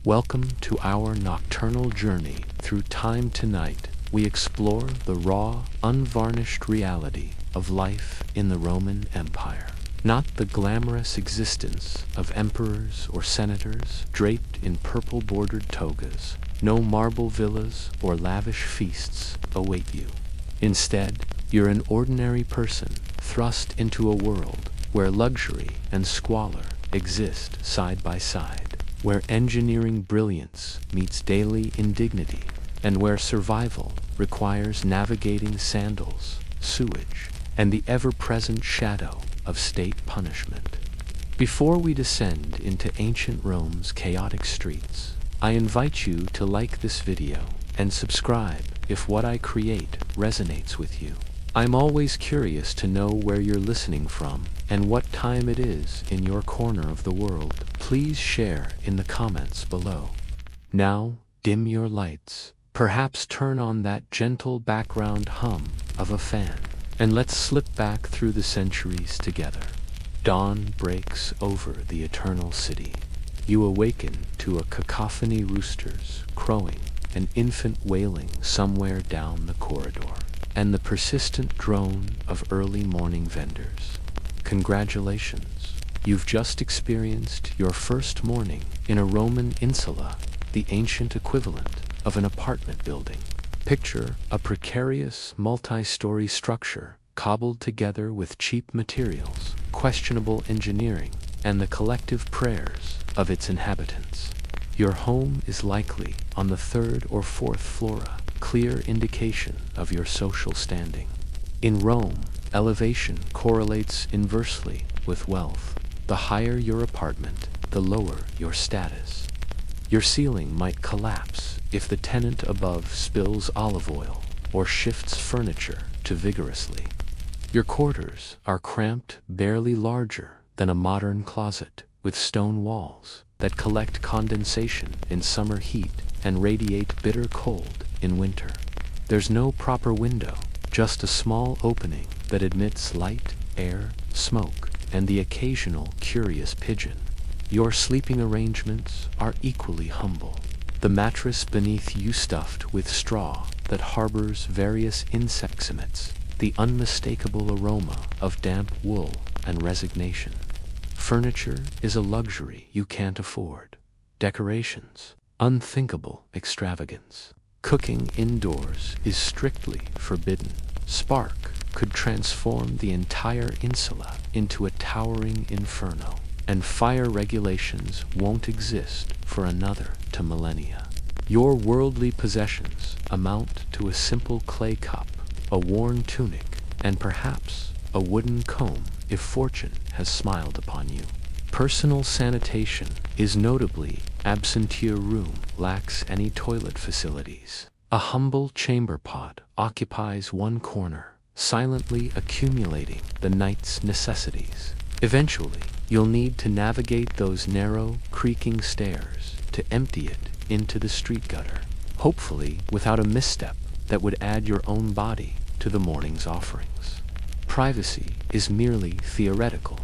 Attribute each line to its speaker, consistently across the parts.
Speaker 1: Welcome to our nocturnal journey through time. Tonight, we explore the raw, unvarnished reality of life in the Roman Empire. Not the glamorous existence of emperors or senators draped in purple-bordered togas. No marble villas or lavish feasts await you. Instead, you're an ordinary person thrust into a world where luxury and squalor exist side by side, where engineering brilliance meets daily indignity, and where survival requires navigating sandals, sewage, and the ever-present shadow of state punishment. Before we descend into ancient Rome's chaotic streets, I invite you to like this video and subscribe if what I create resonates with you. I'm always curious to know where you're listening from and what time it is in your corner of the world. Please share in the comments below. Now, dim your lights, perhaps turn on that gentle background hum of a fan, and let's slip back through the centuries together. Dawn breaks over the eternal city. You awaken to a cacophony, roosters crowing, an infant wailing somewhere down the corridor, and the persistent drone of early morning vendors. Congratulations, you've just experienced your first morning in a Roman insula, the ancient equivalent of an apartment building. Picture a precarious multi-story structure cobbled together with cheap materials, questionable engineering, and the collective prayers of its inhabitants. Your home is likely on the third or fourth flora, clear indication of your social standing. In Rome, elevation correlates inversely with wealth. The higher your apartment, the lower your status. Your ceiling might collapse if the tenant above spills olive oil or shifts furniture too vigorously. Your quarters are cramped, barely larger than a modern closet, with stone walls that collect condensation in summer heat and radiate bitter cold in winter. There's no proper window, just a small opening that admits light, air, smoke, and the occasional curious pigeon. Your sleeping arrangements are equally humble. The mattress beneath you stuffed with straw that harbors various insect emits the unmistakable aroma of damp wool and resignation. Furniture is a luxury you can't afford. Decorations, unthinkable extravagance. Cooking indoors is strictly forbidden. Spark could transform the entire insula into a towering inferno, and fire regulations won't exist for another 2 millennia. Your worldly possessions amount to a simple clay cup, a worn tunic, and perhaps a wooden comb if fortune has smiled upon you. Personal sanitation is notably absent. Your room lacks any toilet facilities. A humble chamber pot occupies one corner, silently accumulating the night's necessities. Eventually, you'll need to navigate those narrow, creaking stairs to empty it into the street gutter, hopefully without a misstep that would add your own body to the morning's offerings. Privacy is merely theoretical.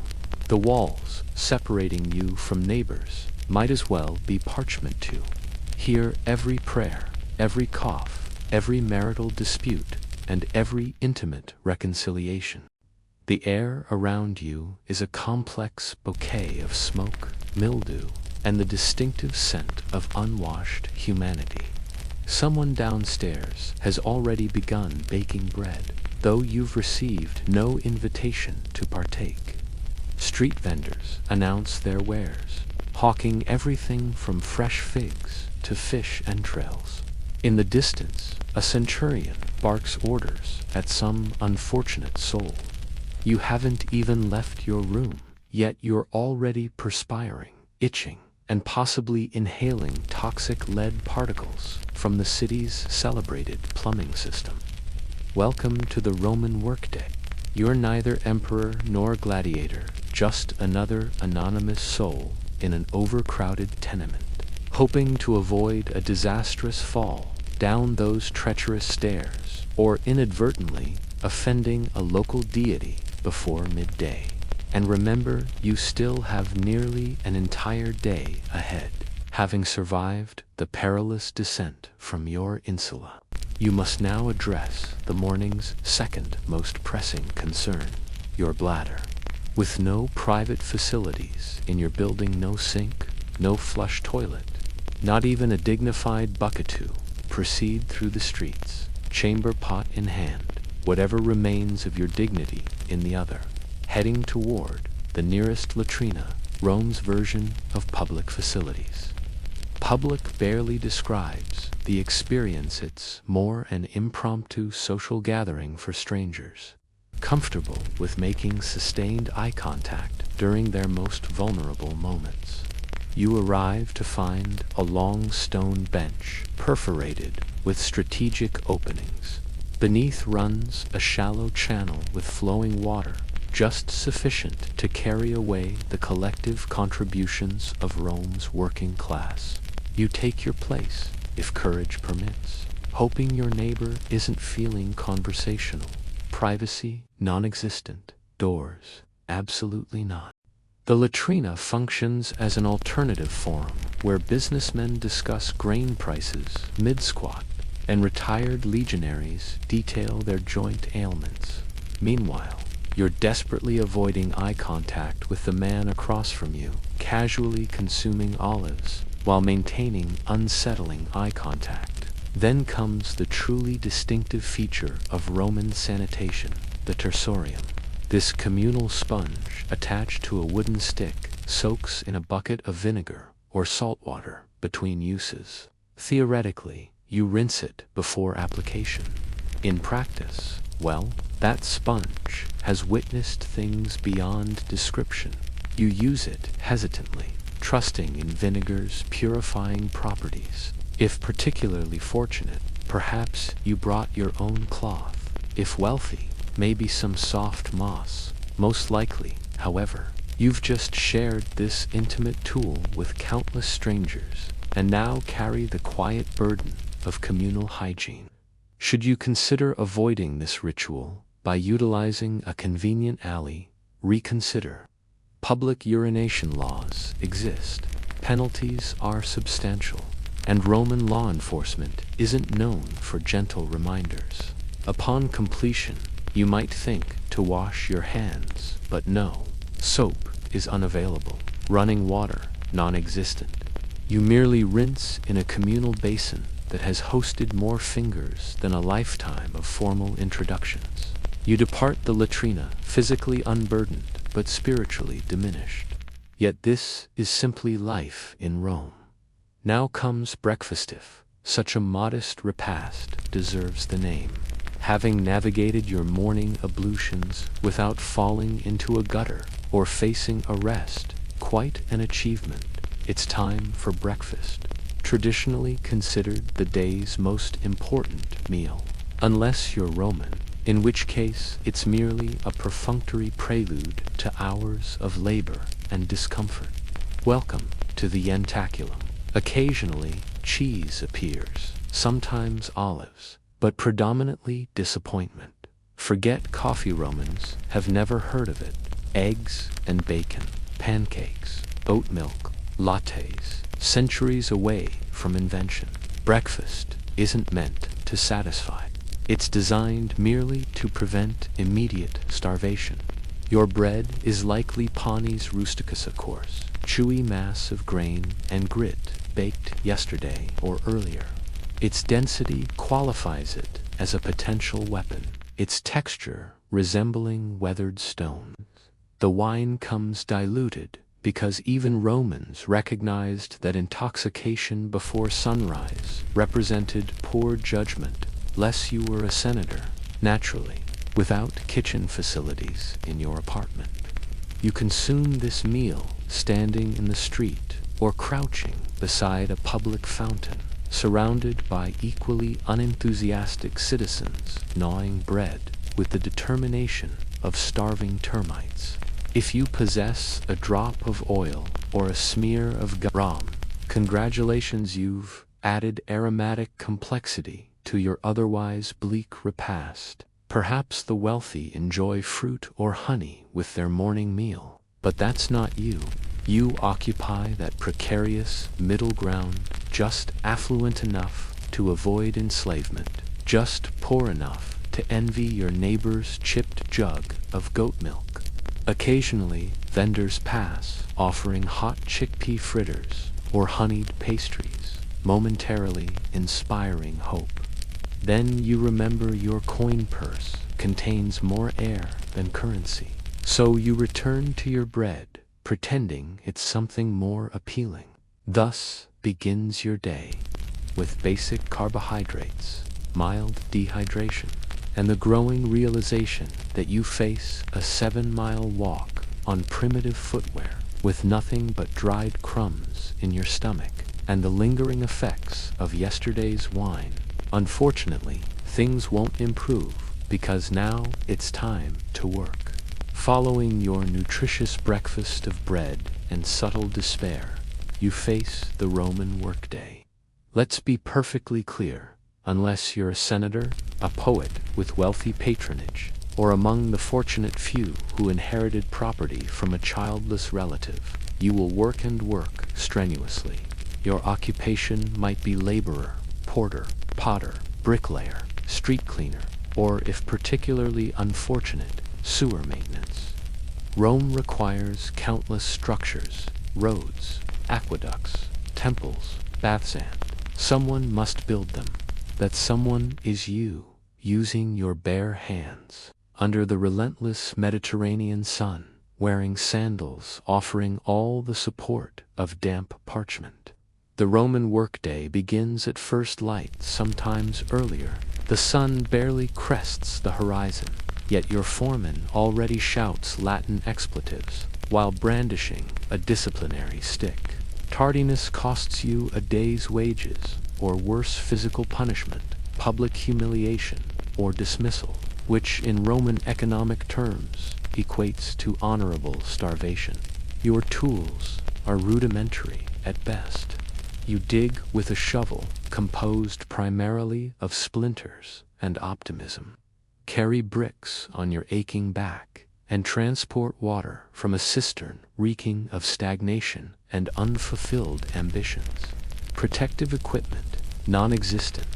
Speaker 1: The walls separating you from neighbors might as well be parchment too. Hear every prayer, every cough, every marital dispute, and every intimate reconciliation. The air around you is a complex bouquet of smoke, mildew, and the distinctive scent of unwashed humanity. Someone downstairs has already begun baking bread, though you've received no invitation to partake. Street vendors announce their wares, hawking everything from fresh figs to fish entrails. In the distance, a centurion barks orders at some unfortunate soul. You haven't even left your room, yet you're already perspiring, itching, and possibly inhaling toxic lead particles from the city's celebrated plumbing system. Welcome to the Roman workday. You're neither emperor nor gladiator, just another anonymous soul in an overcrowded tenement, hoping to avoid a disastrous fall down those treacherous stairs, or inadvertently offending a local deity before midday. And remember, you still have nearly an entire day ahead. Having survived the perilous descent from your insula, you must now address the morning's second most pressing concern, your bladder. With no private facilities in your building, no sink, no flush toilet, not even a dignified bucket to proceed through the streets, chamber pot in hand, whatever remains of your dignity in the other, heading toward the nearest latrina, Rome's version of public facilities. Public barely describes the experience, it's more an impromptu social gathering for strangers, comfortable with making sustained eye contact during their most vulnerable moments. You arrive to find a long stone bench perforated with strategic openings. Beneath runs a shallow channel with flowing water, just sufficient to carry away the collective contributions of Rome's working class. You take your place, if courage permits, hoping your neighbor isn't feeling conversational. Privacy, non-existent. Doors, absolutely not. The latrina functions as an alternative forum where businessmen discuss grain prices mid-squat and retired legionaries detail their joint ailments. Meanwhile, you're desperately avoiding eye contact with the man across from you, casually consuming olives while maintaining unsettling eye contact. Then comes the truly distinctive feature of Roman sanitation, the tersorium. This communal sponge, attached to a wooden stick, soaks in a bucket of vinegar or salt water between uses. Theoretically, you rinse it before application. In practice, well, that sponge has witnessed things beyond description. You use it hesitantly, trusting in vinegar's purifying properties. If particularly fortunate, perhaps you brought your own cloth. If wealthy, maybe some soft moss. Most likely, however, you've just shared this intimate tool with countless strangers, and now carry the quiet burden of communal hygiene. Should you consider avoiding this ritual by utilizing a convenient alley, reconsider. Public urination laws exist, penalties are substantial, and Roman law enforcement isn't known for gentle reminders. Upon completion, you might think to wash your hands, but no, soap is unavailable, running water non-existent. You merely rinse in a communal basin that has hosted more fingers than a lifetime of formal introductions. You depart the latrina physically unburdened but spiritually diminished. Yet this is simply life in Rome. Now comes breakfast, if such a modest repast deserves the name. Having navigated your morning ablutions without falling into a gutter or facing arrest, quite an achievement, it's time for breakfast, traditionally considered the day's most important meal. Unless you're Roman, in which case it's merely a perfunctory prelude to hours of labor and discomfort. Welcome to the Yentaculum. Occasionally, cheese appears, sometimes olives, but predominantly disappointment. Forget coffee, Romans have never heard of it. Eggs and bacon, pancakes, oat milk, lattes, centuries away from invention. Breakfast isn't meant to satisfy. It's designed merely to prevent immediate starvation. Your bread is likely panis rusticus, of course, chewy mass of grain and grit baked yesterday or earlier. Its density qualifies it as a potential weapon, its texture resembling weathered stones. The wine comes diluted because even Romans recognized that intoxication before sunrise represented poor judgment, less you were a senator. Naturally, without kitchen facilities in your apartment, you consume this meal standing in the street or crouching beside a public fountain, surrounded by equally unenthusiastic citizens gnawing bread with the determination of starving termites. If you possess a drop of oil or a smear of garam, congratulations, you've added aromatic complexity to your otherwise bleak repast. Perhaps the wealthy enjoy fruit or honey with their morning meal, but that's not you. You occupy that precarious middle ground, just affluent enough to avoid enslavement, just poor enough to envy your neighbor's chipped jug of goat milk. Occasionally, vendors pass, offering hot chickpea fritters or honeyed pastries, momentarily inspiring hope. Then you remember your coin purse contains more air than currency. So you return to your bread, pretending it's something more appealing. Thus begins your day, with basic carbohydrates, mild dehydration, and the growing realization that you face a 7-mile walk on primitive footwear with nothing but dried crumbs in your stomach and the lingering effects of yesterday's wine. Unfortunately, things won't improve because now it's time to work. Following your nutritious breakfast of bread and subtle despair, you face the Roman workday. Let's be perfectly clear, unless you're a senator, a poet with wealthy patronage, or among the fortunate few who inherited property from a childless relative, you will work and work strenuously. Your occupation might be laborer, porter, potter, bricklayer, street cleaner, or, if particularly unfortunate, sewer maintenance. Rome requires countless structures, roads, aqueducts, temples, bathsand. Someone must build them. That someone is you, using your bare hands, under the relentless Mediterranean sun, wearing sandals offering all the support of damp parchment. The Roman workday begins at first light, sometimes earlier. The sun barely crests the horizon, yet your foreman already shouts Latin expletives while brandishing a disciplinary stick. Tardiness costs you a day's wages, or worse physical punishment, public humiliation, or dismissal, which in Roman economic terms equates to honorable starvation. Your tools are rudimentary at best. You dig with a shovel composed primarily of splinters and optimism, carry bricks on your aching back, and transport water from a cistern reeking of stagnation and unfulfilled ambitions. Protective equipment, non-existent.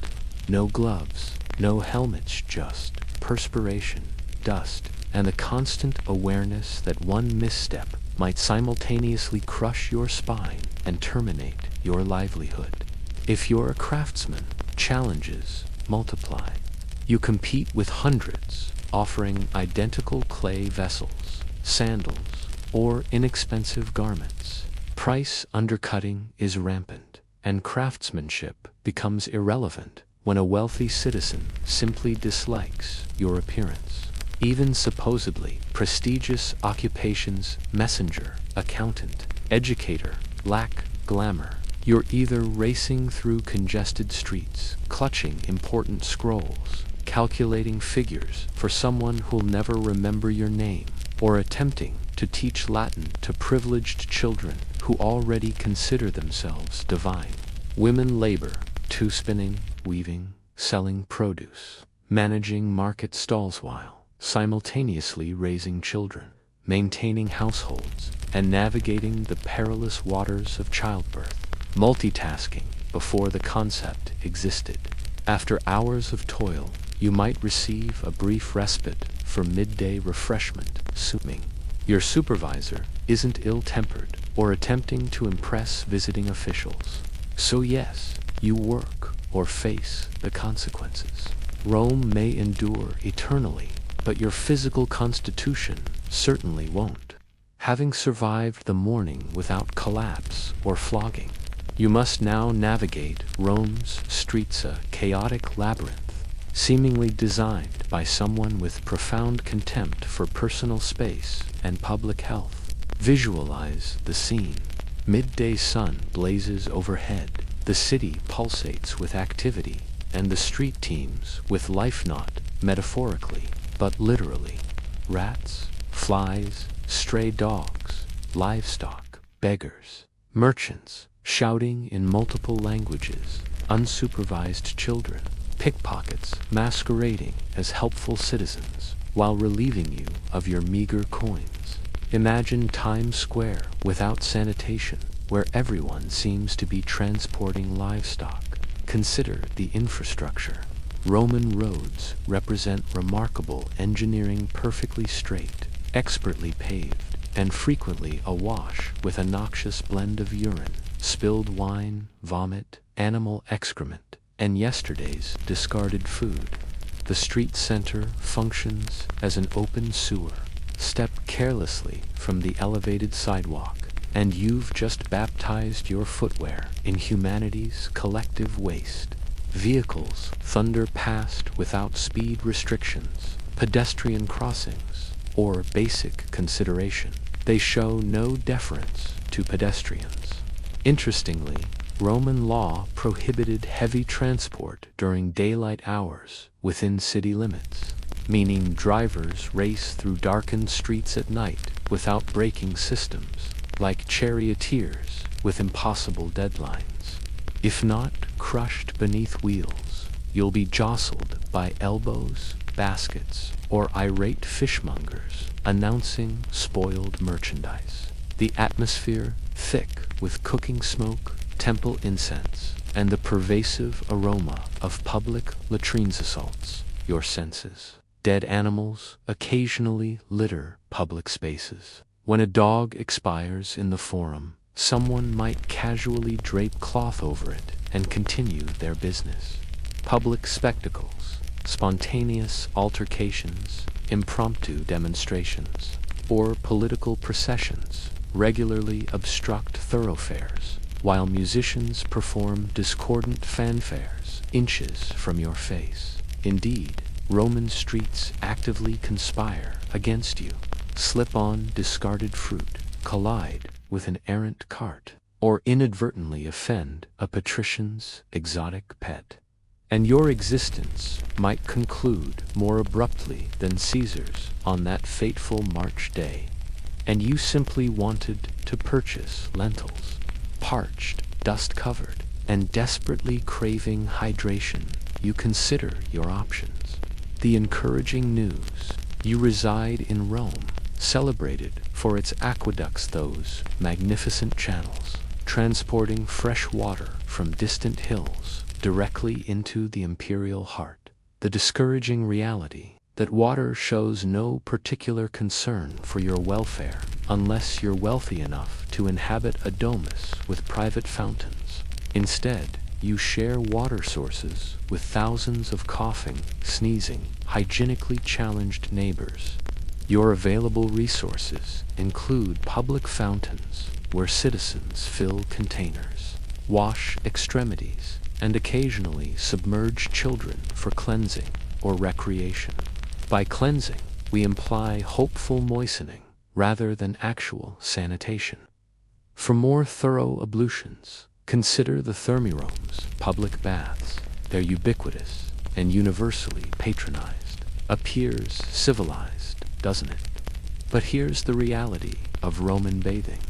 Speaker 1: No gloves, no helmets, just perspiration, dust, and the constant awareness that one misstep might simultaneously crush your spine and terminate your livelihood. If you're a craftsman, challenges multiply. You compete with hundreds, offering identical clay vessels, sandals, or inexpensive garments. Price undercutting is rampant, and craftsmanship becomes irrelevant when a wealthy citizen simply dislikes your appearance. Even supposedly prestigious occupations, messenger, accountant, educator, lack glamour. You're either racing through congested streets, clutching important scrolls, calculating figures for someone who'll never remember your name, or attempting to teach Latin to privileged children who already consider themselves divine. Women labor, two-spinning, weaving, selling produce, managing market stalls while simultaneously raising children, maintaining households, and navigating the perilous waters of childbirth. Multitasking before the concept existed. After hours of toil, you might receive a brief respite for midday refreshment, assuming your supervisor isn't ill-tempered or attempting to impress visiting officials. So yes, you work or face the consequences. Rome may endure eternally, but your physical constitution certainly won't. Having survived the morning without collapse or flogging, you must now navigate Rome's streets, a chaotic labyrinth, seemingly designed by someone with profound contempt for personal space and public health. Visualize the scene. Midday sun blazes overhead, the city pulsates with activity, and the street teems with life, not metaphorically, but literally. Rats, flies, stray dogs, livestock, beggars, merchants, shouting in multiple languages, unsupervised children, pickpockets masquerading as helpful citizens while relieving you of your meager coins. Imagine Times Square without sanitation, where everyone seems to be transporting livestock. Consider the infrastructure. Roman roads represent remarkable engineering, perfectly straight, expertly paved, and frequently awash with a noxious blend of urine, spilled wine, vomit, animal excrement, and yesterday's discarded food. The street center functions as an open sewer. Step carelessly from the elevated sidewalk, and you've just baptized your footwear in humanity's collective waste. Vehicles thunder past without speed restrictions, pedestrian crossings, or basic consideration. They show no deference to pedestrians. Interestingly, Roman law prohibited heavy transport during daylight hours within city limits, meaning drivers race through darkened streets at night without braking systems, like charioteers with impossible deadlines. If not crushed beneath wheels, you'll be jostled by elbows, baskets, or irate fishmongers announcing spoiled merchandise. The atmosphere thick with cooking smoke, temple incense, and the pervasive aroma of public latrines assaults your senses. Dead animals occasionally litter public spaces. When a dog expires in the forum, someone might casually drape cloth over it and continue their business. Public spectacles, spontaneous altercations, impromptu demonstrations, or political processions regularly obstruct thoroughfares, while musicians perform discordant fanfares inches from your face. Indeed, Roman streets actively conspire against you. Slip on discarded fruit, collide with an errant cart, or inadvertently offend a patrician's exotic pet, and your existence might conclude more abruptly than Caesar's on that fateful March day. And you simply wanted to purchase lentils, parched, dust-covered, and desperately craving hydration. You consider your options. The encouraging news: you reside in Rome, celebrated for its aqueducts, those magnificent channels, transporting fresh water from distant hills directly into the imperial heart. The discouraging reality that water shows no particular concern for your welfare unless you're wealthy enough to inhabit a domus with private fountains. Instead, you share water sources with thousands of coughing, sneezing, hygienically challenged neighbors. Your available resources include public fountains where citizens fill containers, wash extremities, and occasionally submerge children for cleansing or recreation. By cleansing, we imply hopeful moistening rather than actual sanitation. For more thorough ablutions, consider the thermirome's public baths. They're ubiquitous and universally patronized. Appears civilized, doesn't it? But here's the reality of Roman bathing.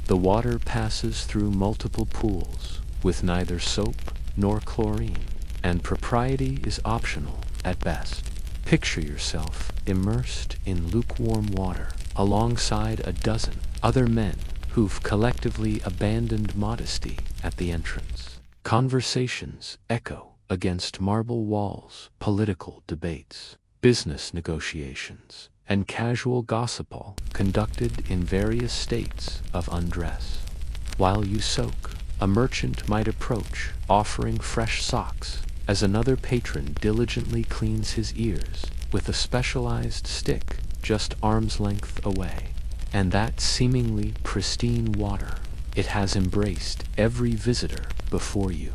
Speaker 1: The water passes through multiple pools with neither soap nor chlorine, and propriety is optional at best. Picture yourself immersed in lukewarm water alongside a dozen other men who've collectively abandoned modesty at the entrance. Conversations echo against marble walls, political debates, business negotiations, and casual gossip all conducted in various states of undress. While you soak, a merchant might approach, offering fresh socks, as another patron diligently cleans his ears with a specialized stick just arm's length away. And that seemingly pristine water, it has embraced every visitor before you.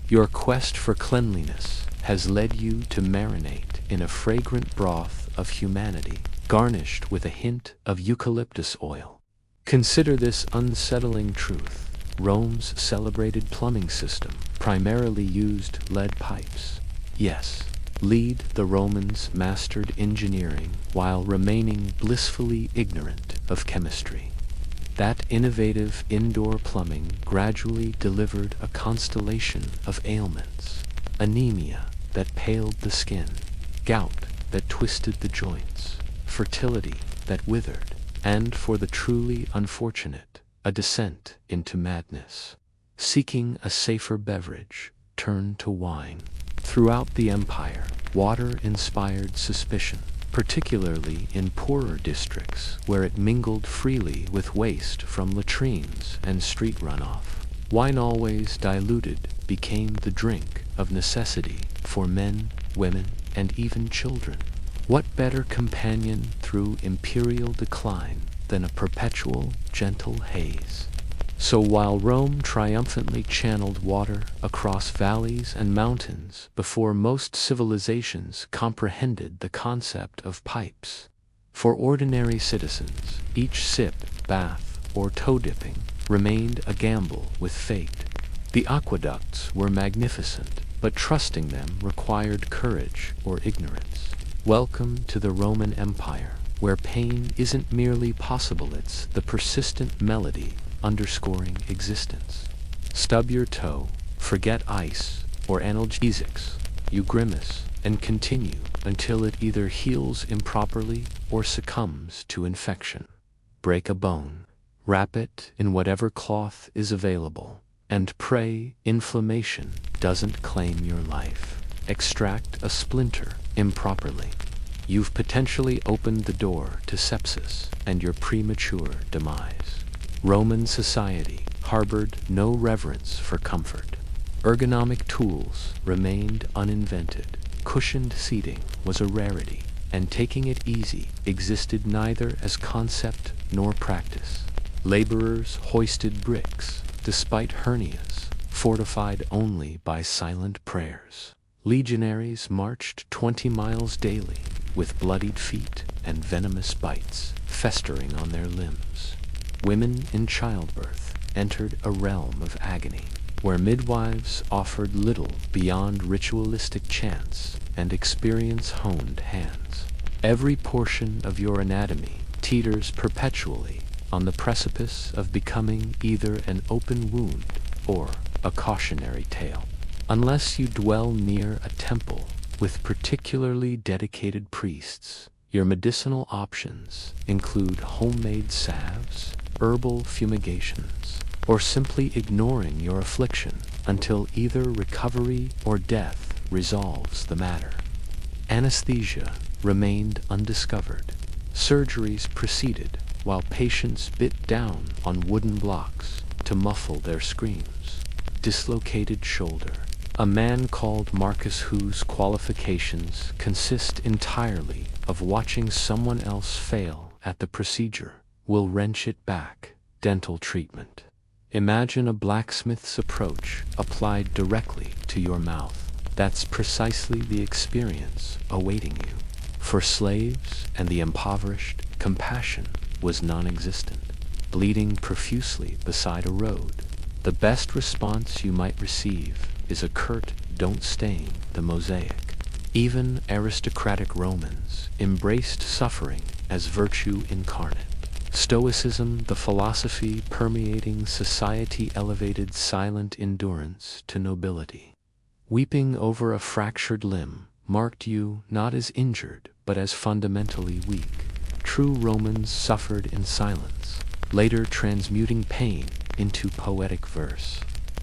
Speaker 1: Your quest for cleanliness has led you to marinate in a fragrant broth of humanity, garnished with a hint of eucalyptus oil. Consider this unsettling truth. Rome's celebrated plumbing system primarily used lead pipes. Yes, the Romans mastered engineering while remaining blissfully ignorant of chemistry. That innovative indoor plumbing gradually delivered a constellation of ailments: anemia that paled the skin, gout that twisted the joints, fertility that withered, and for the truly unfortunate, a descent into madness. Seeking a safer beverage, turn to wine. Throughout the empire, water inspired suspicion, particularly in poorer districts where it mingled freely with waste from latrines and street runoff. Wine, always diluted, became the drink of necessity for men, women, and even children. What better companion through imperial decline than a perpetual, gentle haze? So while Rome triumphantly channeled water across valleys and mountains before most civilizations comprehended the concept of pipes, for ordinary citizens, each sip, bath, or toe-dipping remained a gamble with fate. The aqueducts were magnificent, but trusting them required courage or ignorance. Welcome to the Roman Empire, where pain isn't merely possible, it's the persistent melody underscoring existence. Stub your toe, forget ice or analgesics, you grimace and continue until it either heals improperly or succumbs to infection. Break a bone, wrap it in whatever cloth is available, and pray inflammation doesn't claim your life. Extract a splinter improperly. You've potentially opened the door to sepsis and your premature demise. Roman society harbored no reverence for comfort. Ergonomic tools remained uninvented. Cushioned seating was a rarity, and taking it easy existed neither as concept nor practice. Laborers hoisted bricks, despite hernias, fortified only by silent prayers. Legionaries marched 20 miles daily, with bloodied feet and venomous bites festering on their limbs. Women in childbirth entered a realm of agony, where midwives offered little beyond ritualistic chants and experience-honed hands. Every portion of your anatomy teeters perpetually on the precipice of becoming either an open wound or a cautionary tale. Unless you dwell near a temple with particularly dedicated priests, your medicinal options include homemade salves, herbal fumigations, or simply ignoring your affliction until either recovery or death resolves the matter. Anesthesia remained undiscovered. Surgeries proceeded while patients bit down on wooden blocks to muffle their screams. Dislocated shoulder. A man called Marcus, whose qualifications consist entirely of watching someone else fail at the procedure, will wrench it back. Dental treatment. Imagine a blacksmith's approach applied directly to your mouth. That's precisely the experience awaiting you. For slaves and the impoverished, compassion was non-existent. Bleeding profusely beside a road, the best response you might receive is a curt "don't stain the mosaic." Even aristocratic Romans embraced suffering as virtue incarnate. Stoicism, the philosophy permeating society, elevated silent endurance to nobility. Weeping over a fractured limb marked you not as injured but as fundamentally weak. True Romans suffered in silence, later transmuting pain into poetic verse.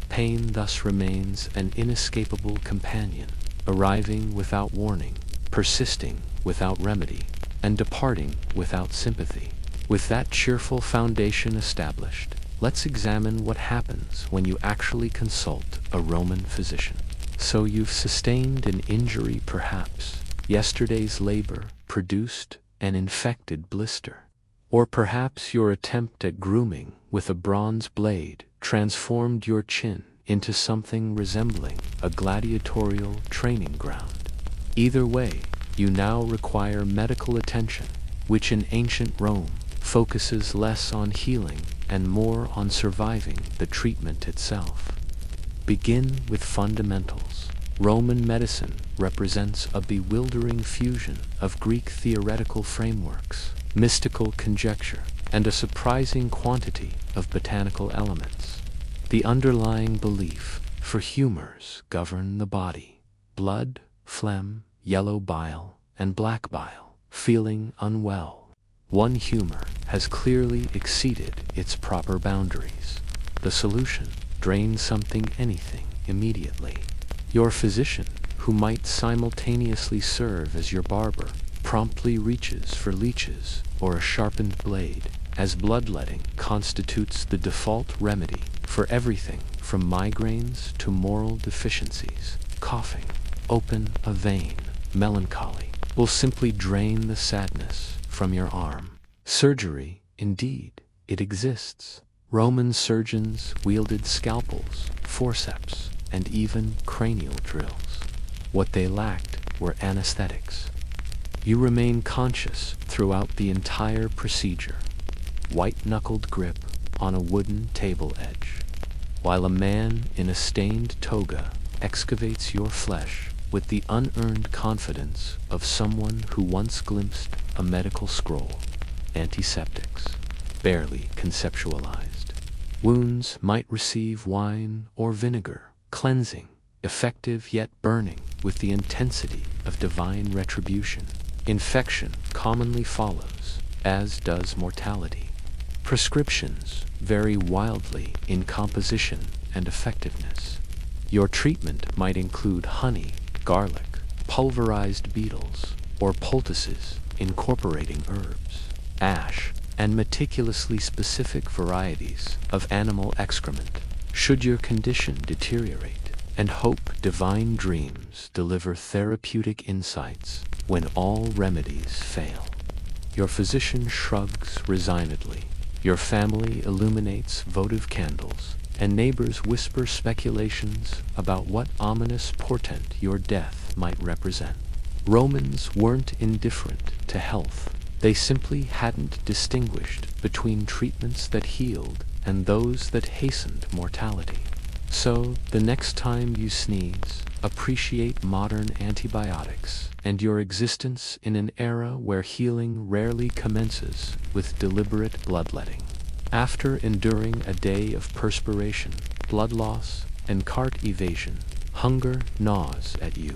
Speaker 1: Pain thus remains an inescapable companion, arriving without warning, persisting without remedy, and departing without sympathy. With that cheerful foundation established, let's examine what happens when you actually consult a Roman physician. So you've sustained an injury, perhaps. Yesterday's labor produced an infected blister. Or perhaps your attempt at grooming with a bronze blade transformed your chin into something resembling a gladiatorial training ground. Either way, you now require medical attention, which in ancient Rome focuses less on healing and more on surviving the treatment itself. Begin with fundamentals. Roman medicine represents a bewildering fusion of Greek theoretical frameworks, mystical conjecture, and a surprising quantity of botanical elements. The underlying belief for humors govern the body: blood, phlegm, yellow bile, and black bile. Feeling unwell? One humor has clearly exceeded its proper boundaries. The solution: drain anything immediately. Your physician, who might simultaneously serve as your barber, promptly reaches for leeches or a sharpened blade, as bloodletting constitutes the default remedy for everything from migraines to moral deficiencies. Coughing, open a vein. Melancholy will simply drain the sadness from your arm. Surgery, indeed, it exists. Roman surgeons wielded scalpels, forceps, and even cranial drills. What they lacked were anesthetics. You remain conscious throughout the entire procedure, white-knuckled grip on a wooden table edge, while a man in a stained toga excavates your flesh with the unearned confidence of someone who once glimpsed a medical scroll. Antiseptics, barely conceptualized. Wounds might receive wine or vinegar, cleansing, effective yet burning with the intensity of divine retribution. Infection commonly follows, as does mortality. Prescriptions vary wildly in composition and effectiveness. Your treatment might include honey, garlic, pulverized beetles, or poultices incorporating herbs, ash, and meticulously specific varieties of animal excrement. Should your condition deteriorate, and hope divine dreams deliver therapeutic insights when all remedies fail. Your physician shrugs resignedly, your family illuminates votive candles, and neighbors whisper speculations about what ominous portent your death might represent. Romans weren't indifferent to health. They simply hadn't distinguished between treatments that healed and those that hastened mortality. So, the next time you sneeze, appreciate modern antibiotics and your existence in an era where healing rarely commences with deliberate bloodletting. After enduring a day of perspiration, blood loss, and cart evasion, hunger gnaws at you.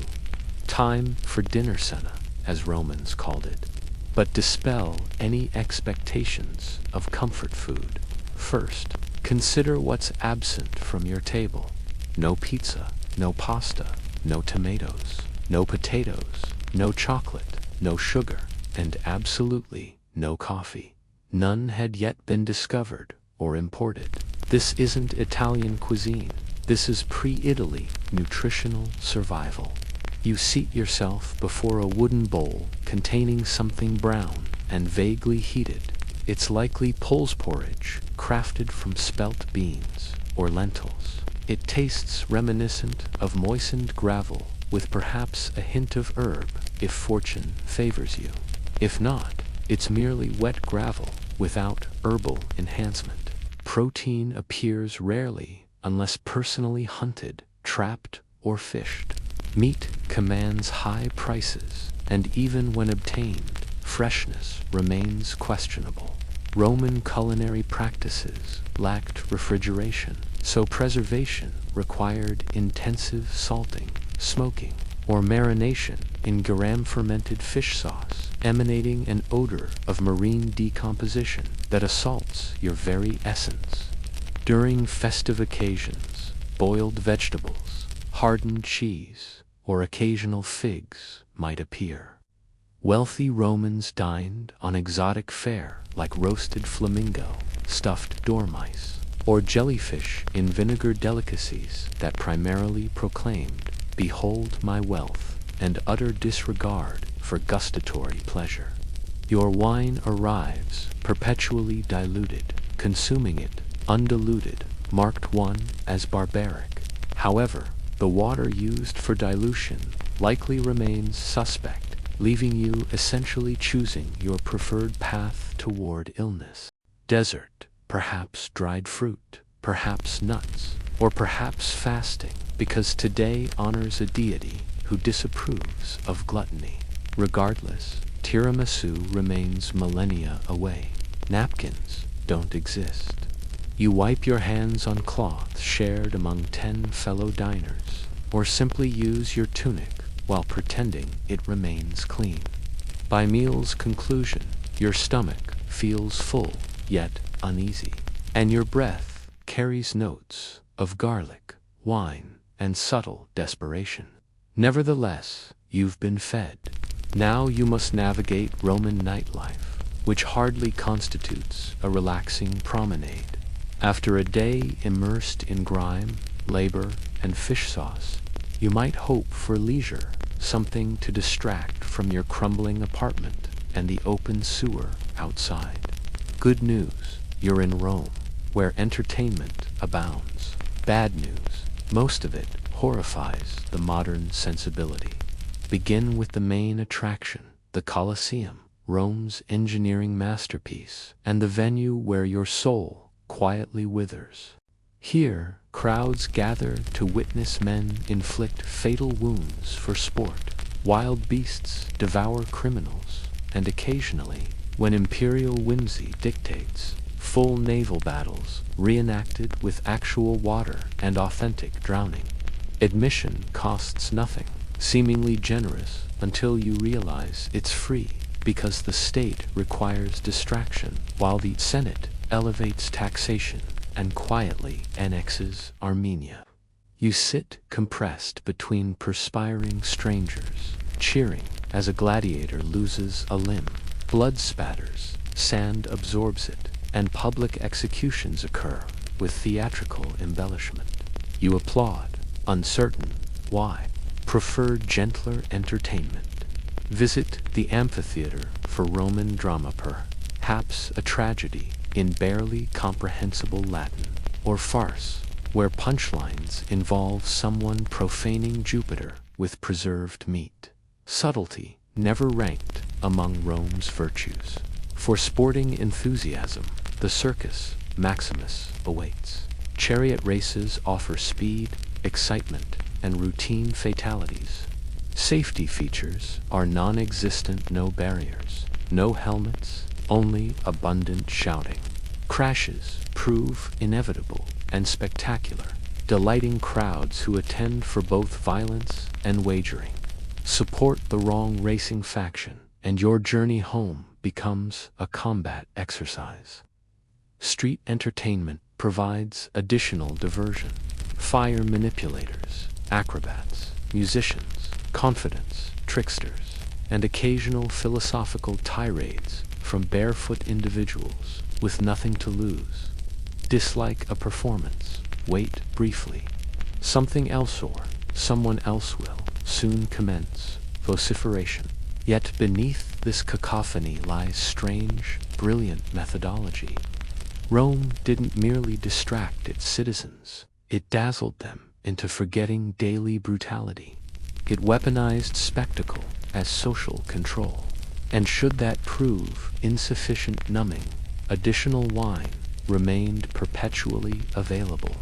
Speaker 1: Time for dinner cena, as Romans called it. But dispel any expectations of comfort food. First, consider what's absent from your table. No pizza, no pasta, no tomatoes, no potatoes, no chocolate, no sugar, and absolutely no coffee. None had yet been discovered or imported. This isn't Italian cuisine. This is pre-Italy nutritional survival. You seat yourself before a wooden bowl containing something brown and vaguely heated. It's likely Pole's porridge, crafted from spelt beans or lentils. It tastes reminiscent of moistened gravel with perhaps a hint of herb if fortune favors you. If not, it's merely wet gravel without herbal enhancement. Protein appears rarely unless personally hunted, trapped, or fished. Meat commands high prices, and even when obtained, freshness remains questionable. Roman culinary practices lacked refrigeration, so preservation required intensive salting, smoking, or marination in garam-fermented fish sauce, emanating an odor of marine decomposition that assaults your very essence. During festive occasions, boiled vegetables, hardened cheese, or occasional figs might appear. Wealthy Romans dined on exotic fare like roasted flamingo, stuffed dormice, or jellyfish in vinegar delicacies that primarily proclaimed, "Behold my wealth," and utter disregard for gustatory pleasure. Your wine arrives, perpetually diluted. Consuming it, undiluted, marked one as barbaric. However, the water used for dilution likely remains suspect, leaving you essentially choosing your preferred path toward illness. Dessert, perhaps dried fruit, perhaps nuts, or perhaps fasting, because today honors a deity who disapproves of gluttony. Regardless, tiramisu remains millennia away. Napkins don't exist. You wipe your hands on cloth shared among 10 fellow diners, or simply use your tunic while pretending it remains clean. By meal's conclusion, your stomach feels full, yet uneasy, and your breath carries notes of garlic, wine, and subtle desperation. Nevertheless, you've been fed. Now you must navigate Roman nightlife, which hardly constitutes a relaxing promenade. After a day immersed in grime, labor, and fish sauce, you might hope for leisure, something to distract from your crumbling apartment and the open sewer outside. Good news, you're in Rome, where entertainment abounds. Bad news, most of it horrifies the modern sensibility. Begin with the main attraction, the Colosseum, Rome's engineering masterpiece, and the venue where your soul quietly withers. Here, crowds gather to witness men inflict fatal wounds for sport, wild beasts devour criminals, and occasionally, when imperial whimsy dictates, full naval battles reenacted with actual water and authentic drowning. Admission costs nothing, seemingly generous until you realize it's free, because the state requires distraction, while the Senate elevates taxation and quietly annexes Armenia. You sit compressed between perspiring strangers, cheering as a gladiator loses a limb. Blood spatters, sand absorbs it, and public executions occur with theatrical embellishment. You applaud, uncertain why. Prefer gentler entertainment. Visit the amphitheater for Roman drama, perhaps a tragedy in barely comprehensible Latin, or farce, where punchlines involve someone profaning Jupiter with preserved meat. Subtlety never ranked among Rome's virtues. For sporting enthusiasm, the Circus Maximus awaits. Chariot races offer speed, excitement, and routine fatalities. Safety features are non-existent, no barriers, no helmets, only abundant shouting. Crashes prove inevitable and spectacular, delighting crowds who attend for both violence and wagering. Support the wrong racing faction, and your journey home becomes a combat exercise. Street entertainment provides additional diversion. Fire manipulators, acrobats, musicians, confidants, tricksters, and occasional philosophical tirades from barefoot individuals with nothing to lose. Dislike a performance, wait briefly. Something else or someone else will soon commence. Vociferation. Yet beneath this cacophony lies strange, brilliant methodology. Rome didn't merely distract its citizens, it dazzled them into forgetting daily brutality. It weaponized spectacle as social control. And should that prove insufficient numbing, additional wine remained perpetually available.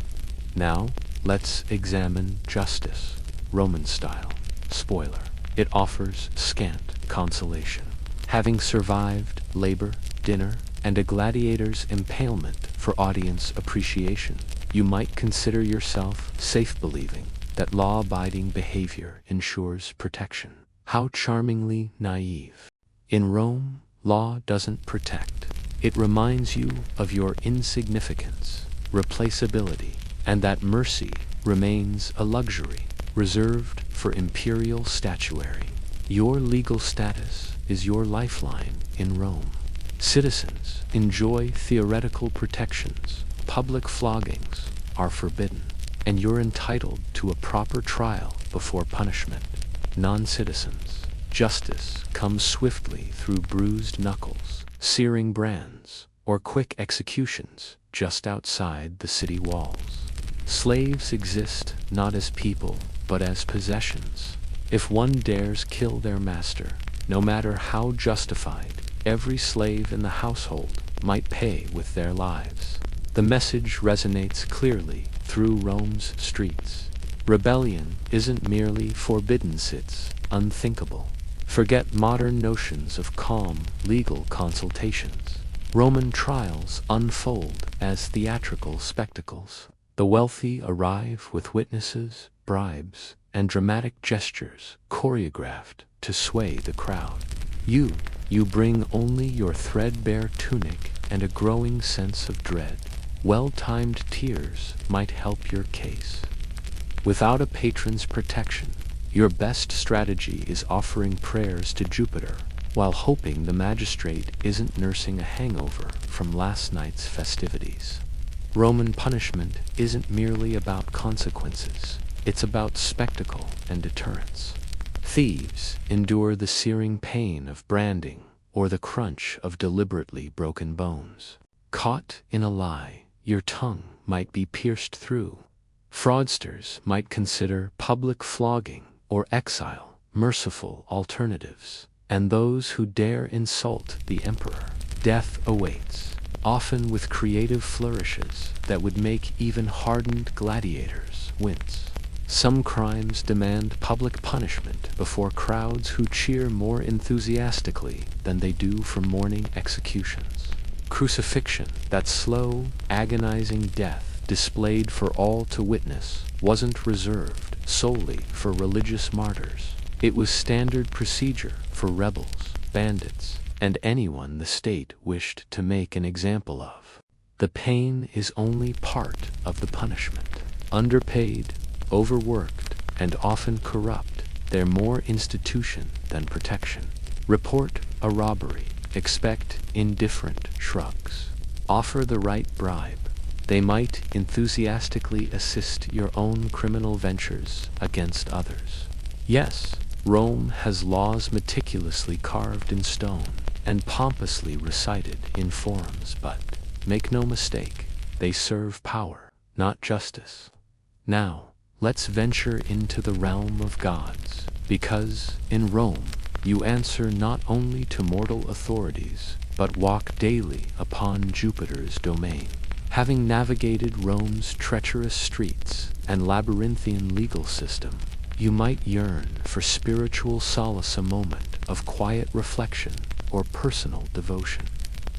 Speaker 1: Now, let's examine justice, Roman style. Spoiler: it offers scant consolation. Having survived labor, dinner, and a gladiator's impalement for audience appreciation, you might consider yourself safe, believing that law-abiding behavior ensures protection. How charmingly naive. In Rome, law doesn't protect. It reminds you of your insignificance, replaceability, and that mercy remains a luxury reserved for imperial statuary. Your legal status is your lifeline in Rome. Citizens enjoy theoretical protections, public floggings are forbidden, and you're entitled to a proper trial before punishment. Non-citizens, justice comes swiftly through bruised knuckles, searing brands, or quick executions just outside the city walls. Slaves exist not as people, but as possessions. If one dares kill their master, no matter how justified, every slave in the household might pay with their lives. The message resonates clearly through Rome's streets. Rebellion isn't merely forbidden, it's unthinkable. Forget modern notions of calm legal consultations. Roman trials unfold as theatrical spectacles. The wealthy arrive with witnesses, bribes, and dramatic gestures choreographed to sway the crowd. You, You bring only your threadbare tunic and a growing sense of dread. Well-timed tears might help your case. Without a patron's protection, your best strategy is offering prayers to Jupiter, while hoping the magistrate isn't nursing a hangover from last night's festivities. Roman punishment isn't merely about consequences, it's about spectacle and deterrence. Thieves endure the searing pain of branding or the crunch of deliberately broken bones. Caught in a lie, your tongue might be pierced through. Fraudsters might consider public flogging or exile merciful alternatives. And those who dare insult the emperor, death awaits, often with creative flourishes that would make even hardened gladiators wince. Some crimes demand public punishment before crowds who cheer more enthusiastically than they do for mourning executions. Crucifixion, that slow, agonizing death displayed for all to witness, wasn't reserved solely for religious martyrs. It was standard procedure for rebels, bandits, and anyone the state wished to make an example of. The pain is only part of the punishment. Underpaid, overworked, and often corrupt, they're more institution than protection. Report a robbery, expect indifferent shrugs. Offer the right bribe, they might enthusiastically assist your own criminal ventures against others. Yes, Rome has laws meticulously carved in stone and pompously recited in forums, but, make no mistake, they serve power, not justice. Now, let's venture into the realm of gods, because, in Rome, you answer not only to mortal authorities, but walk daily upon Jupiter's domain. Having navigated Rome's treacherous streets and labyrinthian legal system, you might yearn for spiritual solace, a moment of quiet reflection or personal devotion.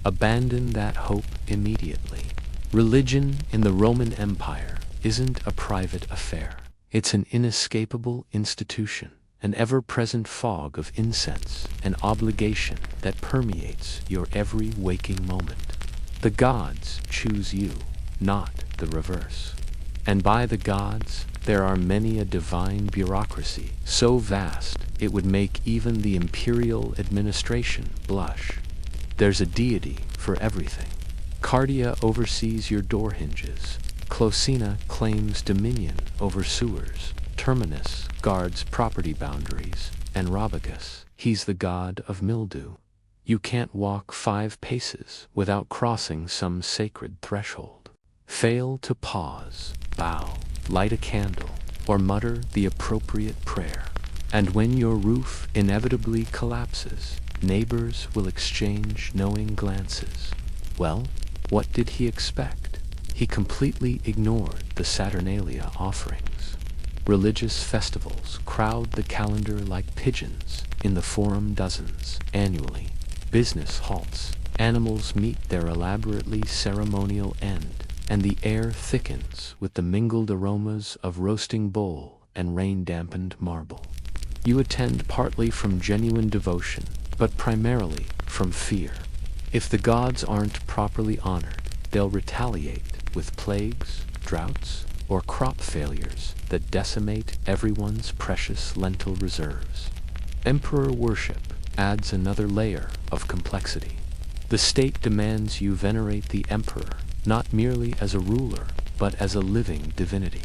Speaker 1: Abandon that hope immediately. Religion in the Roman Empire isn't a private affair. It's an inescapable institution, an ever-present fog of incense and obligation that permeates your every waking moment. The gods choose you, not the reverse. And by the gods, there are many a divine bureaucracy, so vast it would make even the imperial administration blush. There's a deity for everything. Cardia oversees your door hinges, Clocina claims dominion over sewers, Terminus guards property boundaries, and Robagus, he's the god of mildew. You can't walk 5 paces without crossing some sacred threshold. Fail to pause, bow, light a candle, or mutter the appropriate prayer. And when your roof inevitably collapses, neighbors will exchange knowing glances. Well, what did he expect? He completely ignored the Saturnalia offerings. Religious festivals crowd the calendar like pigeons in the forum dozens annually. Business halts, animals meet their elaborately ceremonial end, and the air thickens with the mingled aromas of roasting bull and rain-dampened marble. You attend partly from genuine devotion, but primarily from fear. If the gods aren't properly honored, they'll retaliate with plagues, droughts, or crop failures that decimate everyone's precious lentil reserves. Emperor worship adds another layer of complexity. The state demands you venerate the emperor not merely as a ruler, but as a living divinity.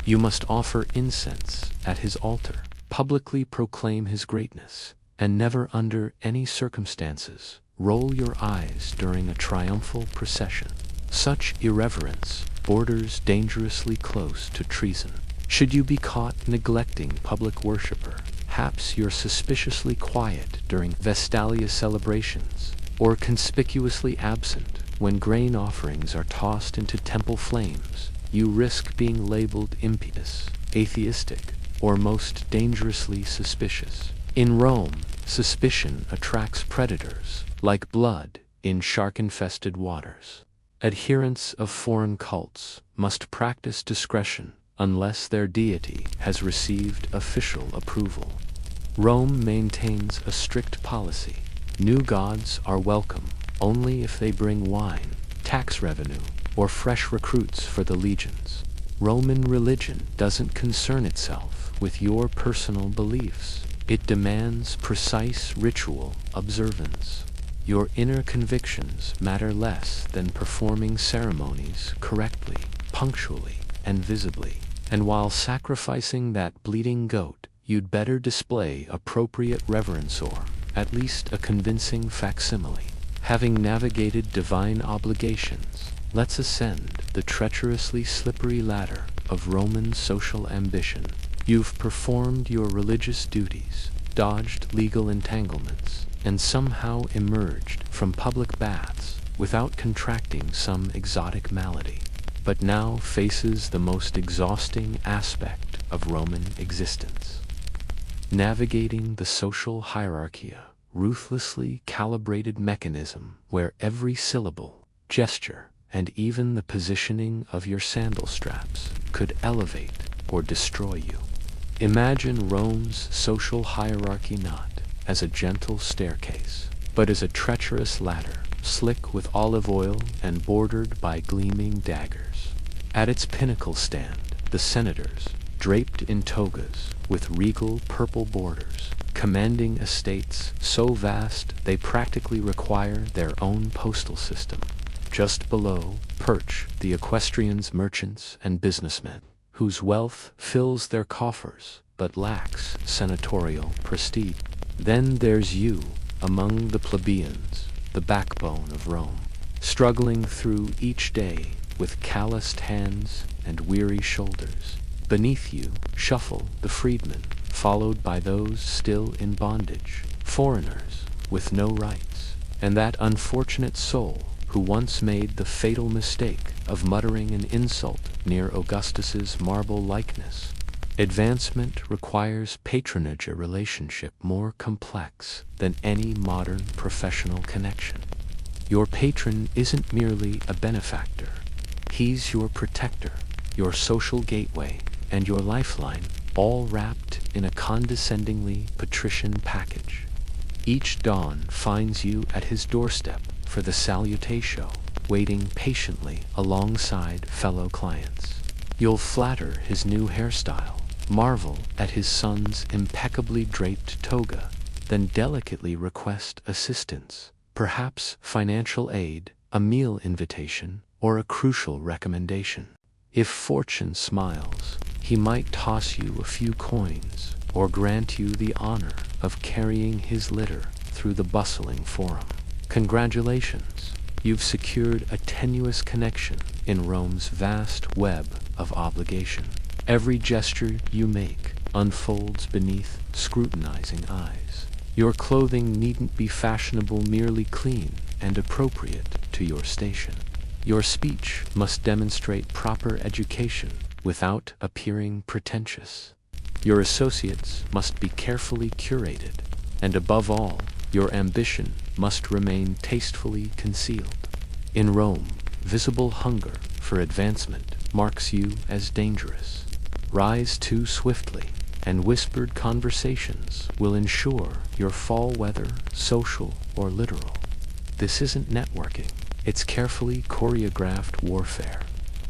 Speaker 1: You must offer incense at his altar, publicly proclaim his greatness, and never under any circumstances roll your eyes during a triumphal procession. Such irreverence borders dangerously close to treason. Should you be caught neglecting public worship, perhaps you're suspiciously quiet during Vestalia celebrations, or conspicuously absent when grain offerings are tossed into temple flames, you risk being labeled impious, atheistic, or most dangerously suspicious. In Rome, suspicion attracts predators, like blood in shark-infested waters. Adherents of foreign cults must practice discretion unless their deity has received official approval. Rome maintains a strict policy. New gods are welcome only if they bring wine, tax revenue, or fresh recruits for the legions. Roman religion doesn't concern itself with your personal beliefs. It demands precise ritual observance. Your inner convictions matter less than performing ceremonies correctly, punctually, and visibly. And while sacrificing that bleeding goat, you'd better display appropriate reverence or, at least, a convincing facsimile. Having navigated divine obligations, let's ascend the treacherously slippery ladder of Roman social ambition. You've performed your religious duties, dodged legal entanglements, and somehow emerged from public baths without contracting some exotic malady. But now faces the most exhausting aspect of Roman existence. Navigating the social hierarchy, a ruthlessly calibrated mechanism where every syllable, gesture, and even the positioning of your sandal straps could elevate or destroy you. Imagine Rome's social hierarchy not as a gentle staircase, but as a treacherous ladder, slick with olive oil and bordered by gleaming daggers. At its pinnacle stand the senators, draped in togas with regal purple borders, commanding estates so vast they practically require their own postal system. Just below perch the equestrians, merchants, and businessmen, whose wealth fills their coffers but lacks senatorial prestige. Then there's you, among the plebeians, the backbone of Rome, struggling through each day with calloused hands and weary shoulders. Beneath you shuffle the freedmen, followed by those still in bondage, foreigners with no rights, and that unfortunate soul who once made the fatal mistake of muttering an insult near Augustus's marble likeness. Advancement requires patronage, a relationship more complex than any modern professional connection. Your patron isn't merely a benefactor. He's your protector, your social gateway, and your lifeline, all wrapped in a condescendingly patrician package. Each dawn finds you at his doorstep for the salutation, waiting patiently alongside fellow clients. You'll flatter his new hairstyle, marvel at his son's impeccably draped toga, then delicately request assistance, perhaps financial aid, a meal invitation, or a crucial recommendation. If fortune smiles, he might toss you a few coins or grant you the honor of carrying his litter through the bustling forum. Congratulations, you've secured a tenuous connection in Rome's vast web of obligation. Every gesture you make unfolds beneath scrutinizing eyes. Your clothing needn't be fashionable, merely clean and appropriate to your station. Your speech must demonstrate proper education without appearing pretentious. Your associates must be carefully curated, and above all, your ambition must remain tastefully concealed. In Rome, visible hunger for advancement marks you as dangerous. Rise too swiftly, and whispered conversations will ensure your fall, whether social or literal. This isn't networking, it's carefully choreographed warfare.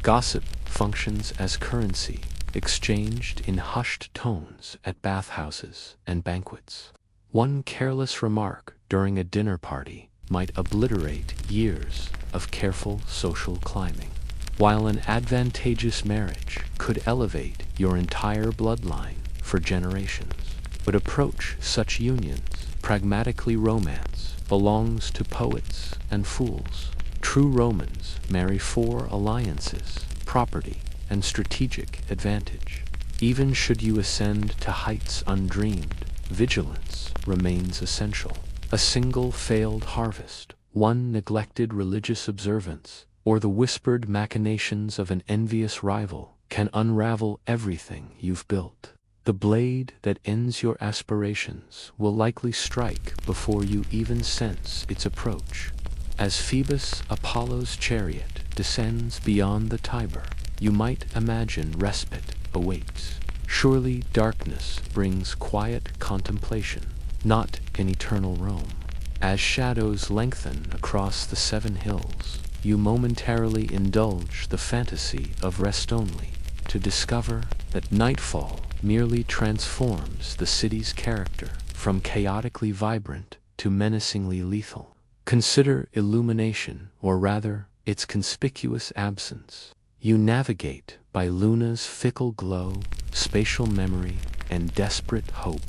Speaker 1: Gossip functions as currency, exchanged in hushed tones at bathhouses and banquets. One careless remark during a dinner party might obliterate years of careful social climbing, while an advantageous marriage could elevate your entire bloodline for generations. But approach such unions pragmatically. Romance belongs to poets and fools. True Romans marry for alliances, property, and strategic advantage. Even should you ascend to heights undreamed, vigilance remains essential. A single failed harvest, one neglected religious observance, or the whispered machinations of an envious rival can unravel everything you've built. The blade that ends your aspirations will likely strike before you even sense its approach. As Phoebus Apollo's chariot descends beyond the Tiber, you might imagine respite awaits. Surely darkness brings quiet contemplation, not an eternal Rome. As shadows lengthen across the 7 hills, you momentarily indulge the fantasy of rest only, to discover that nightfall merely transforms the city's character from chaotically vibrant to menacingly lethal. Consider illumination, or rather, its conspicuous absence. You navigate by Luna's fickle glow, spatial memory, and desperate hope.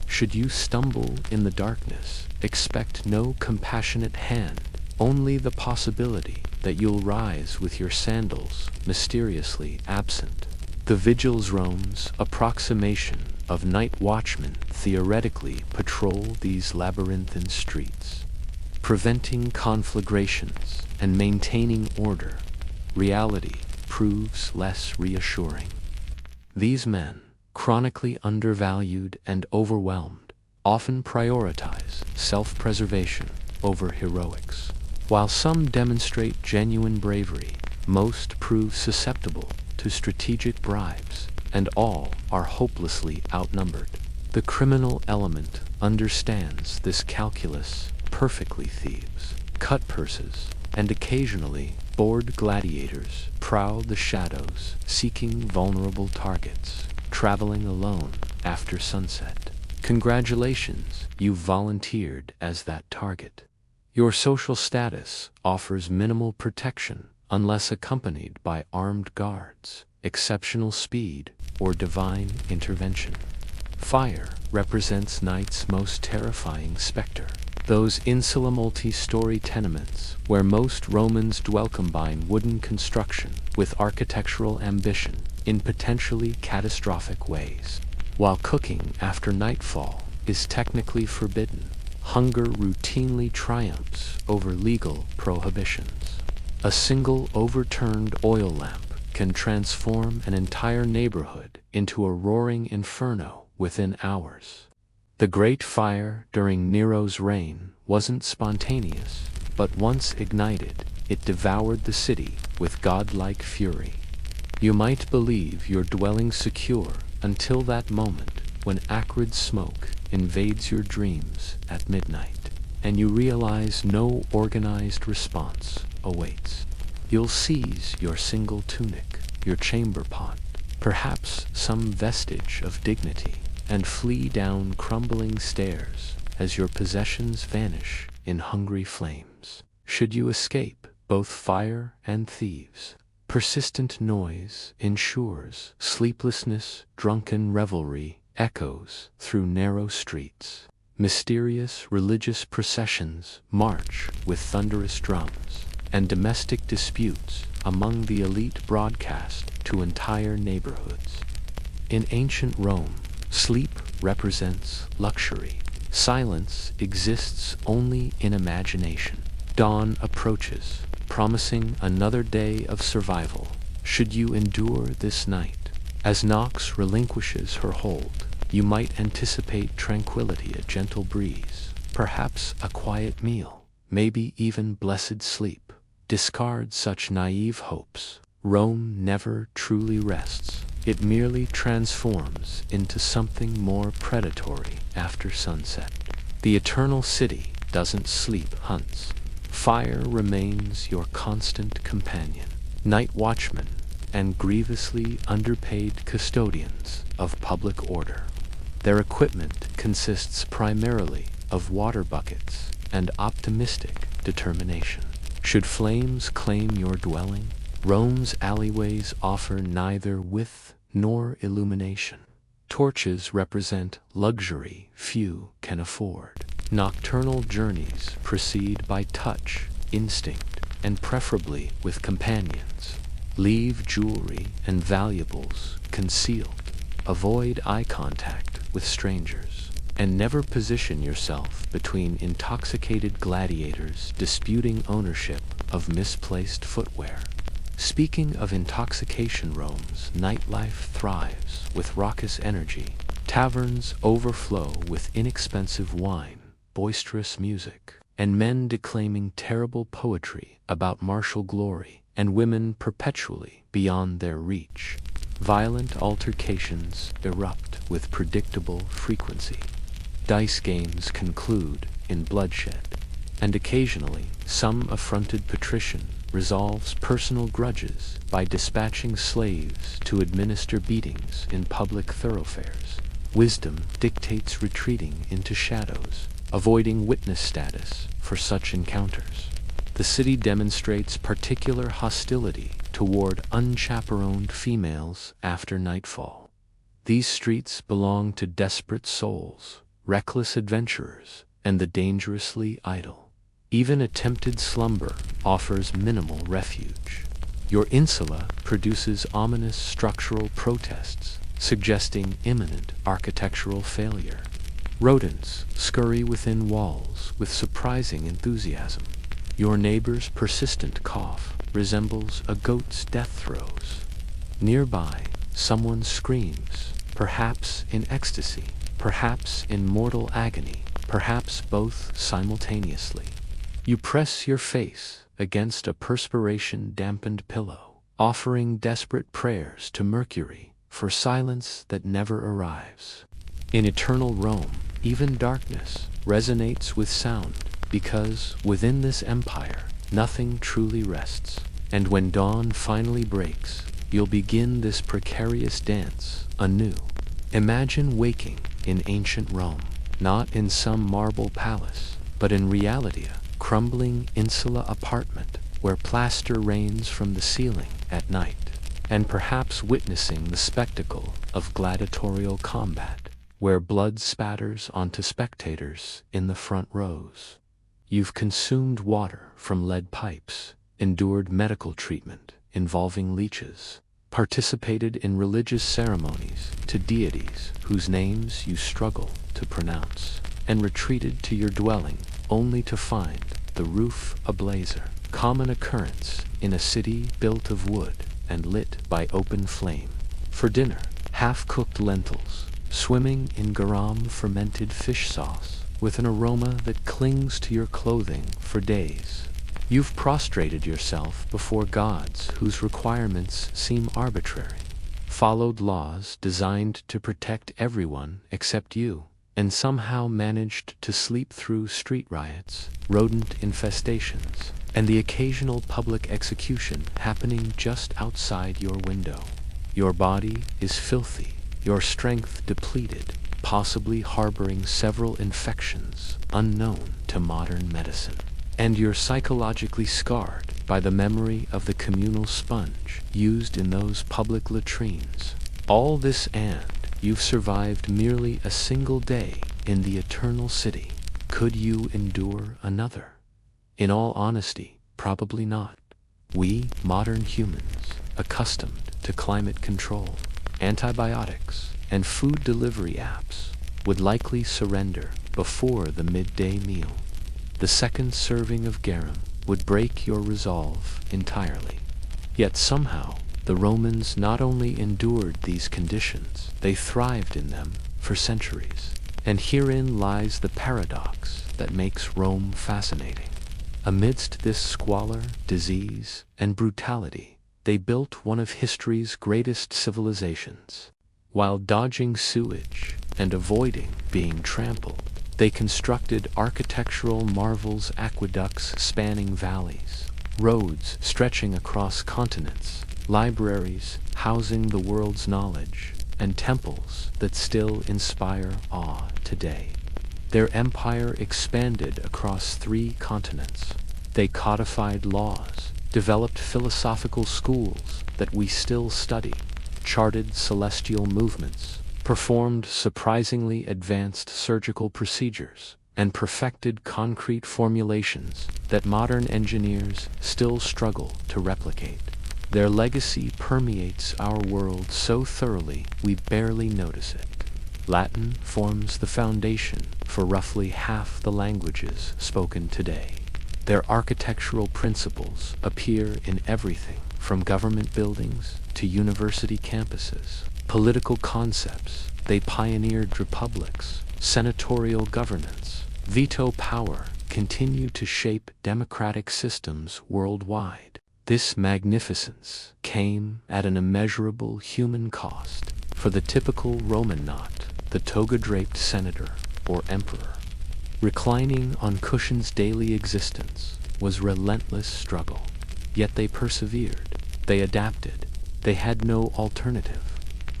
Speaker 1: Should you stumble in the darkness, expect no compassionate hand, only the possibility that you'll rise with your sandals mysteriously absent. The Vigil's Rome's approximation of night watchmen theoretically patrol these labyrinthine streets, preventing conflagrations and maintaining order. Reality proves less reassuring. These men, chronically undervalued and overwhelmed, often prioritize self-preservation over heroics. While some demonstrate genuine bravery, most prove susceptible to strategic bribes, and all are hopelessly outnumbered. The criminal element understands this calculus perfectly. Thieves, cut purses, and occasionally bored gladiators prowl the shadows, seeking vulnerable targets, traveling alone after sunset. Congratulations, you volunteered as that target. Your social status offers minimal protection unless accompanied by armed guards, exceptional speed, or divine intervention. Fire represents night's most terrifying specter. Those insula multi-story tenements where most Romans dwell combine wooden construction with architectural ambition in potentially catastrophic ways. While cooking after nightfall is technically forbidden, hunger routinely triumphs over legal prohibitions. A single overturned oil lamp can transform an entire neighborhood into a roaring inferno within hours. The Great Fire during Nero's reign wasn't spontaneous, but once ignited, it devoured the city with godlike fury. You might believe you're dwelling secure until that moment when acrid smoke invades your dreams at midnight, and you realize no organized response awaits. You'll seize your single tunic, your chamber pot, perhaps some vestige of dignity, and flee down crumbling stairs as your possessions vanish in hungry flames. Should you escape both fire and thieves, persistent noise ensures sleeplessness, drunken revelry echoes through narrow streets. Mysterious religious processions march with thunderous drums, and domestic disputes among the elite broadcast to entire neighborhoods. In ancient Rome, sleep represents luxury. Silence exists only in imagination. Dawn approaches, promising another day of survival. Should you endure this night, as Nox relinquishes her hold, you might anticipate tranquility, a gentle breeze, perhaps a quiet meal, maybe even blessed sleep. Discard such naive hopes. Rome never truly rests. It merely transforms into something more predatory after sunset. The eternal city doesn't sleep, hunts. Fire remains your constant companion. Night watchmen and grievously underpaid custodians of public order. Their equipment consists primarily of water buckets and optimistic determination. Should flames claim your dwelling, Rome's alleyways offer neither width nor illumination. Torches represent luxury few can afford. Nocturnal journeys proceed by touch, instinct, and preferably with companions. Leave jewelry and valuables concealed. Avoid eye contact with strangers, and never position yourself between intoxicated gladiators disputing ownership of misplaced footwear. Speaking of intoxication, Rome's nightlife thrives with raucous energy. Taverns overflow with inexpensive wine, boisterous music, and men declaiming terrible poetry about martial glory, and women perpetually beyond their reach. Violent altercations erupt with predictable frequency. dice games conclude in bloodshed, and occasionally some affronted patrician resolves personal grudges by dispatching slaves to administer beatings in public thoroughfares. Wisdom dictates retreating into shadows, avoiding witness status for such encounters. The city demonstrates particular hostility toward unchaperoned females after nightfall. These streets belong to desperate souls, reckless adventurers, and the dangerously idle. Even attempted slumber offers minimal refuge. Your insula produces ominous structural protests, suggesting imminent architectural failure. Rodents scurry within walls with surprising enthusiasm. Your neighbor's persistent cough resembles a goat's death throes. Nearby, someone screams, perhaps in ecstasy, perhaps in mortal agony, perhaps both simultaneously. You press your face against a perspiration-dampened pillow, offering desperate prayers to Mercury for silence that never arrives. In eternal Rome, even darkness resonates with sound, because within this empire, nothing truly rests. And when dawn finally breaks, you'll begin this precarious dance anew. Imagine waking in ancient Rome, not in some marble palace, but in reality a crumbling insula apartment where plaster rains from the ceiling at night, and perhaps witnessing the spectacle of gladiatorial combat, where blood spatters onto spectators in the front rows. You've consumed water from lead pipes, endured medical treatment involving leeches, participated in religious ceremonies to deities whose names you struggle to pronounce, and retreated to your dwelling only to find the roof ablaze, common occurrence in a city built of wood and lit by open flame. For dinner, half-cooked lentils, swimming in garam fermented fish sauce, with an aroma that clings to your clothing for days. You've prostrated yourself before gods whose requirements seem arbitrary, followed laws designed to protect everyone except you, and somehow managed to sleep through street riots, rodent infestations, and the occasional public execution happening just outside your window. Your body is filthy, your strength depleted, possibly harboring several infections unknown to modern medicine. And you're psychologically scarred by the memory of the communal sponge used in those public latrines. All this, and you've survived merely a single day in the eternal city. Could you endure another? In all honesty, probably not. We, modern humans, accustomed to climate control, antibiotics, and food delivery apps, would likely surrender before the midday meal. The second serving of garum would break your resolve entirely. Yet somehow, the Romans not only endured these conditions, they thrived in them for centuries. And herein lies the paradox that makes Rome fascinating. Amidst this squalor, disease, and brutality, they built one of history's greatest civilizations. While dodging sewage and avoiding being trampled, they constructed architectural marvels, aqueducts spanning valleys, roads stretching across continents, libraries housing the world's knowledge, and temples that still inspire awe today. Their empire expanded across 3 continents. They codified laws, developed philosophical schools that we still study, charted celestial movements, performed surprisingly advanced surgical procedures, and perfected concrete formulations that modern engineers still struggle to replicate. Their legacy permeates our world so thoroughly we barely notice it. Latin forms the foundation for roughly half the languages spoken today. Their architectural principles appear in everything from government buildings to university campuses. Political concepts, they pioneered republics, senatorial governance, veto power, continue to shape democratic systems worldwide. This magnificence came at an immeasurable human cost. For the typical Roman not, the toga-draped senator, or emperor. Reclining on Cushion's daily existence was relentless struggle. Yet they persevered. They adapted. They had no alternative.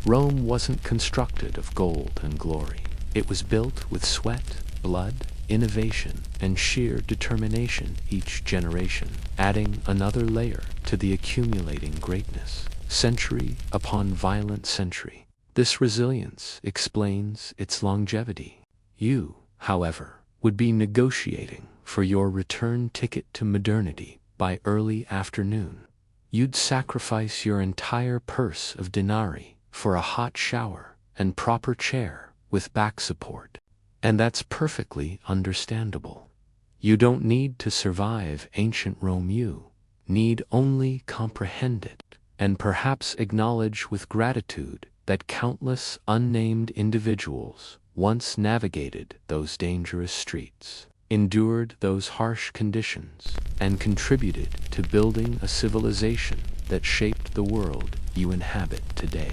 Speaker 1: Rome wasn't constructed of gold and glory. It was built with sweat, blood, innovation, and sheer determination each generation, adding another layer to the accumulating greatness, century upon violent century. This resilience explains its longevity. You, however, would be negotiating for your return ticket to modernity by early afternoon. You'd sacrifice your entire purse of denarii for a hot shower and proper chair with back support. And that's perfectly understandable. You don't need to survive ancient Rome, you need only comprehend it, and perhaps acknowledge with gratitude that countless unnamed individuals once navigated those dangerous streets, endured those harsh conditions, and contributed to building a civilization that shaped the world you inhabit today,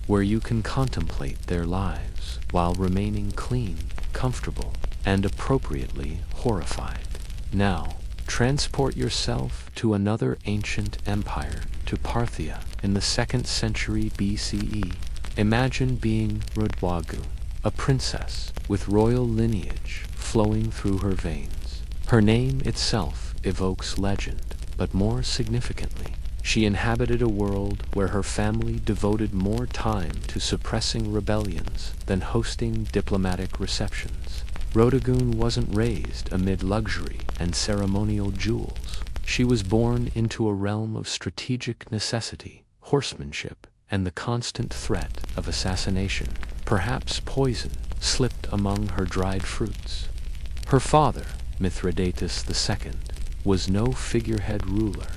Speaker 1: where you can contemplate their lives while remaining clean, comfortable, and appropriately horrified. Now, transport yourself to another ancient empire, to Parthia in the 2nd century BCE. Imagine being Rodwagu, a princess with royal lineage flowing through her veins. Her name itself evokes legend, but more significantly, she inhabited a world where her family devoted more time to suppressing rebellions than hosting diplomatic receptions. Rhodagun wasn't raised amid luxury and ceremonial jewels. She was born into a realm of strategic necessity, horsemanship, and the constant threat of assassination. Perhaps poison slipped among her dried fruits. Her father, Mithridates II, was no figurehead ruler.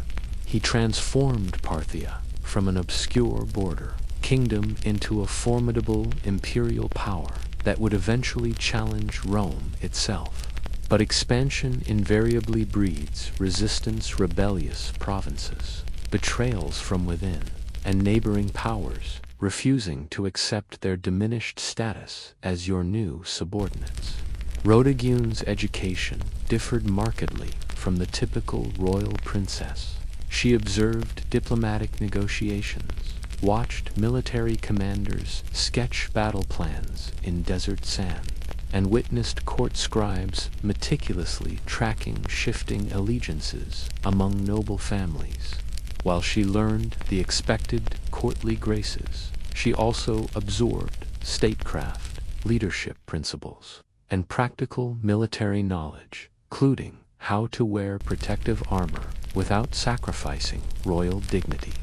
Speaker 1: He transformed Parthia from an obscure border kingdom into a formidable imperial power that would eventually challenge Rome itself. But expansion invariably breeds resistance, rebellious provinces, betrayals from within, and neighboring powers refusing to accept their diminished status as your new subordinates. Rhodagun's education differed markedly from the typical royal princess. She observed diplomatic negotiations, watched military commanders sketch battle plans in desert sand, and witnessed court scribes meticulously tracking shifting allegiances among noble families. While she learned the expected courtly graces, she also absorbed statecraft, leadership principles, and practical military knowledge, including how to wear protective armor without sacrificing royal dignity.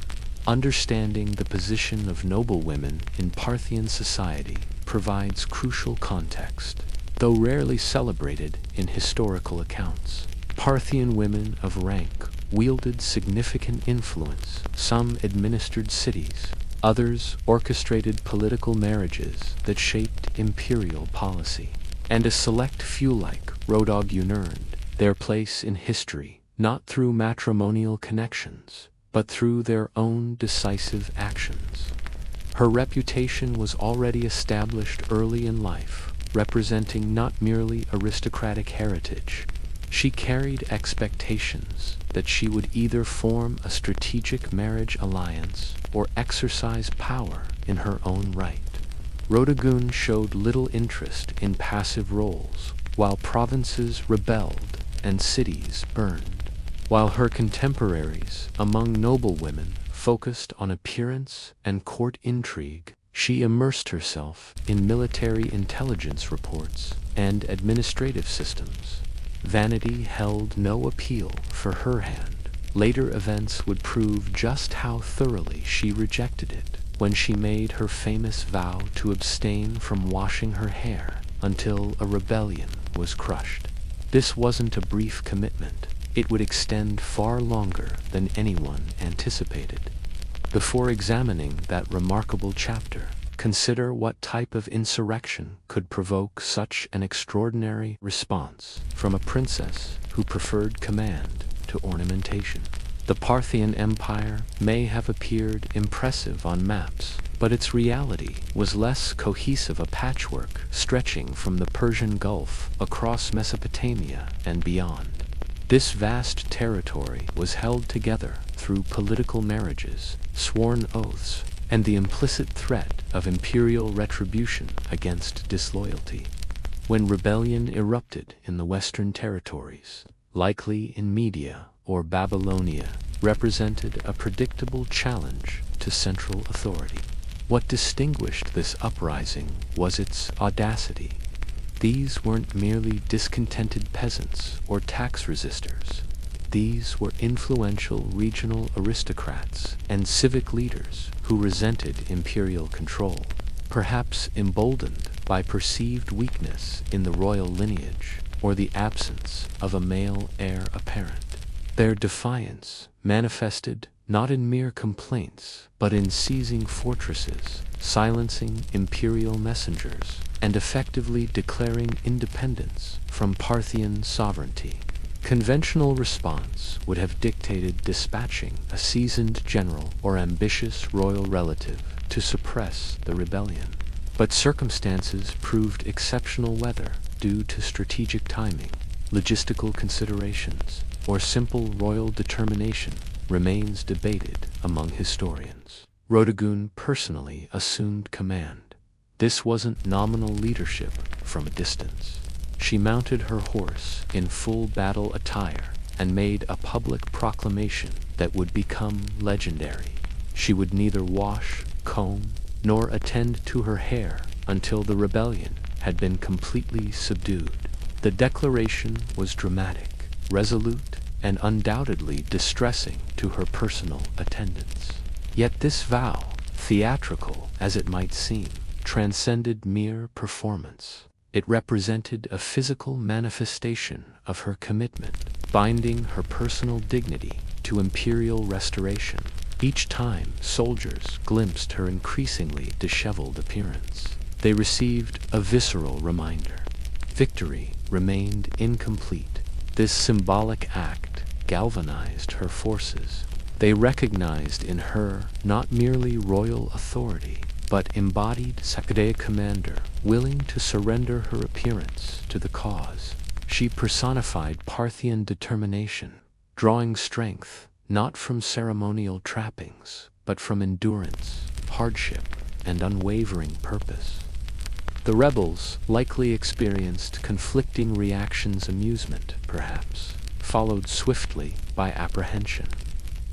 Speaker 1: Understanding the position of noble women in Parthian society provides crucial context. Though rarely celebrated in historical accounts, Parthian women of rank wielded significant influence. Some administered cities, others orchestrated political marriages that shaped imperial policy, and a select few like Rhodagun earned their place in history not through matrimonial connections, but through their own decisive actions. Her reputation was already established early in life, representing not merely aristocratic heritage. She carried expectations that she would either form a strategic marriage alliance or exercise power in her own right. Rhodagun showed little interest in passive roles, while provinces rebelled and cities burned. While her contemporaries among noble women focused on appearance and court intrigue, she immersed herself in military intelligence reports and administrative systems. Vanity held no appeal for her hand. Later events would prove just how thoroughly she rejected it when she made her famous vow to abstain from washing her hair until a rebellion was crushed. This wasn't a brief commitment. It would extend far longer than anyone anticipated. Before examining that remarkable chapter, consider what type of insurrection could provoke such an extraordinary response from a princess who preferred command to ornamentation. The Parthian Empire may have appeared impressive on maps, but its reality was less cohesive, a patchwork stretching from the Persian Gulf across Mesopotamia and beyond. This vast territory was held together through political marriages, sworn oaths, and the implicit threat of imperial retribution against disloyalty. When rebellion erupted in the Western territories, likely in Media or Babylonia, represented a predictable challenge to central authority. What distinguished this uprising was its audacity. These weren't merely discontented peasants or tax resistors. These were influential regional aristocrats and civic leaders who resented imperial control, perhaps emboldened by perceived weakness in the royal lineage or the absence of a male heir apparent. Their defiance manifested not in mere complaints, but in seizing fortresses, silencing imperial messengers, and effectively declaring independence from Parthian sovereignty. Conventional response would have dictated dispatching a seasoned general or ambitious royal relative to suppress the rebellion. But circumstances proved exceptional, whether due to strategic timing, logistical considerations, or simple royal determination remains debated among historians. Rodogun personally assumed command. This wasn't nominal leadership from a distance. She mounted her horse in full battle attire and made a public proclamation that would become legendary. She would neither wash, comb, nor attend to her hair until the rebellion had been completely subdued. The declaration was dramatic, resolute, and undoubtedly distressing to her personal attendants. Yet this vow, theatrical as it might seem, transcended mere performance. It represented a physical manifestation of her commitment, binding her personal dignity to imperial restoration. Each time soldiers glimpsed her increasingly disheveled appearance, they received a visceral reminder. Victory remained incomplete. This symbolic act galvanized her forces. They recognized in her not merely royal authority, but embodied Sacaday commander, willing to surrender her appearance to the cause. She personified Parthian determination, drawing strength not from ceremonial trappings, but from endurance, hardship, and unwavering purpose. The rebels likely experienced conflicting reactions, amusement, perhaps, followed swiftly by apprehension.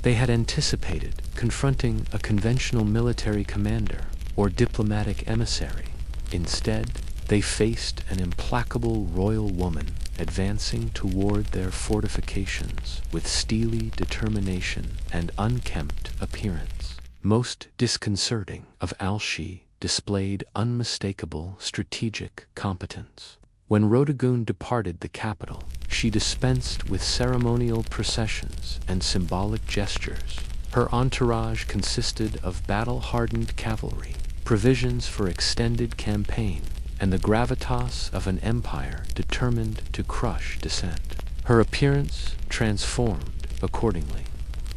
Speaker 1: They had anticipated confronting a conventional military commander or diplomatic emissary. Instead, they faced an implacable royal woman advancing toward their fortifications with steely determination and unkempt appearance. Most disconcerting of all, she displayed unmistakable strategic competence. When Rodogun departed the capital, she dispensed with ceremonial processions and symbolic gestures. Her entourage consisted of battle-hardened cavalry, provisions for extended campaign, and the gravitas of an empire determined to crush dissent. Her appearance transformed accordingly.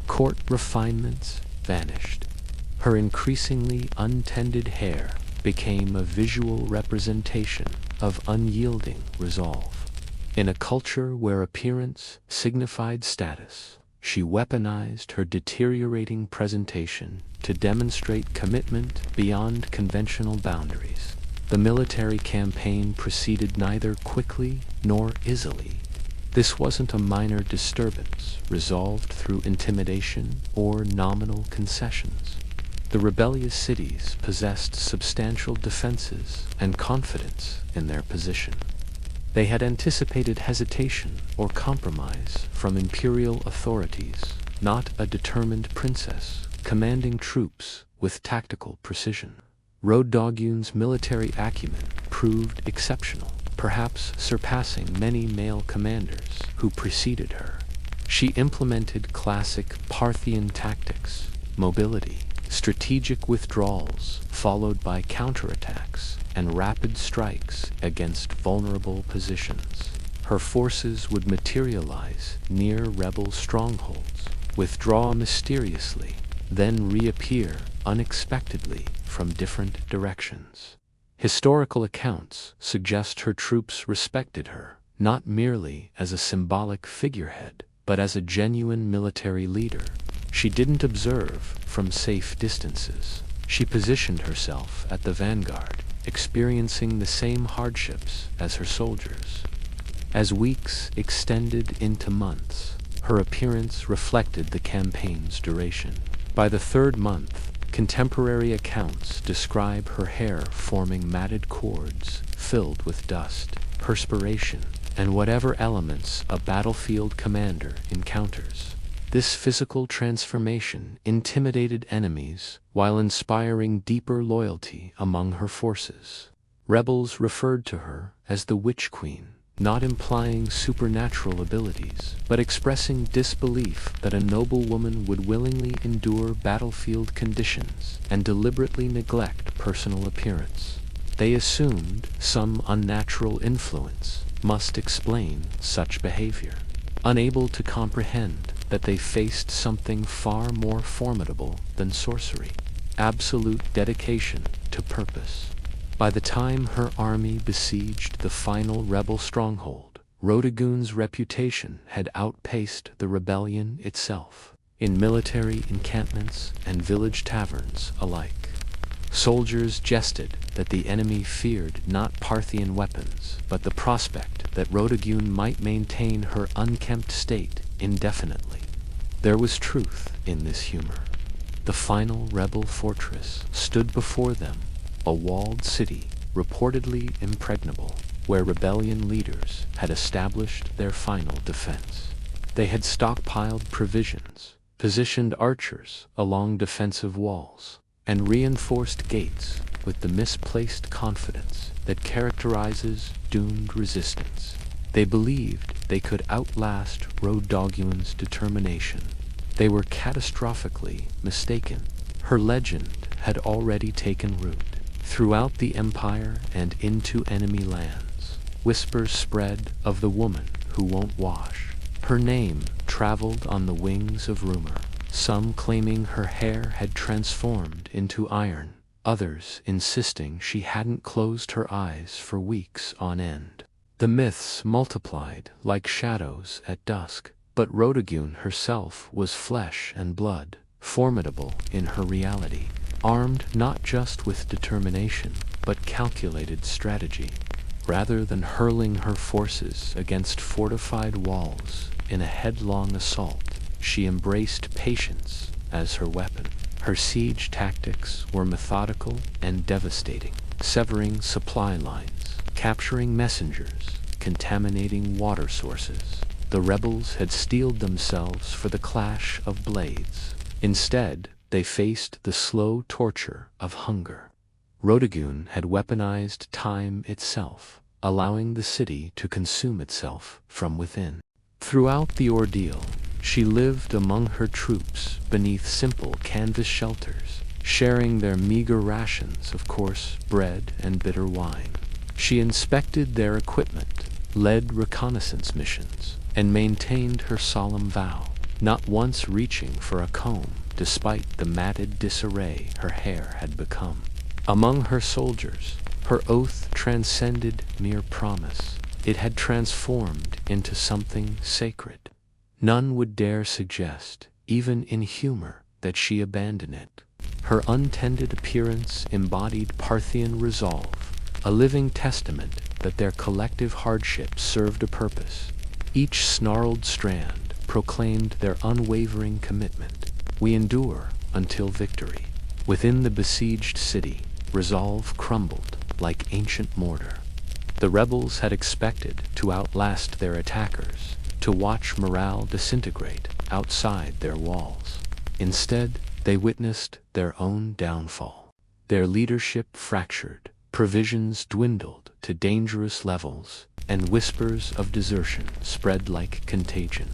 Speaker 1: Court refinements vanished. Her increasingly untended hair became a visual representation of unyielding resolve. In a culture where appearance signified status, she weaponized her deteriorating presentation to demonstrate commitment beyond conventional boundaries. The military campaign proceeded neither quickly nor easily. This wasn't a minor disturbance resolved through intimidation or nominal concessions. The rebellious cities possessed substantial defenses and confidence in their position. They had anticipated hesitation or compromise from imperial authorities, not a determined princess commanding troops with tactical precision. Rodogun's military acumen proved exceptional, perhaps surpassing many male commanders who preceded her. She implemented classic Parthian tactics, mobility, strategic withdrawals followed by counterattacks, and rapid strikes against vulnerable positions. Her forces would materialize near rebel strongholds, withdraw mysteriously, then reappear unexpectedly from different directions. Historical accounts suggest her troops respected her, not merely as a symbolic figurehead, but as a genuine military leader. She didn't observe from safe distances. She positioned herself at the vanguard, experiencing the same hardships as her soldiers. As weeks extended into months, her appearance reflected the campaign's duration. By the third month, contemporary accounts describe her hair forming matted cords filled with dust, perspiration, and whatever elements a battlefield commander encounters. This physical transformation intimidated enemies while inspiring deeper loyalty among her forces. Rebels referred to her as the Witch Queen, not implying supernatural abilities, but expressing disbelief that a noble woman would willingly endure battlefield conditions and deliberately neglect personal appearance. They assumed some unnatural influence must explain such behavior, unable to comprehend that they faced something far more formidable than sorcery: absolute dedication to purpose. By the time her army besieged the final rebel stronghold, Rhodegun's reputation had outpaced the rebellion itself. In military encampments and village taverns alike, soldiers jested that the enemy feared not Parthian weapons, but the prospect that Rhodegun might maintain her unkempt state indefinitely. There was truth in this humor. The final rebel fortress stood before them, a walled city, reportedly impregnable, where rebellion leaders had established their final defense. They had stockpiled provisions, positioned archers along defensive walls, and reinforced gates with the misplaced confidence that characterizes doomed resistance. They believed they could outlast Rhodegun's determination. They were catastrophically mistaken. Her legend had already taken root. Throughout the empire and into enemy lands, whispers spread of the woman who won't wash. Her name traveled on the wings of rumor, some claiming her hair had transformed into iron, others insisting she hadn't closed her eyes for weeks on end. The myths multiplied like shadows at dusk, but Rhodegun herself was flesh and blood, formidable in her reality, armed not just with determination, but calculated strategy. Rather than hurling her forces against fortified walls in a headlong assault, she embraced patience as her weapon. Her siege tactics were methodical and devastating, severing supply lines, capturing messengers, contaminating water sources. The rebels had steeled themselves for the clash of blades. Instead, they faced the slow torture of hunger. Rhodegun had weaponized time itself, allowing the city to consume itself from within. Throughout the ordeal, she lived among her troops beneath simple canvas shelters, sharing their meager rations of coarse bread and bitter wine. She inspected their equipment, led reconnaissance missions, and maintained her solemn vow, not once reaching for a comb, despite the matted disarray her hair had become. Among her soldiers, her oath transcended mere promise. It had transformed into something sacred. None would dare suggest, even in humor, that she abandon it. Her untended appearance embodied Parthian resolve, a living testament that their collective hardship served a purpose. Each snarled strand proclaimed their unwavering commitment. We endure until victory. Within the besieged city, resolve crumbled like ancient mortar. The rebels had expected to outlast their attackers, to watch morale disintegrate outside their walls. Instead, they witnessed their own downfall. Their leadership fractured, provisions dwindled to dangerous levels, and whispers of desertion spread like contagion.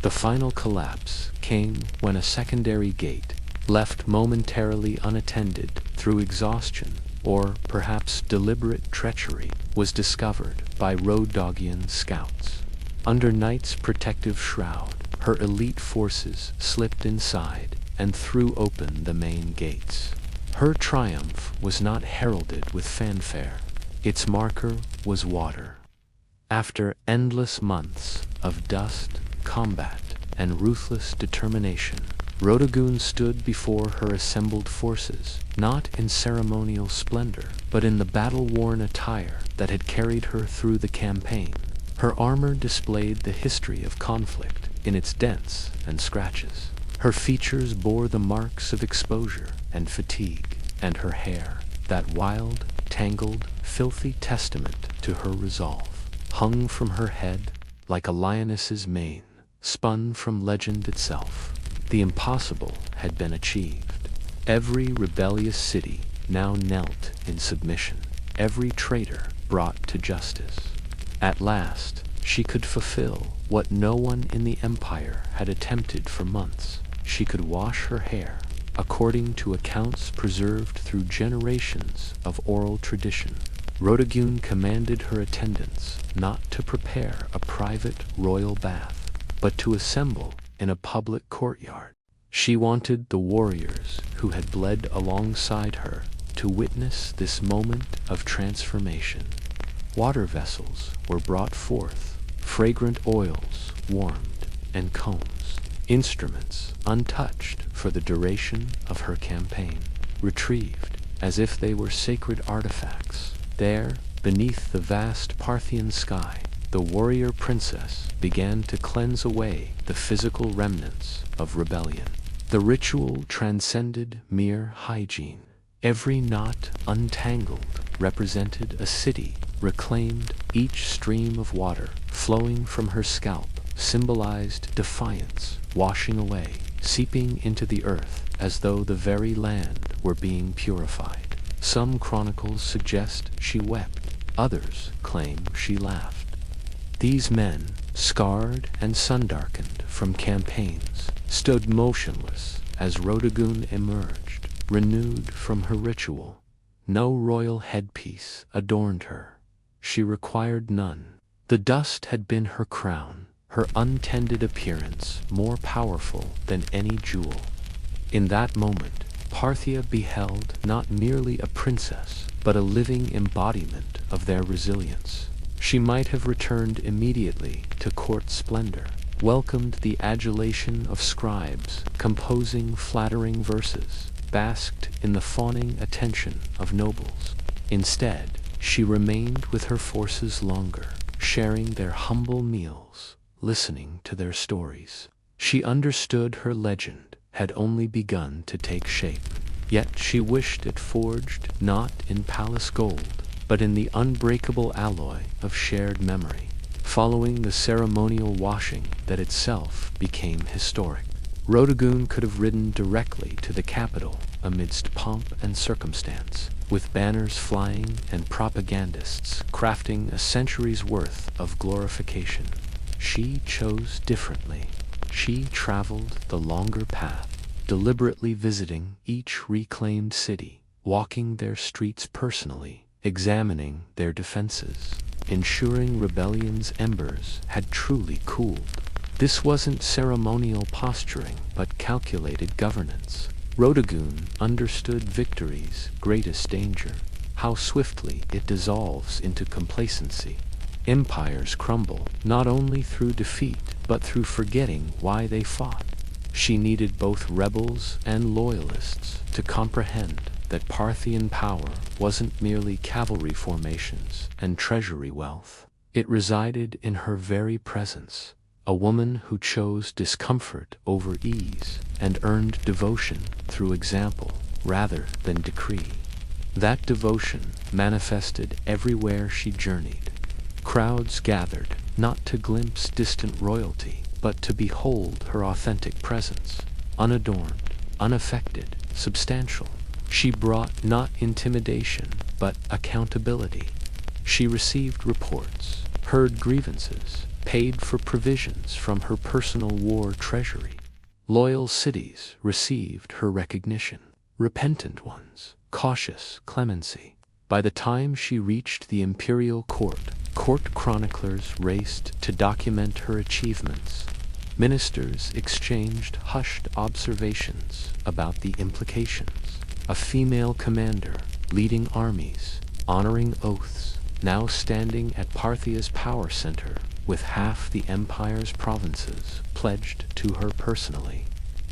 Speaker 1: The final collapse came when a secondary gate, left momentarily unattended through exhaustion or perhaps deliberate treachery, was discovered by Rhodegun scouts. Under night's protective shroud, her elite forces slipped inside and threw open the main gates. Her triumph was not heralded with fanfare. Its marker was water. After endless months of dust, combat, and ruthless determination, Rhodogun stood before her assembled forces, not in ceremonial splendor, but in the battle-worn attire that had carried her through the campaign. Her armor displayed the history of conflict in its dents and scratches. Her features bore the marks of exposure and fatigue, and her hair, that wild, tangled, filthy testament to her resolve, hung from her head like a lioness's mane, spun from legend itself. The impossible had been achieved. Every rebellious city now knelt in submission, every traitor brought to justice. At last, she could fulfill what no one in the empire had attempted for months. She could wash her hair, according to accounts preserved through generations of oral tradition. Rhodogun commanded her attendants not to prepare a private royal bath, but to assemble in a public courtyard. She wanted the warriors who had bled alongside her to witness this moment of transformation. Water vessels were brought forth, fragrant oils warmed, and combs, instruments untouched for the duration of her campaign, retrieved as if they were sacred artifacts. There, beneath the vast Parthian sky, the warrior princess began to cleanse away the physical remnants of rebellion. The ritual transcended mere hygiene. Every knot untangled represented a city reclaimed. Each stream of water flowing from her scalp symbolized defiance, washing away, seeping into the earth as though the very land were being purified. Some chronicles suggest she wept, others claim she laughed. These men, scarred and sun-darkened from campaigns, stood motionless as Rhodogun emerged, renewed from her ritual. No royal headpiece adorned her. She required none. The dust had been her crown, her untended appearance more powerful than any jewel. In that moment, Parthia beheld not merely a princess, but a living embodiment of their resilience. She might have returned immediately to court splendor, welcomed the adulation of scribes composing flattering verses, basked in the fawning attention of nobles. Instead, she remained with her forces longer, sharing their humble meals, listening to their stories. She understood her legend had only begun to take shape, yet she wished it forged not in palace gold, but in the unbreakable alloy of shared memory, following the ceremonial washing that itself became historic. Rhodogun could have ridden directly to the capital amidst pomp and circumstance, with banners flying and propagandists crafting a century's worth of glorification. She chose differently. She traveled the longer path, deliberately visiting each reclaimed city, walking their streets personally, examining their defenses, ensuring rebellion's embers had truly cooled. This wasn't ceremonial posturing, but calculated governance. Rhodogun understood victory's greatest danger, how swiftly it dissolves into complacency. Empires crumble not only through defeat, but through forgetting why they fought. She needed both rebels and loyalists to comprehend that Parthian power wasn't merely cavalry formations and treasury wealth. It resided in her very presence, a woman who chose discomfort over ease and earned devotion through example rather than decree. That devotion manifested everywhere she journeyed. Crowds gathered not to glimpse distant royalty, but to behold her authentic presence, unadorned, unaffected, substantial. She brought not intimidation, but accountability. She received reports, heard grievances, paid for provisions from her personal war treasury. Loyal cities received her recognition, repentant ones, cautious clemency. By the time she reached the imperial court chroniclers raced to document her achievements. Ministers exchanged hushed observations about the implications. a female commander, leading armies, honoring oaths, now standing at Parthia's power center, with half the empire's provinces pledged to her personally.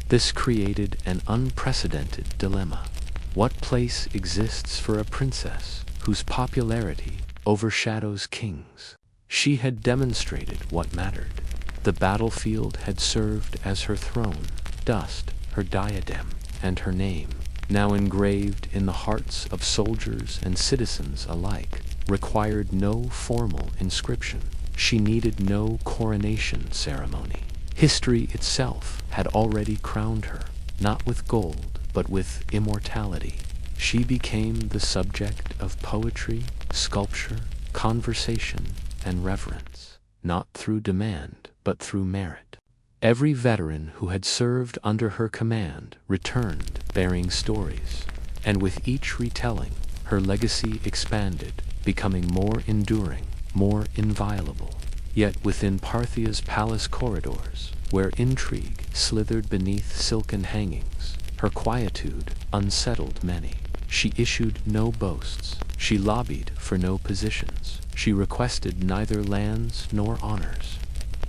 Speaker 1: This created an unprecedented dilemma. What place exists for a princess whose popularity overshadows kings? She had demonstrated what mattered. The battlefield had served as her throne, dust, her diadem, and her name, now engraved in the hearts of soldiers and citizens alike, required no formal inscription. She needed no coronation ceremony. History itself had already crowned her, not with gold, but with immortality. She became the subject of poetry, sculpture, conversation, and reverence, not through demand, but through merit. Every veteran who had served under her command returned bearing stories, and with each retelling, her legacy expanded, becoming more enduring, more inviolable. Yet within Parthia's palace corridors, where intrigue slithered beneath silken hangings, her quietude unsettled many. She issued no boasts. She lobbied for no positions. She requested neither lands nor honors.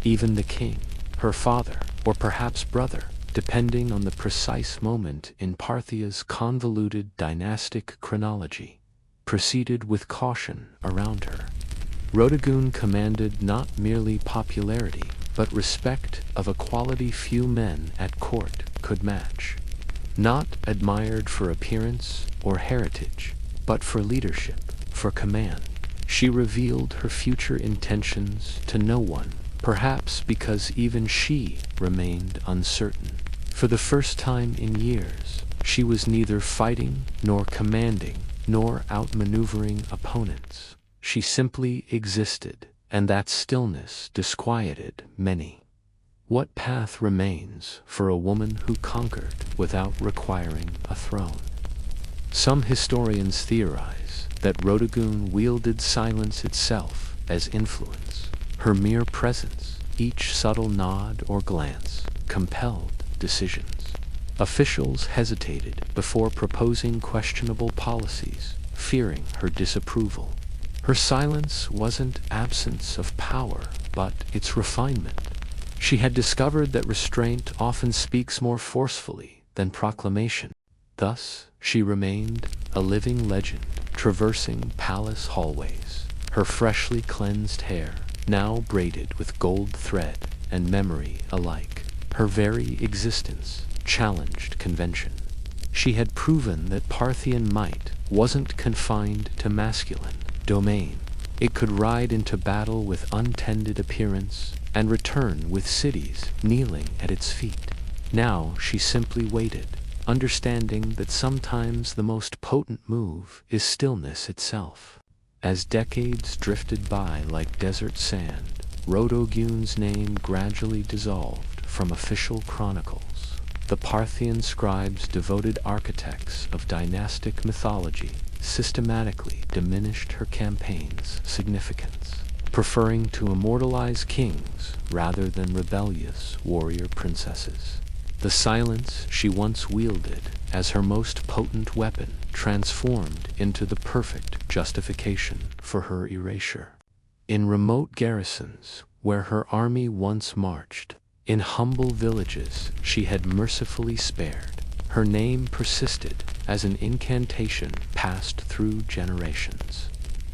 Speaker 1: Even the king, her father, or perhaps brother, depending on the precise moment in Parthia's convoluted dynastic chronology, proceeded with caution around her. Rhodogun commanded not merely popularity, but respect of a quality few men at court could match. Not admired for appearance or heritage, but for leadership, for command. She revealed her future intentions to no one, perhaps because even she remained uncertain. For the first time in years, she was neither fighting nor commanding, nor outmaneuvering opponents. She simply existed, and that stillness disquieted many. What path remains for a woman who conquered without requiring a throne? Some historians theorize that Rhodogun wielded silence itself as influence. Her mere presence, each subtle nod or glance, compelled decisions. Officials hesitated before proposing questionable policies, fearing her disapproval. Her silence wasn't absence of power, but its refinement. She had discovered that restraint often speaks more forcefully than proclamation. Thus, she remained a living legend, traversing palace hallways, her freshly cleansed hair now braided with gold thread and memory alike. Her very existence challenged convention. She had proven that Parthian might wasn't confined to masculine domain. It could ride into battle with untended appearance and return with cities kneeling at its feet. Now she simply waited, understanding that sometimes the most potent move is stillness itself. As decades drifted by like desert sand, Rhodogun's name gradually dissolved from official chronicles. The Parthian scribes, devoted architects of dynastic mythology, systematically diminished her campaign's significance, preferring to immortalize kings rather than rebellious warrior princesses. The silence she once wielded as her most potent weapon transformed into the perfect justification for her erasure. In remote garrisons, where her army once marched, in humble villages she had mercifully spared, her name persisted as an incantation passed through generations.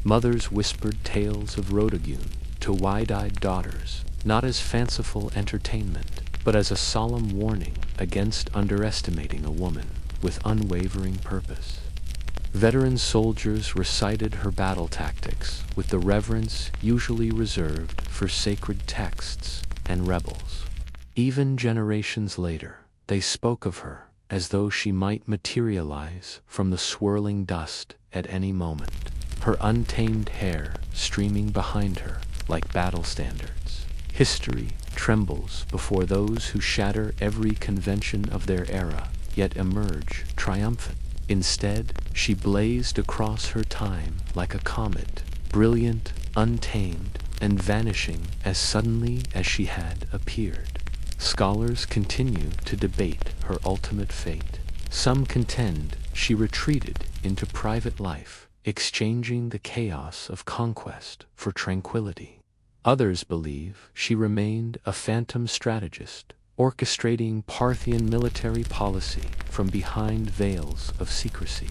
Speaker 1: Mothers whispered tales of Rhodogun to wide-eyed daughters, not as fanciful entertainment, but as a solemn warning against underestimating a woman with unwavering purpose. Veteran soldiers recited her battle tactics with the reverence usually reserved for sacred texts and rebels. Even generations later, they spoke of her as though she might materialize from the swirling dust at any moment, her untamed hair streaming behind her like battle standards. History trembles before those who shatter every convention of their era, yet emerge triumphant. Instead, she blazed across her time like a comet, brilliant, untamed, and vanishing as suddenly as she had appeared. Scholars continue to debate her ultimate fate. Some contend she retreated into private life, exchanging the chaos of conquest for tranquility. Others believe she remained a phantom strategist, orchestrating Parthian military policy from behind veils of secrecy.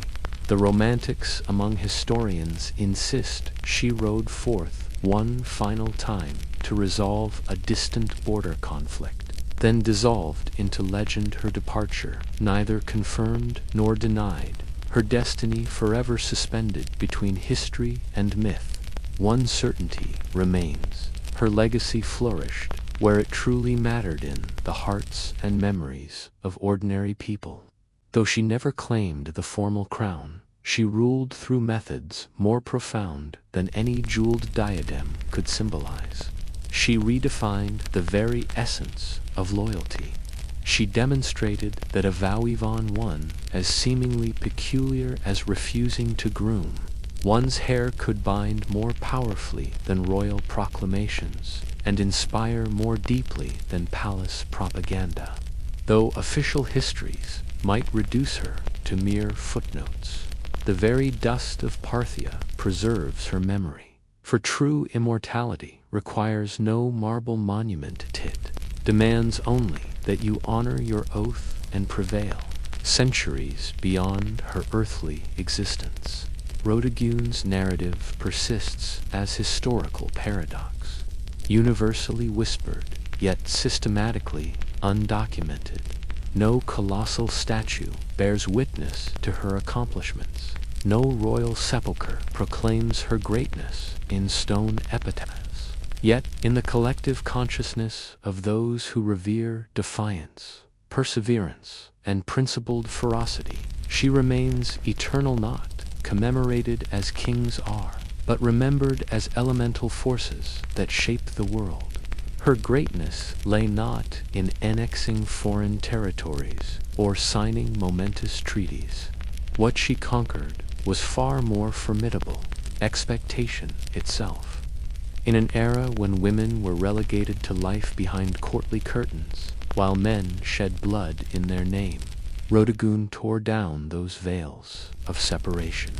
Speaker 1: The romantics among historians insist she rode forth one final time to resolve a distant border conflict, then dissolved into legend her departure, neither confirmed nor denied, her destiny forever suspended between history and myth. One certainty remains: her legacy flourished where it truly mattered, in the hearts and memories of ordinary people. Though she never claimed the formal crown, she ruled through methods more profound than any jeweled diadem could symbolize. She redefined the very essence of loyalty. She demonstrated that a vow even one as seemingly peculiar as refusing to groom one's hair could bind more powerfully than royal proclamations, and inspire more deeply than palace propaganda. Though official histories might reduce her to mere footnotes, the very dust of Parthia preserves her memory. For true immortality requires no marble monument, it demands only that you honor your oath and prevail, centuries beyond her earthly existence. Rodegun's narrative persists as historical paradox, universally whispered, yet systematically undocumented. No colossal statue bears witness to her accomplishments. No royal sepulchre proclaims her greatness in stone epitaphs. Yet, in the collective consciousness of those who revere defiance, perseverance, and principled ferocity, she remains eternal, not commemorated as kings are, but remembered as elemental forces that shape the world. Her greatness lay not in annexing foreign territories or signing momentous treaties. What she conquered was far more formidable: expectation itself. In an era when women were relegated to life behind courtly curtains, while men shed blood in their name, Rodegun tore down those veils of separation.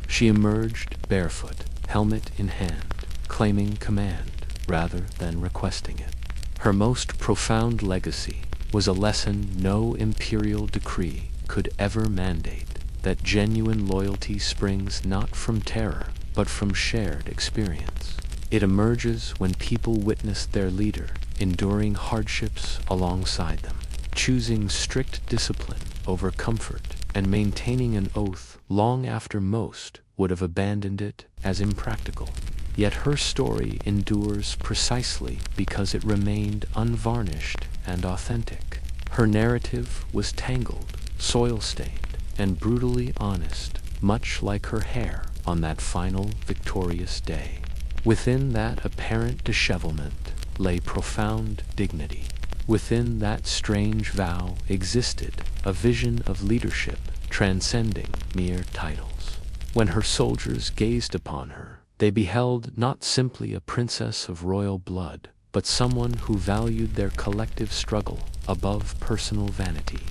Speaker 1: She emerged barefoot, helmet in hand, claiming command rather than requesting it. Her most profound legacy was a lesson no imperial decree could ever mandate: that genuine loyalty springs not from terror, but from shared experience. It emerges when people witness their leader enduring hardships alongside them, choosing strict discipline over comfort, and maintaining an oath long after most would have abandoned it as impractical. Yet her story endures precisely because it remained unvarnished and authentic. Her narrative was tangled, soil-stained, and brutally honest, much like her hair on that final victorious day. Within that apparent dishevelment lay profound dignity. Within that strange vow existed a vision of leadership transcending mere titles. When her soldiers gazed upon her, they beheld not simply a princess of royal blood, but someone who valued their collective struggle above personal vanity.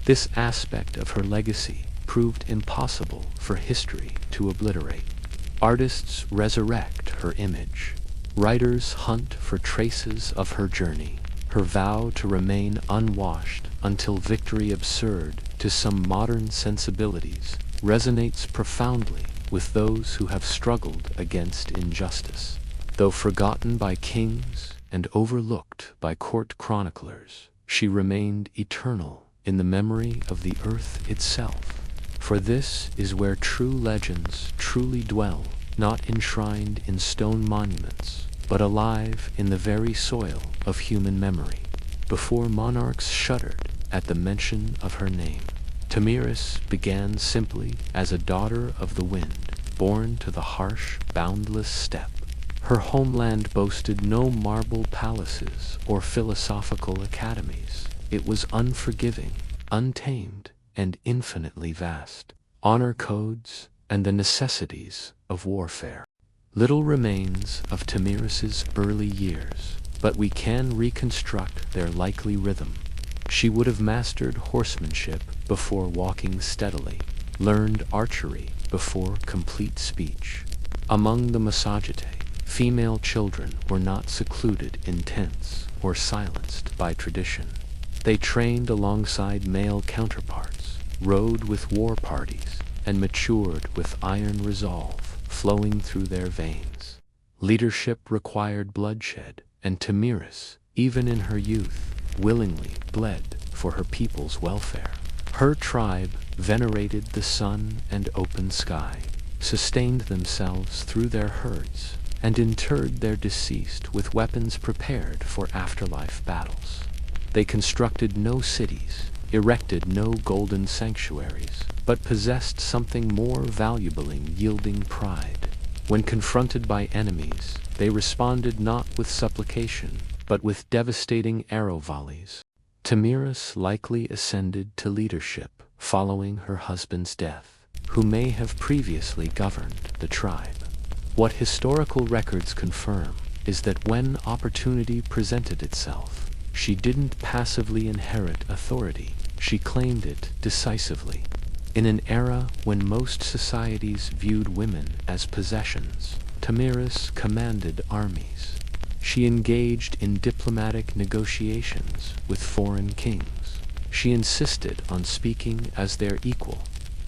Speaker 1: This aspect of her legacy proved impossible for history to obliterate. Artists resurrect her image. Writers hunt for traces of her journey. Her vow to remain unwashed until victory, absurd to some modern sensibilities, resonates profoundly with those who have struggled against injustice. Though forgotten by kings and overlooked by court chroniclers, she remained eternal in the memory of the earth itself. For this is where true legends truly dwell, not enshrined in stone monuments, but alive in the very soil of human memory. Before monarchs shuddered at the mention of her name, Tamiris began simply as a daughter of the wind, born to the harsh, boundless steppe. Her homeland boasted no marble palaces or philosophical academies. It was unforgiving, untamed, and infinitely vast. Honor codes and the necessities of warfare. Little remains of Tamiris's early years, but we can reconstruct their likely rhythm. She would have mastered horsemanship before walking steadily, learned archery before complete speech. Among the Massagetei, female children were not secluded in tents or silenced by tradition. They trained alongside male counterparts, rode with war parties, and matured with iron resolve flowing through their veins. Leadership required bloodshed, and Tamiris, even in her youth, willingly bled for her people's welfare. Her tribe venerated the sun and open sky, sustained themselves through their herds, and interred their deceased with weapons prepared for afterlife battles. They constructed no cities, erected no golden sanctuaries, but possessed something more valuable in yielding pride. When confronted by enemies, they responded not with supplication, but with devastating arrow volleys. Tamiris likely ascended to leadership following her husband's death, who may have previously governed the tribe. What historical records confirm is that when opportunity presented itself, she didn't passively inherit authority, she claimed it decisively. In an era when most societies viewed women as possessions, Tamiris commanded armies. She engaged in diplomatic negotiations with foreign kings. She insisted on speaking as their equal,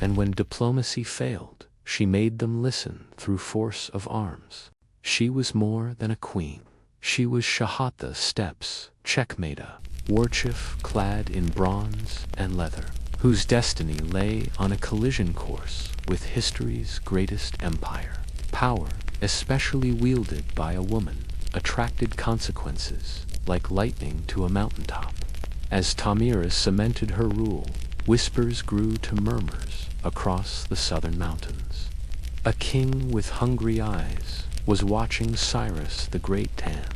Speaker 1: and when diplomacy failed, she made them listen through force of arms. She was more than a queen. She was Shahata Steps, Checkmata, warchief clad in bronze and leather, whose destiny lay on a collision course with history's greatest empire. Power, especially wielded by a woman, attracted consequences like lightning to a mountaintop. As Tamiris cemented her rule, whispers grew to murmurs across the southern mountains. A king with hungry eyes was watching Cyrus the Great Tanned.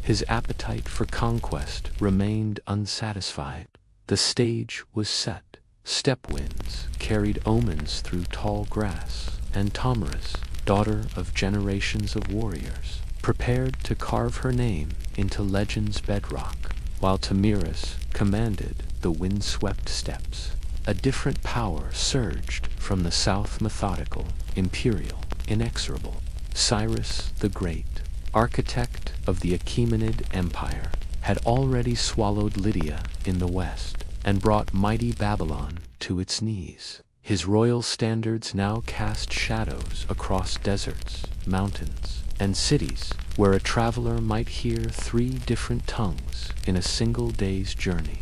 Speaker 1: His appetite for conquest remained unsatisfied. The stage was set. Steppe winds carried omens through tall grass, and Tamiris, daughter of generations of warriors, prepared to carve her name into legend's bedrock, while Tamiris commanded the wind-swept steppes. A different power surged from the south, methodical, imperial, inexorable. Cyrus the Great, architect of the Achaemenid Empire, had already swallowed Lydia in the west and brought mighty Babylon to its knees. His royal standards now cast shadows across deserts, mountains, and cities where a traveler might hear 3 different tongues in a single day's journey.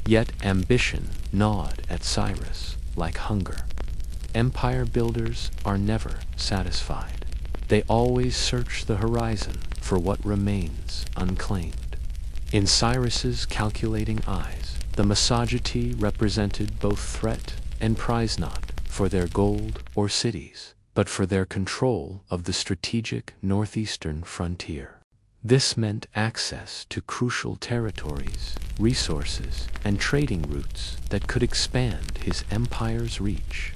Speaker 1: Yet ambition gnawed at Cyrus like hunger. Empire builders are never satisfied. They always search the horizon for what remains unclaimed. In Cyrus's calculating eyes, the Massagetei represented both threat and prize, not for their gold or cities, but for their control of the strategic northeastern frontier. This meant access to crucial territories, resources, and trading routes that could expand his empire's reach.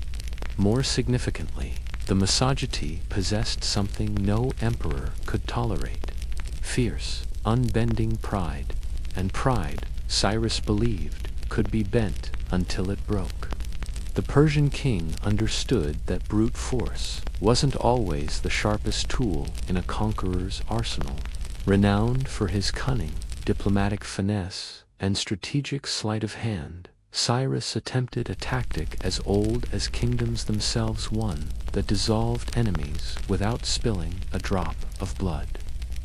Speaker 1: More significantly, the Massagetei possessed something no emperor could tolerate: fierce, unbending pride, and pride, Cyrus believed, could be bent until it broke. The Persian king understood that brute force wasn't always the sharpest tool in a conqueror's arsenal. Renowned for his cunning, diplomatic finesse, and strategic sleight of hand, Cyrus attempted a tactic as old as kingdoms themselves, one that dissolved enemies without spilling a drop of blood.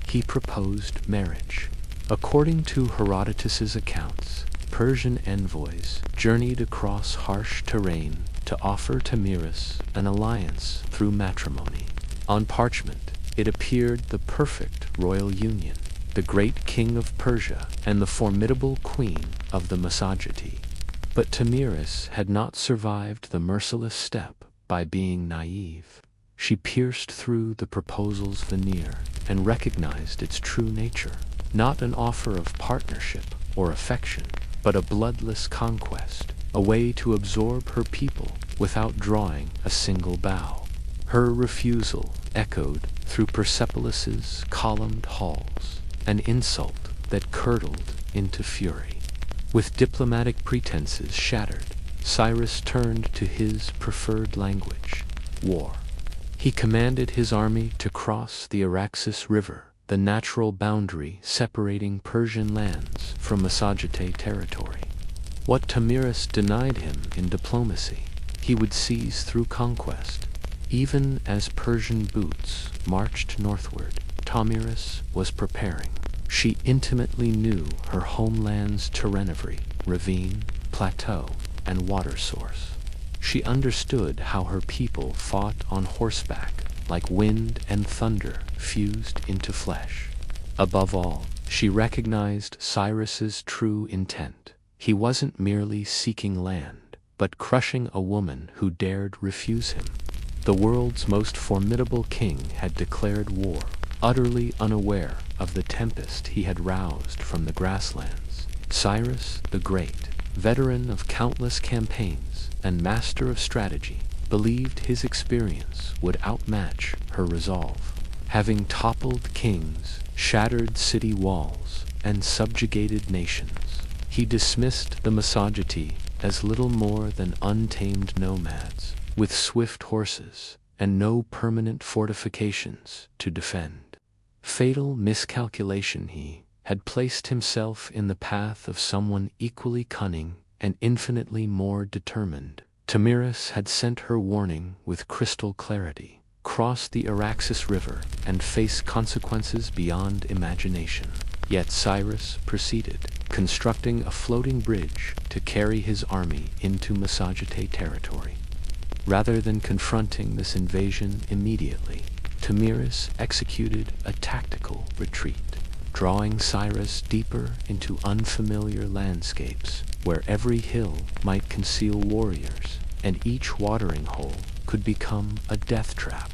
Speaker 1: He proposed marriage. According to Herodotus's accounts, Persian envoys journeyed across harsh terrain to offer Tamiris an alliance through matrimony. On parchment, it appeared the perfect royal union, the great king of Persia and the formidable queen of the Massagetei. But Tamiris had not survived the merciless step by being naive. She pierced through the proposal's veneer and recognized its true nature, not an offer of partnership or affection, but a bloodless conquest, a way to absorb her people without drawing a single bow. Her refusal echoed through Persepolis's columned halls, an insult that curdled into fury. With diplomatic pretenses shattered, Cyrus turned to his preferred language, war. He commanded his army to cross the Araxes River, the natural boundary separating Persian lands from Massagetè territory. What Tamiris denied him in diplomacy, he would seize through conquest. Even as Persian boots marched northward, Tamiris was preparing. She intimately knew her homeland's terranery, ravine, plateau, and water source. She understood how her people fought on horseback, like wind and thunder fused into flesh. Above all, she recognized Cyrus's true intent. He wasn't merely seeking land, but crushing a woman who dared refuse him. The world's most formidable king had declared war, utterly unaware of the tempest he had roused from the grasslands. Cyrus the Great, veteran of countless campaigns and master of strategy, believed his experience would outmatch her resolve. Having toppled kings, shattered city walls, and subjugated nations, he dismissed the Massagetì as little more than untamed nomads, with swift horses and no permanent fortifications to defend. Fatal miscalculation. He had placed himself in the path of someone equally cunning and infinitely more determined. Tamiris had sent her warning with crystal clarity: cross the Araxes River and face consequences beyond imagination. Yet Cyrus proceeded, constructing a floating bridge to carry his army into Massagetè territory. Rather than confronting this invasion immediately, Tamiris executed a tactical retreat, drawing Cyrus deeper into unfamiliar landscapes where every hill might conceal warriors and each watering hole could become a death trap.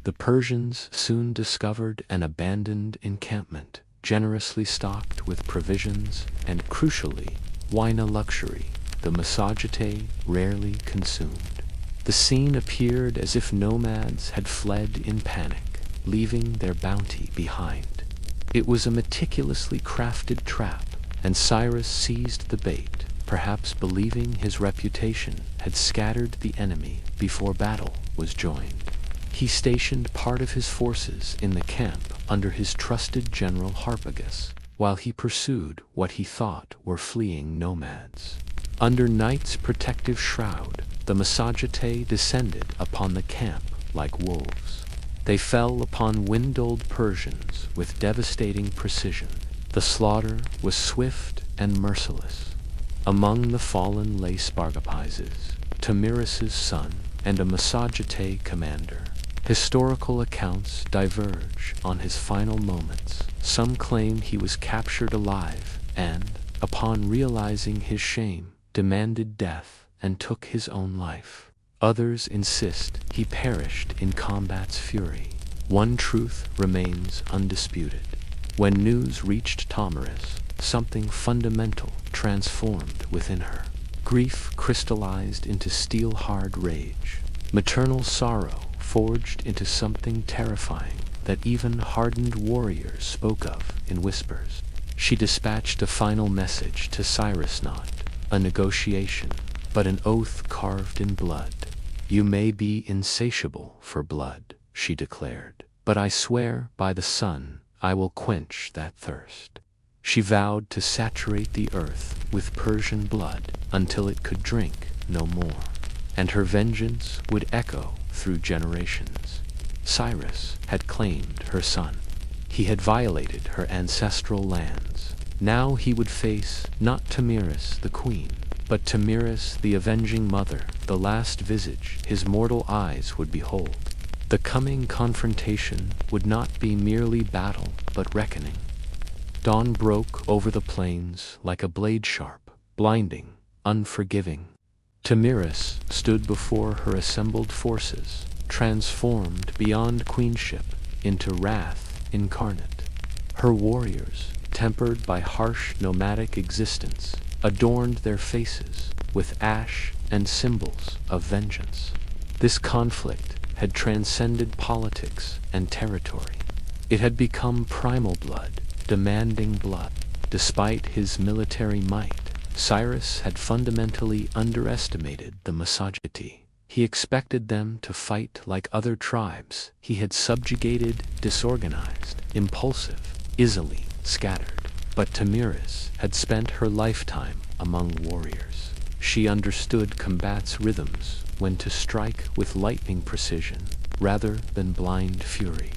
Speaker 1: The Persians soon discovered an abandoned encampment, generously stocked with provisions and, crucially, wine, a luxury the Massagetè rarely consumed. The scene appeared as if nomads had fled in panic, leaving their bounty behind. It was a meticulously crafted trap, and Cyrus seized the bait, perhaps believing his reputation had scattered the enemy before battle was joined. He stationed part of his forces in the camp under his trusted general Harpagus, while he pursued what he thought were fleeing nomads. Under night's protective shroud, the Massagetè descended upon the camp like wolves. They fell upon wind-dulled Persians with devastating precision. The slaughter was swift and merciless. Among the fallen lay Spargapises, Tamiris's son, and a Massagetè commander. Historical accounts diverge on his final moments. Some claim he was captured alive and, upon realizing his shame, demanded death and took his own life. Others insist he perished in combat's fury. One truth remains undisputed. When news reached Tamiris, something fundamental transformed within her. Grief crystallized into steel-hard rage. Maternal sorrow forged into something terrifying that even hardened warriors spoke of in whispers. She dispatched a final message to Cyrus, not a negotiation, but an oath carved in blood. "You may be insatiable for blood," she declared, "but I swear by the sun I will quench that thirst." She vowed to saturate the earth with Persian blood until it could drink no more, and her vengeance would echo through generations. Cyrus had claimed her son. He had violated her ancestral lands. Now he would face not Tamiris the queen, but Tamiris the avenging mother, the last visage his mortal eyes would behold. The coming confrontation would not be merely battle, but reckoning. Dawn broke over the plains like a blade sharp, blinding, unforgiving. Tamiris stood before her assembled forces, transformed beyond queenship into wrath incarnate. Her warriors, tempered by harsh nomadic existence, adorned their faces with ash and symbols of vengeance. This conflict had transcended politics and territory. It had become primal blood, demanding blood. Despite his military might, Cyrus had fundamentally underestimated the Massagetei. He expected them to fight like other tribes. He had subjugated, disorganized, impulsive, easily scattered. But Tamiris had spent her lifetime among warriors. She understood combat's rhythms, when to strike with lightning precision rather than blind fury.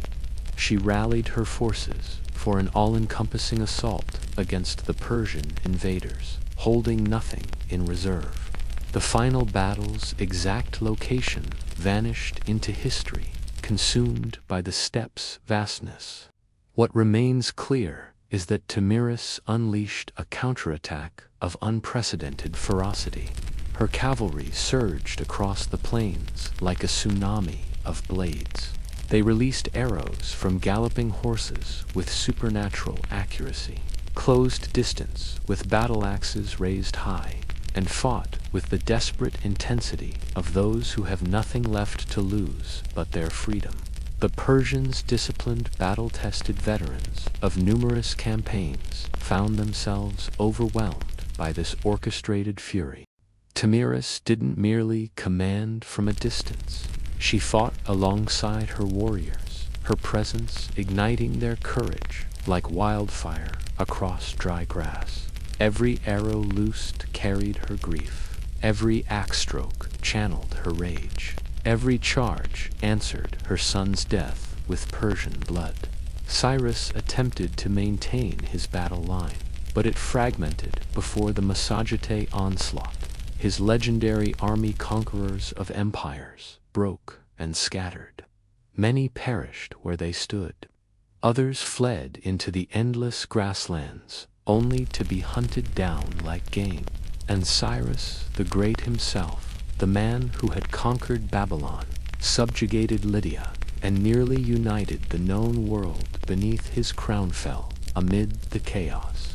Speaker 1: She rallied her forces for an all-encompassing assault against the Persian invaders, holding nothing in reserve. The final battle's exact location vanished into history, consumed by the steppe's vastness. What remains clear is that Tamiris unleashed a counterattack of unprecedented ferocity. Her cavalry surged across the plains like a tsunami of blades. They released arrows from galloping horses with supernatural accuracy, closed distance with battle axes raised high, and fought with the desperate intensity of those who have nothing left to lose but their freedom. The Persians, disciplined, battle-tested veterans of numerous campaigns, found themselves overwhelmed by this orchestrated fury. Tamiris didn't merely command from a distance. She fought alongside her warriors, her presence igniting their courage like wildfire across dry grass. Every arrow loosed carried her grief. Every axe stroke channeled her rage. Every charge answered her son's death with Persian blood. Cyrus attempted to maintain his battle line, but it fragmented before the Massagetei onslaught. His legendary army, conquerors of empires, broke and scattered. Many perished where they stood. Others fled into the endless grasslands, only to be hunted down like game. And Cyrus the Great himself, the man who had conquered Babylon, subjugated Lydia, and nearly united the known world beneath his crown, fell amid the chaos.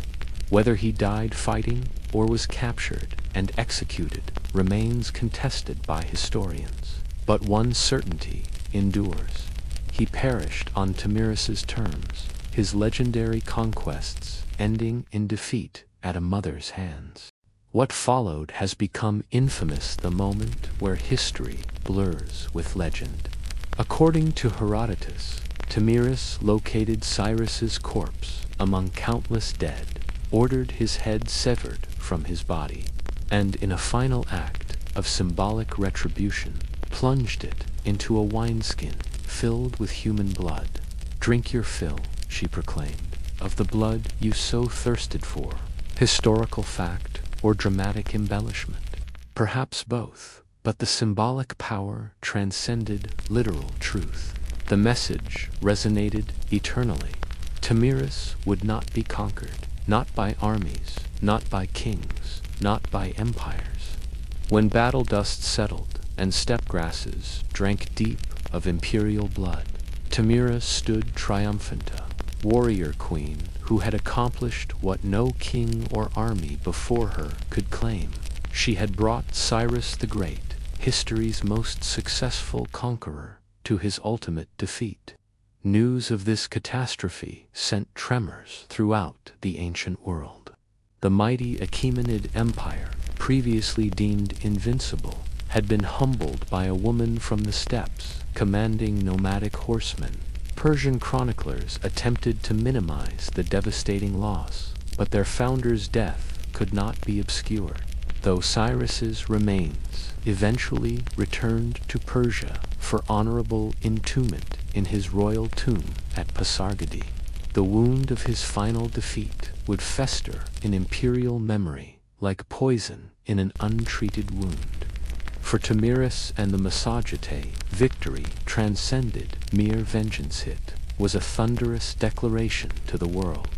Speaker 1: Whether he died fighting or was captured and executed remains contested by historians. But one certainty endures. He perished on Tamiris's terms, his legendary conquests ending in defeat at a mother's hands. What followed has become infamous, the moment where history blurs with legend. According to Herodotus, Tamiris located Cyrus's corpse among countless dead, ordered his head severed from his body, and in a final act of symbolic retribution, plunged it into a wineskin filled with human blood. "Drink your fill," she proclaimed, "of the blood you so thirsted for." Historical fact or dramatic embellishment? Perhaps both, but the symbolic power transcended literal truth. The message resonated eternally. Tamiris would not be conquered, not by armies, not by kings, not by empires. When battle dust settled and steppe grasses drank deep of imperial blood, Tamiris stood triumphanta, warrior queen who had accomplished what no king or army before her could claim. She had brought Cyrus the Great, history's most successful conqueror, to his ultimate defeat. News of this catastrophe sent tremors throughout the ancient world. The mighty Achaemenid Empire, previously deemed invincible, had been humbled by a woman from the steppes, commanding nomadic horsemen. Persian chroniclers attempted to minimize the devastating loss, but their founder's death could not be obscured. Though Cyrus's remains eventually returned to Persia for honorable entombment in his royal tomb at Pasargadae, the wound of his final defeat would fester in imperial memory like poison in an untreated wound. For Tamiris and the Massagetei, victory transcended mere vengeance. It was a thunderous declaration to the world.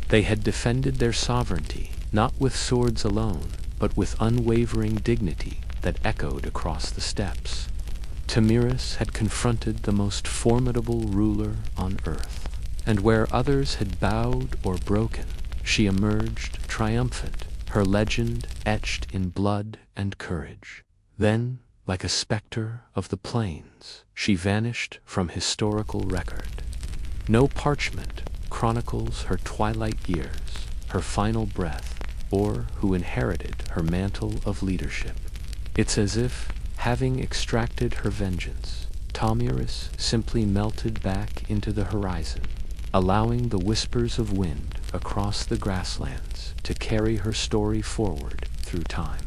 Speaker 1: They had defended their sovereignty, not with swords alone, but with unwavering dignity that echoed across the steppes. Tamiris had confronted the most formidable ruler on earth, and where others had bowed or broken, she emerged triumphant, her legend etched in blood and courage. Then, like a specter of the plains, she vanished from historical record. No parchment chronicles her twilight years, her final breath, or who inherited her mantle of leadership. It's as if, having extracted her vengeance, Tomyris simply melted back into the horizon, allowing the whispers of wind across the grasslands to carry her story forward through time.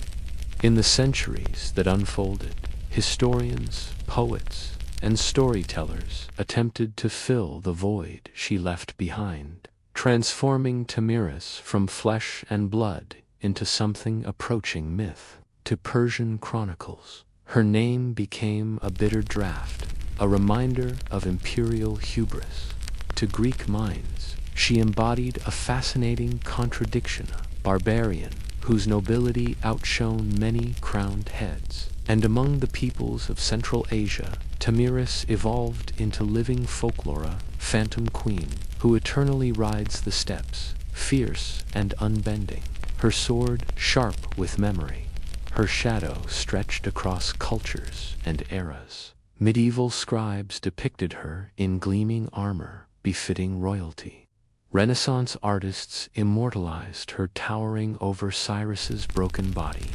Speaker 1: In the centuries that unfolded, historians, poets, and storytellers attempted to fill the void she left behind, transforming Tomyris from flesh and blood into something approaching myth. To Persian chronicles, her name became a bitter draught, a reminder of imperial hubris. To Greek minds, she embodied a fascinating contradiction, a barbarian whose nobility outshone many crowned heads. And among the peoples of Central Asia, Tomyris evolved into living folklore, phantom queen, who eternally rides the steppes, fierce and unbending, her sword sharp with memory, her shadow stretched across cultures and eras. Medieval scribes depicted her in gleaming armor, befitting royalty. Renaissance artists immortalized her towering over Cyrus's broken body.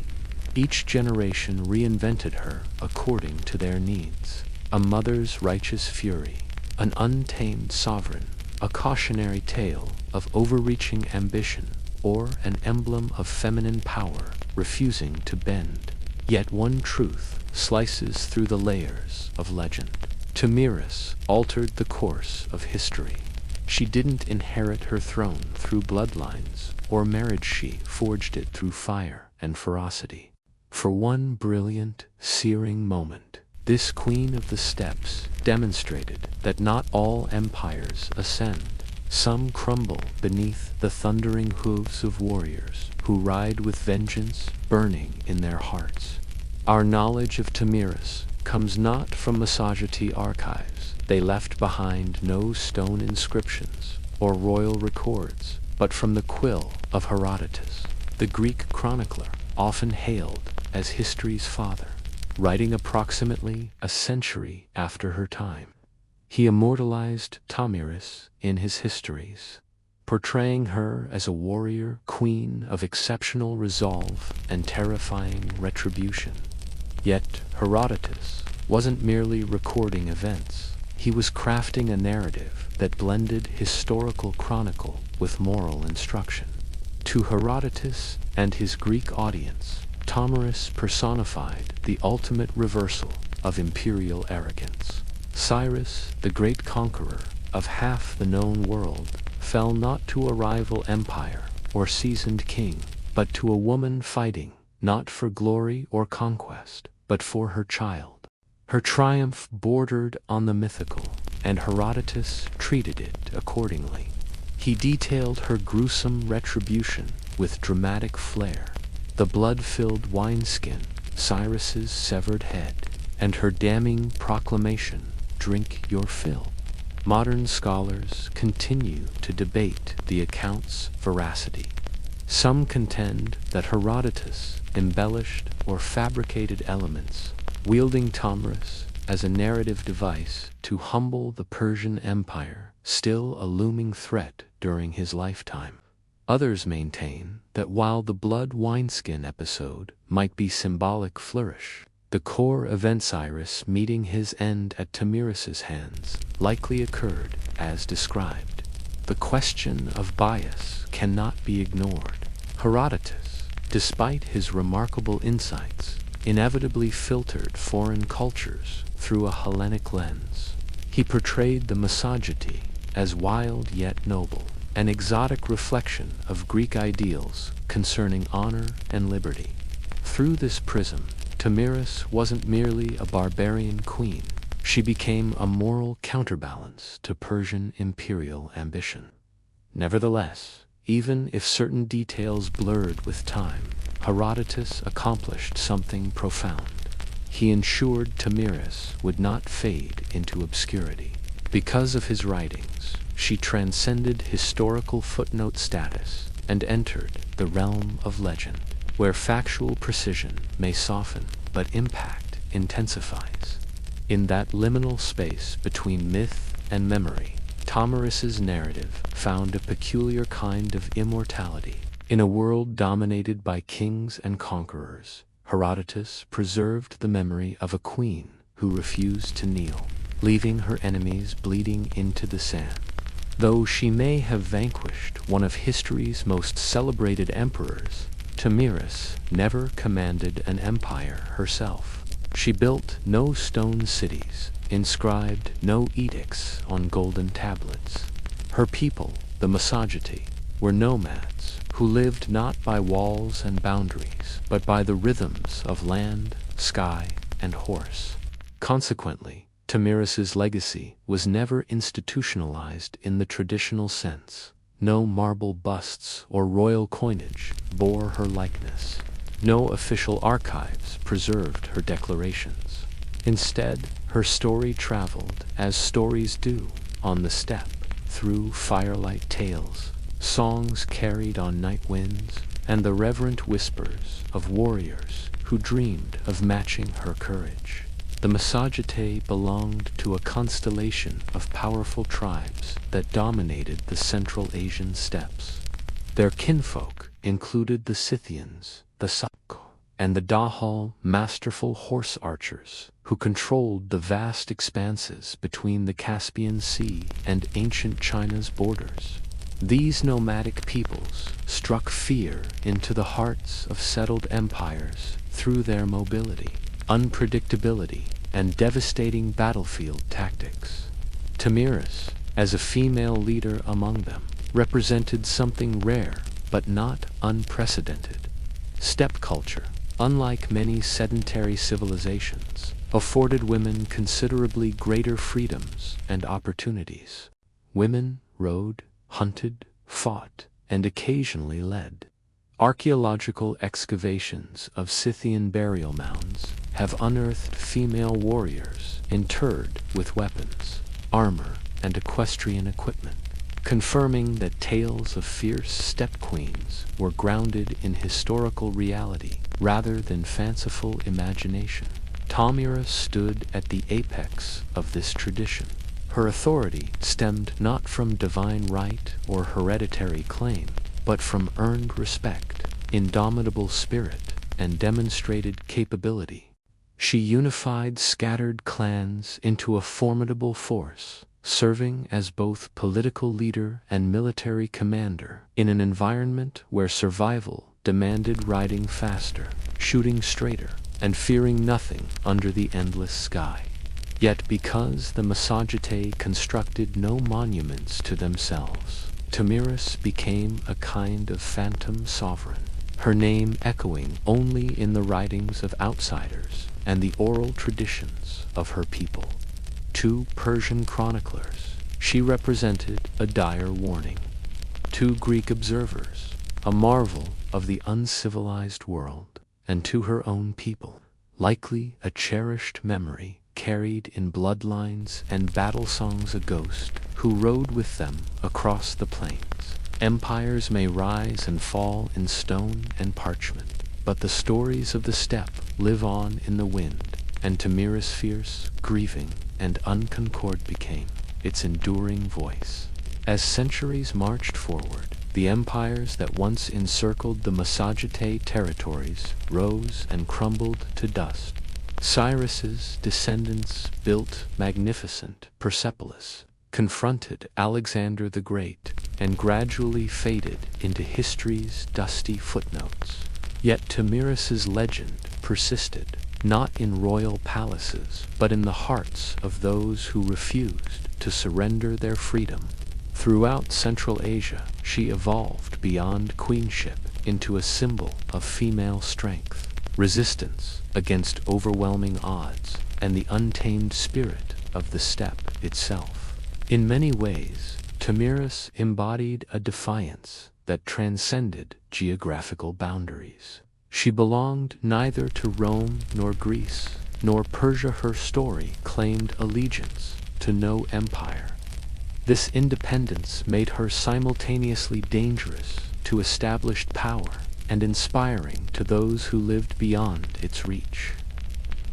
Speaker 1: Each generation reinvented her according to their needs. A mother's righteous fury, an untamed sovereign, a cautionary tale of overreaching ambition, or an emblem of feminine power refusing to bend. Yet one truth slices through the layers of legend. Tomyris altered the course of history. She didn't inherit her throne through bloodlines or marriage, she forged it through fire and ferocity. For one brilliant, searing moment, this queen of the steppes demonstrated that not all empires ascend. Some crumble beneath the thundering hooves of warriors who ride with vengeance burning in their hearts. Our knowledge of Tomyris comes not from Massagetti archives. They left behind no stone inscriptions or royal records, but from the quill of Herodotus, the Greek chronicler, often hailed as history's father, writing approximately a century after her time. He immortalized Tomyris in his histories, portraying her as a warrior queen of exceptional resolve and terrifying retribution. Yet Herodotus wasn't merely recording events. He was crafting a narrative that blended historical chronicle with moral instruction. To Herodotus and his Greek audience, Tomyris personified the ultimate reversal of imperial arrogance. Cyrus, the great conqueror of half the known world, fell not to a rival empire or seasoned king, but to a woman fighting, not for glory or conquest, but for her child. Her triumph bordered on the mythical, and Herodotus treated it accordingly. He detailed her gruesome retribution with dramatic flair. The blood-filled wineskin, Cyrus's severed head, and her damning proclamation, "Drink your fill." Modern scholars continue to debate the account's veracity. Some contend that Herodotus embellished or fabricated elements, wielding Tomyris as a narrative device to humble the Persian Empire, still a looming threat during his lifetime. Others maintain that while the blood wineskin episode might be symbolic flourish, the core event, Cyrus meeting his end at Tomyris's hands, likely occurred as described. The question of bias cannot be ignored. Herodotus, despite his remarkable insights, inevitably filtered foreign cultures through a Hellenic lens. He portrayed the Massagetti as wild yet noble, an exotic reflection of Greek ideals concerning honor and liberty. Through this prism, Tomyris wasn't merely a barbarian queen. She became a moral counterbalance to Persian imperial ambition. Nevertheless, even if certain details blurred with time, Herodotus accomplished something profound. He ensured Tomyris would not fade into obscurity. Because of his writings, she transcended historical footnote status and entered the realm of legend, where factual precision may soften but impact intensifies. In that liminal space between myth and memory, Tomyris's narrative found a peculiar kind of immortality. In a world dominated by kings and conquerors, Herodotus preserved the memory of a queen who refused to kneel, leaving her enemies bleeding into the sand. Though she may have vanquished one of history's most celebrated emperors, Tamiris never commanded an empire herself. She built no stone cities, inscribed no edicts on golden tablets. Her people, the Massagetei, were nomads who lived not by walls and boundaries, but by the rhythms of land, sky, and horse. Consequently, Tamiris's legacy was never institutionalized in the traditional sense. No marble busts or royal coinage bore her likeness. No official archives preserved her declarations. Instead, her story traveled, as stories do, on the steppe, through firelight tales, songs carried on night winds, and the reverent whispers of warriors who dreamed of matching her courage. The Massagetei belonged to a constellation of powerful tribes that dominated the Central Asian steppes. Their kinfolk included the Scythians, the Sakko, and the Dahal, masterful horse archers, who controlled the vast expanses between the Caspian Sea and ancient China's borders. These nomadic peoples struck fear into the hearts of settled empires through their mobility, unpredictability, and devastating battlefield tactics. Tamiris, as a female leader among them, represented something rare but not unprecedented. Steppe culture, unlike many sedentary civilizations, afforded women considerably greater freedoms and opportunities. Women rode, hunted, fought, and occasionally led. Archaeological excavations of Scythian burial mounds have unearthed female warriors interred with weapons, armor, and equestrian equipment, confirming that tales of fierce steppe queens were grounded in historical reality rather than fanciful imagination. Tamiris stood at the apex of this tradition. Her authority stemmed not from divine right or hereditary claim, but from earned respect, indomitable spirit, and demonstrated capability. She unified scattered clans into a formidable force, serving as both political leader and military commander in an environment where survival demanded riding faster, shooting straighter, and fearing nothing under the endless sky. Yet because the Massagetei constructed no monuments to themselves, Tamiris became a kind of phantom sovereign, her name echoing only in the writings of outsiders and the oral traditions of her people. To Persian chroniclers, she represented a dire warning. To Greek observers, a marvel of the uncivilized world, and to her own people, likely a cherished memory carried in bloodlines and battle songs, a ghost who rode with them across the plains. Empires may rise and fall in stone and parchment, but the stories of the steppe live on in the wind, and Tamiris fierce, grieving, and unconcord became its enduring voice. As centuries marched forward, the empires that once encircled the Massagetei territories rose and crumbled to dust. Cyrus's descendants built magnificent Persepolis, confronted Alexander the Great, and gradually faded into history's dusty footnotes. Yet Tamiris's legend persisted, not in royal palaces, but in the hearts of those who refused to surrender their freedom. Throughout Central Asia, she evolved beyond queenship into a symbol of female strength, resistance against overwhelming odds, and the untamed spirit of the steppe itself. In many ways, Tamiris embodied a defiance that transcended geographical boundaries. She belonged neither to Rome nor Greece, nor Persia. Her story claimed allegiance to no empire. This independence made her simultaneously dangerous to established power and inspiring to those who lived beyond its reach.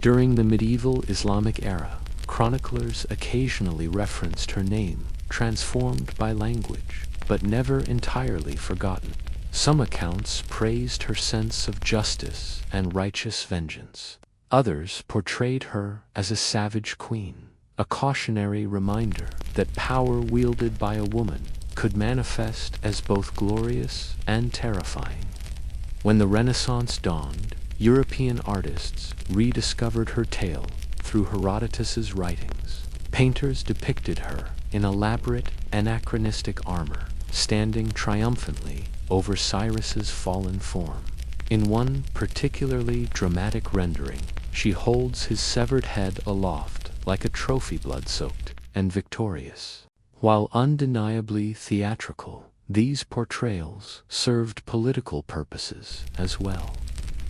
Speaker 1: During the medieval Islamic era, chroniclers occasionally referenced her name, transformed by language, but never entirely forgotten. Some accounts praised her sense of justice and righteous vengeance. Others portrayed her as a savage queen, a cautionary reminder that power wielded by a woman could manifest as both glorious and terrifying. When the Renaissance dawned, European artists rediscovered her tale through Herodotus's writings. Painters depicted her in elaborate, anachronistic armor, standing triumphantly over Cyrus's fallen form. In one particularly dramatic rendering, she holds his severed head aloft like a trophy, blood-soaked and victorious. While undeniably theatrical, these portrayals served political purposes as well.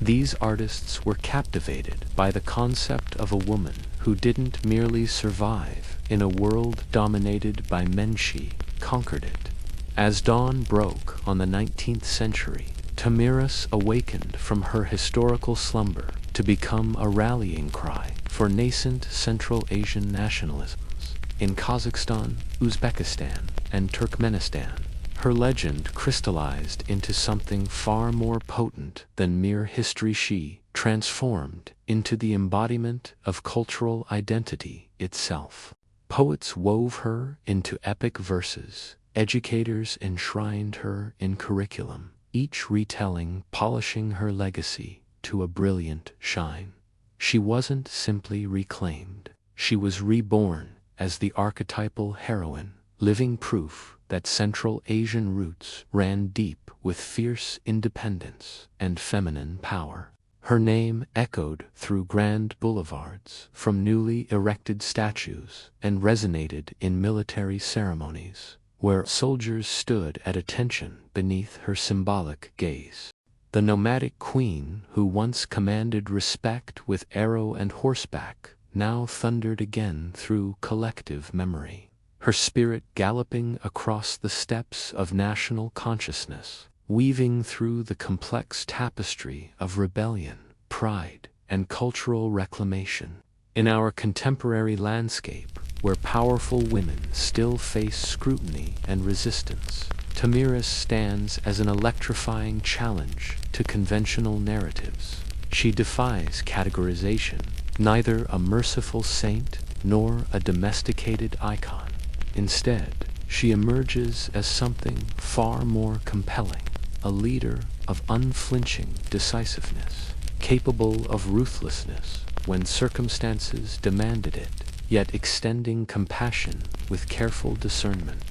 Speaker 1: These artists were captivated by the concept of a woman who didn't merely survive in a world dominated by men, she conquered it. As dawn broke on the 19th century, Tamiris awakened from her historical slumber to become a rallying cry for nascent Central Asian nationalisms. In Kazakhstan, Uzbekistan, and Turkmenistan, her legend crystallized into something far more potent than mere history. She transformed into the embodiment of cultural identity itself. Poets wove her into epic verses, educators enshrined her in curriculum, each retelling polishing her legacy to a brilliant shine. She wasn't simply reclaimed, she was reborn as the archetypal heroine, living proof that Central Asian roots ran deep with fierce independence and feminine power. Her name echoed through grand boulevards from newly erected statues and resonated in military ceremonies, where soldiers stood at attention beneath her symbolic gaze. The nomadic queen who once commanded respect with arrow and horseback now thundered again through collective memory, her spirit galloping across the steppes of national consciousness, weaving through the complex tapestry of rebellion, pride, and cultural reclamation. In our contemporary landscape, where powerful women still face scrutiny and resistance, Tamiris stands as an electrifying challenge to conventional narratives. She defies categorization, neither a merciful saint nor a domesticated icon. Instead, she emerges as something far more compelling, a leader of unflinching decisiveness, capable of ruthlessness when circumstances demanded it, yet extending compassion with careful discernment.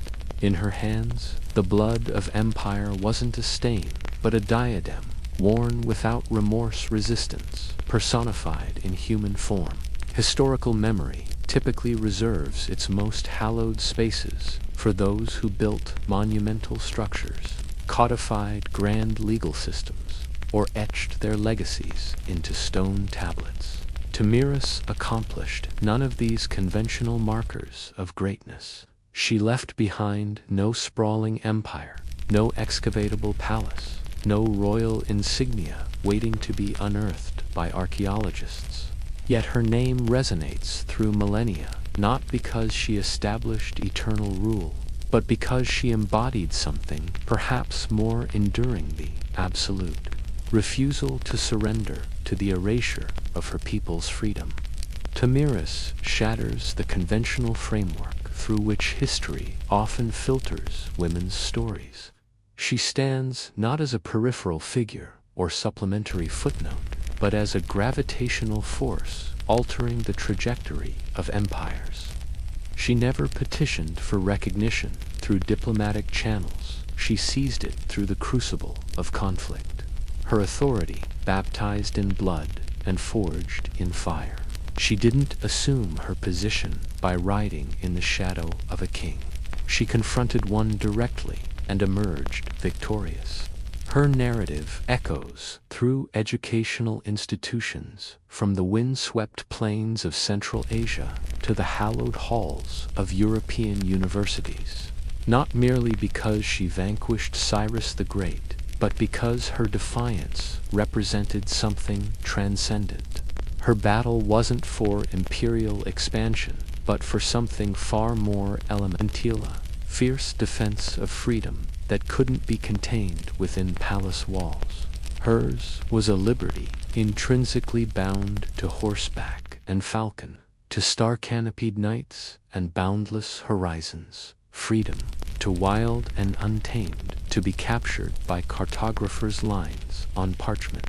Speaker 1: In her hands, the blood of empire wasn't a stain, but a diadem, worn without remorse, resistance, personified in human form. Historical memory typically reserves its most hallowed spaces for those who built monumental structures, codified grand legal systems, or etched their legacies into stone tablets. Tamiris accomplished none of these conventional markers of greatness. She left behind no sprawling empire, no excavatable palace, no royal insignia waiting to be unearthed by archaeologists. Yet her name resonates through millennia, not because she established eternal rule, but because she embodied something perhaps more enduring: the absolute refusal to surrender to the erasure of her people's freedom. Tamiris shatters the conventional framework through which history often filters women's stories. She stands not as a peripheral figure or supplementary footnote, but as a gravitational force altering the trajectory of empires. She never petitioned for recognition through diplomatic channels. She seized it through the crucible of conflict. Her authority, baptized in blood and forged in fire. She didn't assume her position by riding in the shadow of a king. She confronted one directly and emerged victorious. Her narrative echoes through educational institutions, from the wind-swept plains of Central Asia to the hallowed halls of European universities, not merely because she vanquished Cyrus the Great, but because her defiance represented something transcendent. Her battle wasn't for imperial expansion, but for something far more elemental: fierce defense of freedom that couldn't be contained within palace walls. Hers was a liberty intrinsically bound to horseback and falcon, to star-canopied nights and boundless horizons, freedom, to wild and untamed, to be captured by cartographers' lines on parchment.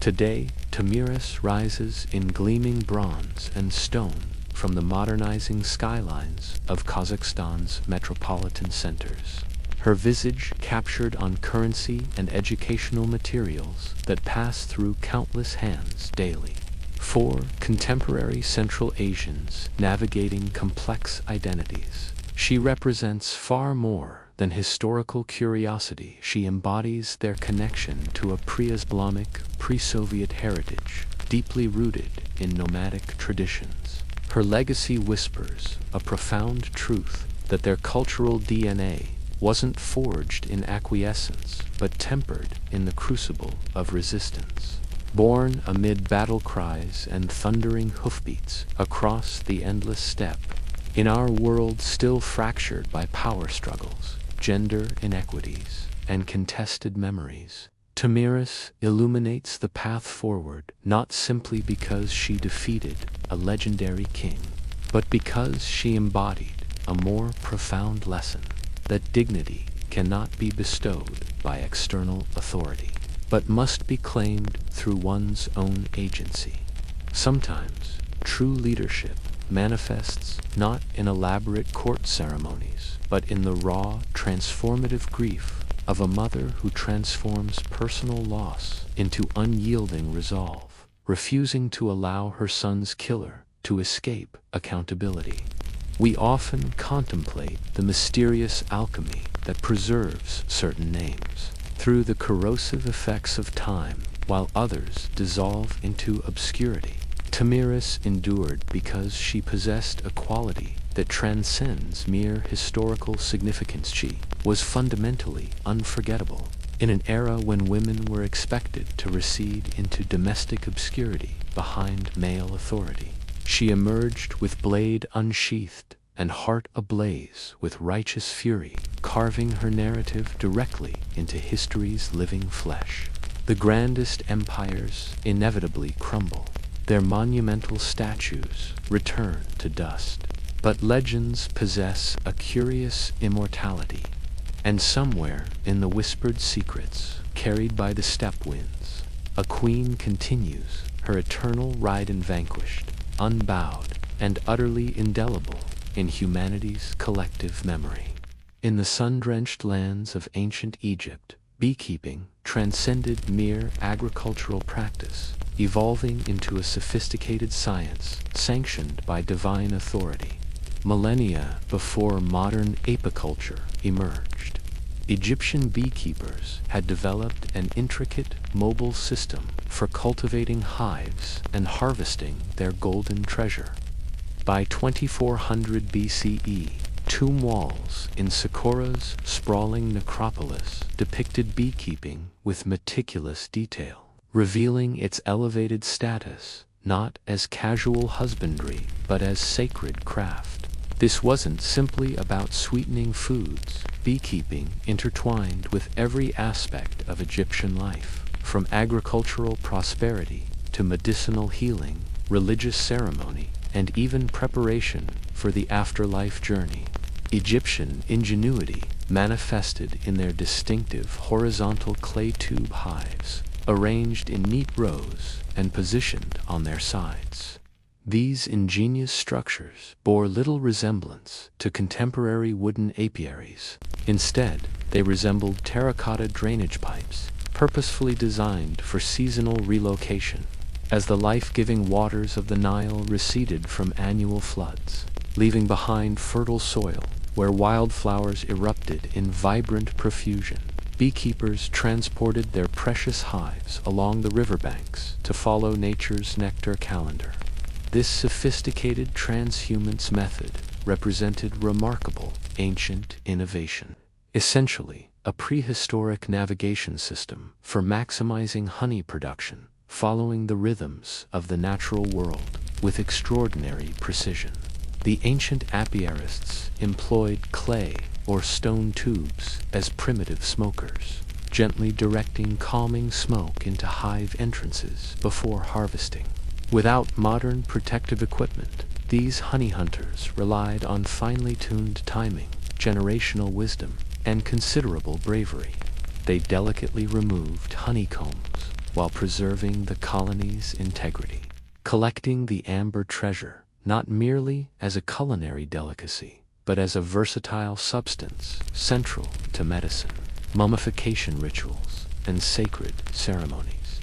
Speaker 1: Today, Tamiris rises in gleaming bronze and stone from the modernizing skylines of Kazakhstan's metropolitan centers. Her visage captured on currency and educational materials that pass through countless hands daily. For contemporary Central Asians navigating complex identities, she represents far more than historical curiosity. She embodies their connection to a pre-Islamic, pre-Soviet heritage, deeply rooted in nomadic traditions. Her legacy whispers a profound truth that their cultural DNA wasn't forged in acquiescence, but tempered in the crucible of resistance. Born amid battle cries and thundering hoofbeats across the endless steppe, in our world still fractured by power struggles, gender inequities, and contested memories, Tamiris illuminates the path forward, not simply because she defeated a legendary king, but because she embodied a more profound lesson: that dignity cannot be bestowed by external authority, but must be claimed through one's own agency. Sometimes, true leadership manifests not in elaborate court ceremonies, but in the raw, transformative grief of a mother who transforms personal loss into unyielding resolve, refusing to allow her son's killer to escape accountability. We often contemplate the mysterious alchemy that preserves certain names through the corrosive effects of time, while others dissolve into obscurity. Tamiris endured because she possessed a quality that transcends mere historical significance. She was fundamentally unforgettable. In an era when women were expected to recede into domestic obscurity behind male authority, she emerged with blade unsheathed and heart ablaze with righteous fury, carving her narrative directly into history's living flesh. The grandest empires inevitably crumble. Their monumental statues return to dust. But legends possess a curious immortality, and somewhere in the whispered secrets carried by the steppe winds, a queen continues her eternal ride vanquished, unbowed, and utterly indelible in humanity's collective memory. In the sun-drenched lands of ancient Egypt, beekeeping transcended mere agricultural practice, evolving into a sophisticated science sanctioned by divine authority. Millennia before modern apiculture emerged, Egyptian beekeepers had developed an intricate, mobile system for cultivating hives and harvesting their golden treasure. By 2400 BCE, tomb walls in Saqqara's sprawling necropolis depicted beekeeping with meticulous detail, revealing its elevated status not as casual husbandry but as sacred craft. This wasn't simply about sweetening foods. Beekeeping intertwined with every aspect of Egyptian life, from agricultural prosperity to medicinal healing, religious ceremony, and even preparation for the afterlife journey. Egyptian ingenuity manifested in their distinctive horizontal clay tube hives, arranged in neat rows and positioned on their sides. These ingenious structures bore little resemblance to contemporary wooden apiaries. Instead, they resembled terracotta drainage pipes, purposefully designed for seasonal relocation, as the life-giving waters of the Nile receded from annual floods, leaving behind fertile soil where wildflowers erupted in vibrant profusion. Beekeepers transported their precious hives along the riverbanks to follow nature's nectar calendar. This sophisticated transhumance method represented remarkable ancient innovation, essentially a prehistoric navigation system for maximizing honey production, following the rhythms of the natural world with extraordinary precision. The ancient apiarists employed clay or stone tubes as primitive smokers, gently directing calming smoke into hive entrances before harvesting. Without modern protective equipment, these honey hunters relied on finely tuned timing, generational wisdom, and considerable bravery. They delicately removed honeycombs while preserving the colony's integrity, collecting the amber treasure not merely as a culinary delicacy, but as a versatile substance central to medicine, mummification rituals, and sacred ceremonies.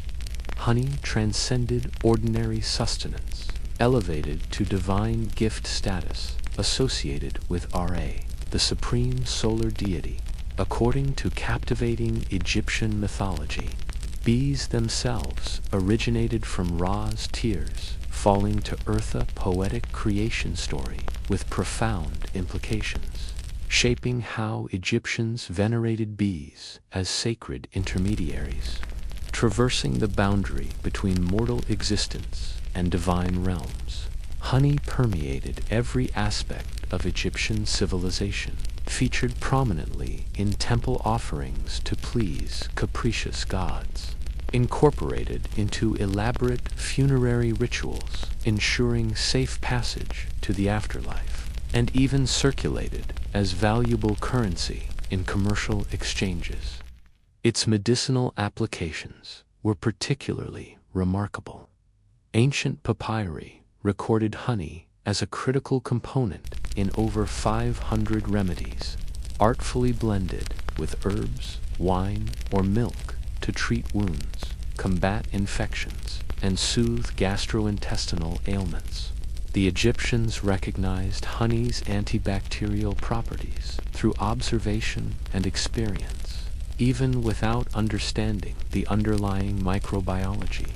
Speaker 1: Honey transcended ordinary sustenance, elevated to divine gift status, associated with Ra, the supreme solar deity. According to captivating Egyptian mythology, bees themselves originated from Ra's tears, falling to earth, a poetic creation story with profound implications, shaping how Egyptians venerated bees as sacred intermediaries, traversing the boundary between mortal existence and divine realms. Honey permeated every aspect of Egyptian civilization, featured prominently in temple offerings to please capricious gods, incorporated into elaborate funerary rituals, ensuring safe passage to the afterlife, and even circulated as valuable currency in commercial exchanges. Its medicinal applications were particularly remarkable. Ancient papyri recorded honey as a critical component in over 500 remedies, artfully blended with herbs, wine, or milk to treat wounds, combat infections, and soothe gastrointestinal ailments. The Egyptians recognized honey's antibacterial properties through observation and experience, even without understanding the underlying microbiology.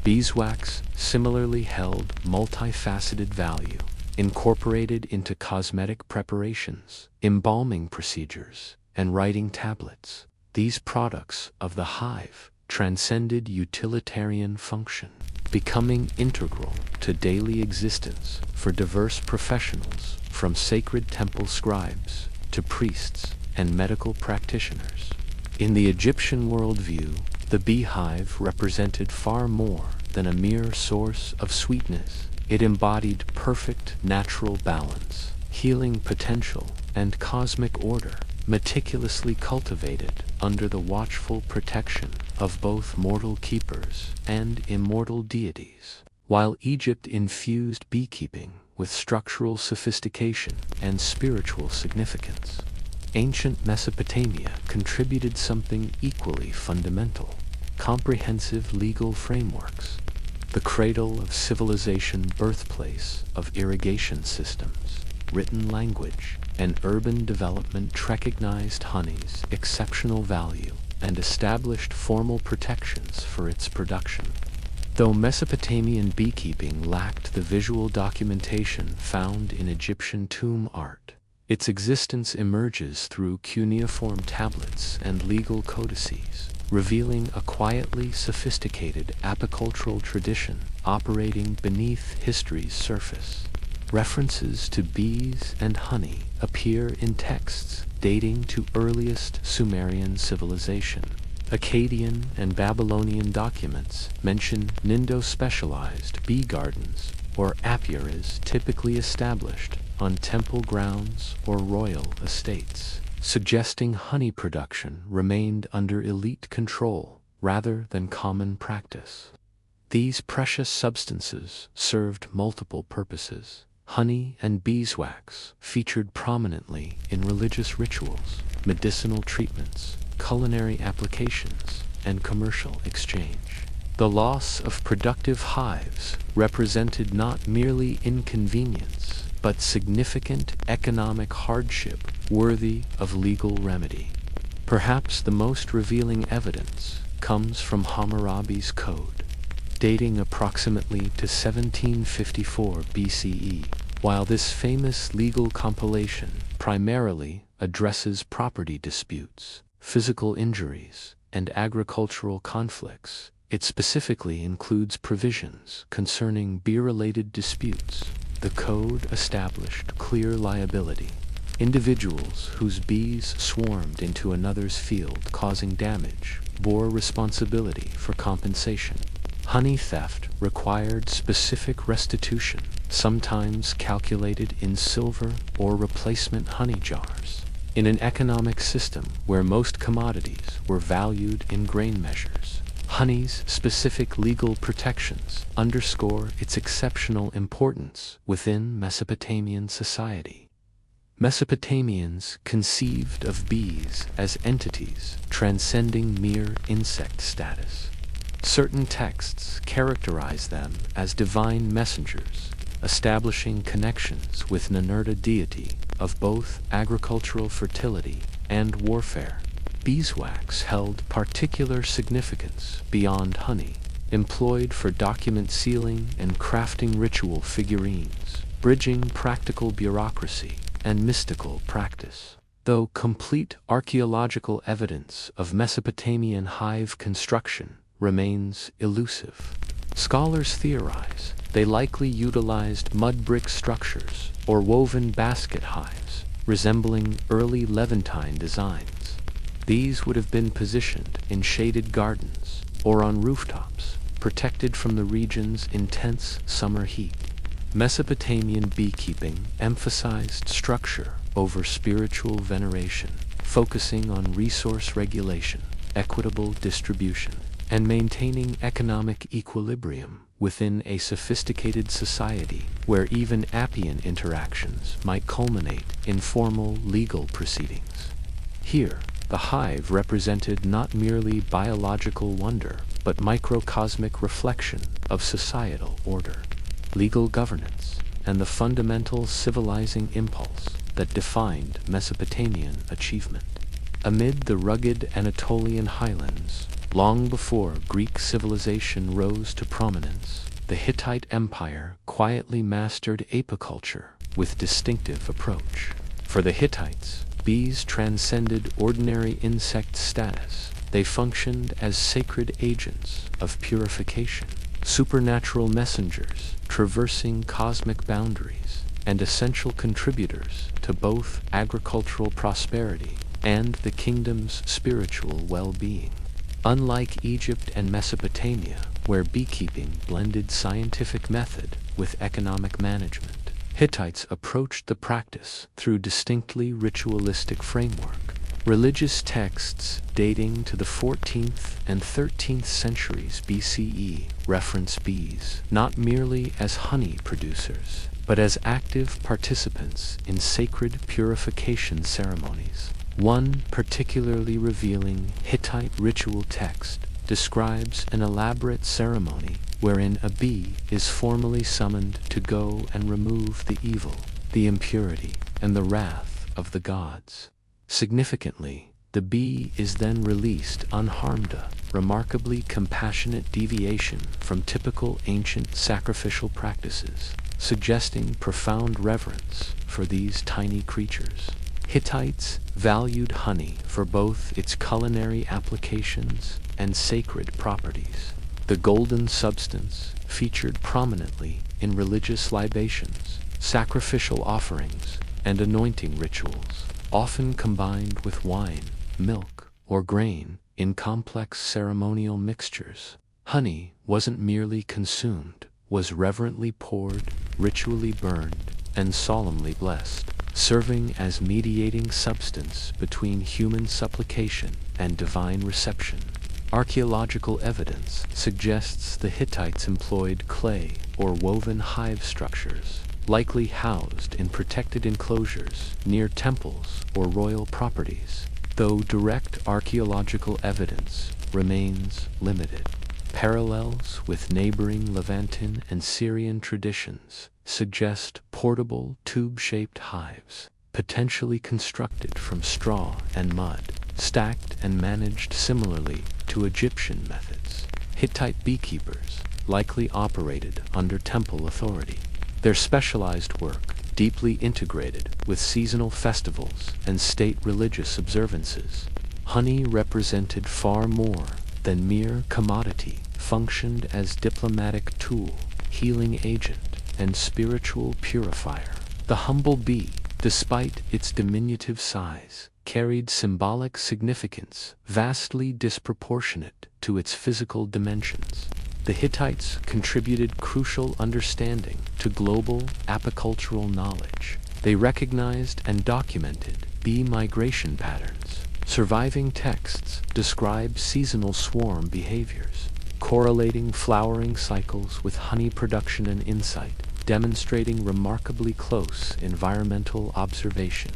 Speaker 1: Beeswax similarly held multifaceted value, incorporated into cosmetic preparations, embalming procedures, and writing tablets. These products of the hive transcended utilitarian function, becoming integral to daily existence for diverse professionals, from sacred temple scribes to priests and medical practitioners. In the Egyptian worldview, the beehive represented far more than a mere source of sweetness. It embodied perfect natural balance, healing potential, and cosmic order, meticulously cultivated under the watchful protection of both mortal keepers and immortal deities. While Egypt infused beekeeping with structural sophistication and spiritual significance, ancient Mesopotamia contributed something equally fundamental: comprehensive legal frameworks. The cradle of civilization, birthplace of irrigation systems, written language, and urban development, recognized honey's exceptional value and established formal protections for its production. Though Mesopotamian beekeeping lacked the visual documentation found in Egyptian tomb art, its existence emerges through cuneiform tablets and legal codices, revealing a quietly sophisticated apicultural tradition operating beneath history's surface. References to bees and honey appear in texts dating to earliest Sumerian civilization. Akkadian and Babylonian documents mention Nindo-specialized bee gardens or apiaries typically established on temple grounds or royal estates, suggesting honey production remained under elite control rather than common practice. These precious substances served multiple purposes. Honey and beeswax featured prominently in religious rituals, medicinal treatments, culinary applications, and commercial exchange. The loss of productive hives represented not merely inconvenience, but significant economic hardship worthy of legal remedy. Perhaps the most revealing evidence comes from Hammurabi's Code, dating approximately to 1754 BCE. While this famous legal compilation primarily addresses property disputes, physical injuries, and agricultural conflicts, it specifically includes provisions concerning bee-related disputes. The code established clear liability, Individuals whose bees swarmed into another's field causing damage bore responsibility for compensation. Honey theft required specific restitution, sometimes calculated in silver or replacement honey jars. In an economic system where most commodities were valued in grain measures, honey's specific legal protections underscore its exceptional importance within Mesopotamian society. Mesopotamians conceived of bees as entities transcending mere insect status. Certain texts characterize them as divine messengers, establishing connections with narrated deity of both agricultural fertility and warfare. Beeswax held particular significance beyond honey, employed for document sealing and crafting ritual figurines, bridging practical bureaucracy and mystical practice. Though complete archaeological evidence of Mesopotamian hive construction remains elusive, scholars theorize they likely utilized mud brick structures or woven basket hives, resembling early Levantine designs. These would have been positioned in shaded gardens or on rooftops, protected from the region's intense summer heat. Mesopotamian beekeeping emphasized structure over spiritual veneration, focusing on resource regulation, equitable distribution, and maintaining economic equilibrium within a sophisticated society where even Appian interactions might culminate in formal legal proceedings. Here, the hive represented not merely biological wonder, but microcosmic reflection of societal order, legal governance, and the fundamental civilizing impulse that defined Mesopotamian achievement. Amid the rugged Anatolian highlands, long before Greek civilization rose to prominence, the Hittite Empire quietly mastered apiculture with distinctive approach. For the Hittites, bees transcended ordinary insect status. They functioned as sacred agents of purification, supernatural messengers traversing cosmic boundaries, and essential contributors to both agricultural prosperity and the kingdom's spiritual well-being. Unlike Egypt and Mesopotamia, where beekeeping blended scientific method with economic management, Hittites approached the practice through distinctly ritualistic framework. Religious texts dating to the 14th and 13th centuries BCE reference bees not merely as honey producers, but as active participants in sacred purification ceremonies. One particularly revealing Hittite ritual text describes an elaborate ceremony wherein a bee is formally summoned to go and remove the evil, the impurity, and the wrath of the gods. Significantly, the bee is then released unharmed, a remarkably compassionate deviation from typical ancient sacrificial practices, suggesting profound reverence for these tiny creatures. Hittites valued honey for both its culinary applications and sacred properties. The golden substance featured prominently in religious libations, sacrificial offerings, and anointing rituals, often combined with wine, milk, or grain in complex ceremonial mixtures. Honey wasn't merely consumed, was reverently poured, ritually burned, and solemnly blessed, serving as mediating substance between human supplication and divine reception. Archaeological evidence suggests the Hittites employed clay or woven hive structures, likely housed in protected enclosures near temples or royal properties, though direct archaeological evidence remains limited. Parallels with neighboring Levantine and Syrian traditions suggest portable tube-shaped hives, potentially constructed from straw and mud, stacked and managed similarly to Egyptian methods. Hittite beekeepers likely operated under temple authority. Their specialized work, deeply integrated with seasonal festivals and state religious observances. Honey represented far more than mere commodity, functioned as diplomatic tool, healing agent, and spiritual purifier. The humble bee, despite its diminutive size, carried symbolic significance vastly disproportionate to its physical dimensions. The Hittites contributed crucial understanding to global apicultural knowledge. They recognized and documented bee migration patterns. Surviving texts describe seasonal swarm behaviors, correlating flowering cycles with honey production and insight, demonstrating remarkably close environmental observation.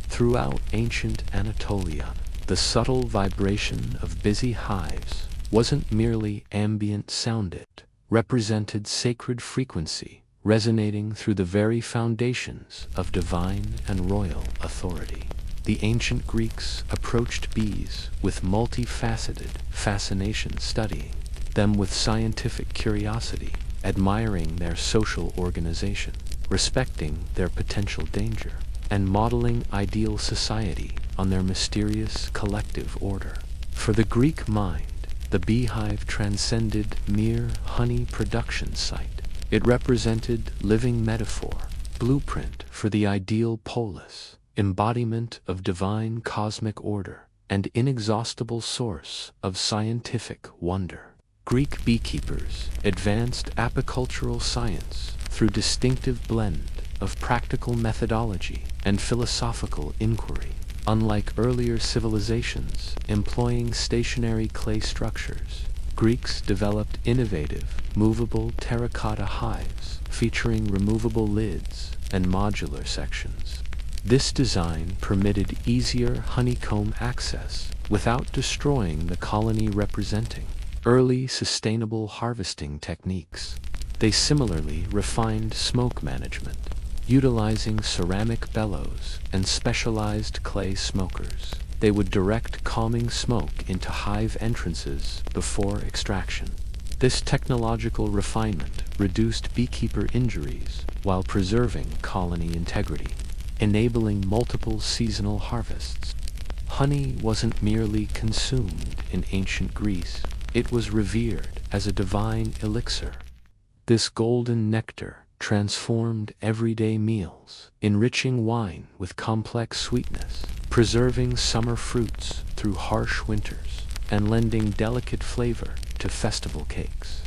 Speaker 1: Throughout ancient Anatolia, the subtle vibration of busy hives wasn't merely ambient sound, it represented sacred frequency, resonating through the very foundations of divine and royal authority. The ancient Greeks approached bees with multifaceted fascination, studying them with scientific curiosity, admiring their social organization, respecting their potential danger, and modeling ideal society on their mysterious collective order. For the Greek mind, the beehive transcended mere honey production site. It represented living metaphor, blueprint for the ideal polis, embodiment of divine cosmic order, and inexhaustible source of scientific wonder. Greek beekeepers advanced apicultural science through distinctive blend of practical methodology and philosophical inquiry. Unlike earlier civilizations employing stationary clay structures, Greeks developed innovative, movable terracotta hives featuring removable lids and modular sections. This design permitted easier honeycomb access without destroying the colony, representing early sustainable harvesting techniques. They similarly refined smoke management, utilizing ceramic bellows and specialized clay smokers. They would direct calming smoke into hive entrances before extraction. This technological refinement reduced beekeeper injuries while preserving colony integrity, enabling multiple seasonal harvests. Honey wasn't merely consumed in ancient Greece, it was revered as a divine elixir. This golden nectar transformed everyday meals, enriching wine with complex sweetness, preserving summer fruits through harsh winters, and lending delicate flavor to festival cakes.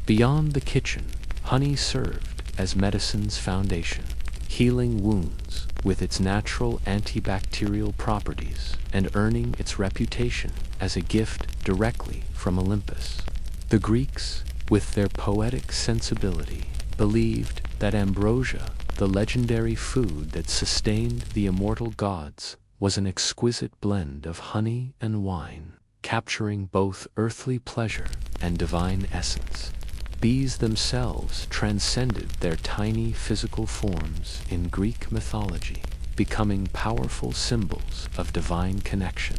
Speaker 1: Beyond the kitchen, honey served as medicine's foundation, healing wounds with its natural antibacterial properties and earning its reputation as a gift directly from Olympus. The Greeks, with their poetic sensibility, believed that ambrosia, the legendary food that sustained the immortal gods, was an exquisite blend of honey and wine, capturing both earthly pleasure and divine essence. Bees themselves transcended their tiny physical forms in Greek mythology, becoming powerful symbols of divine connection.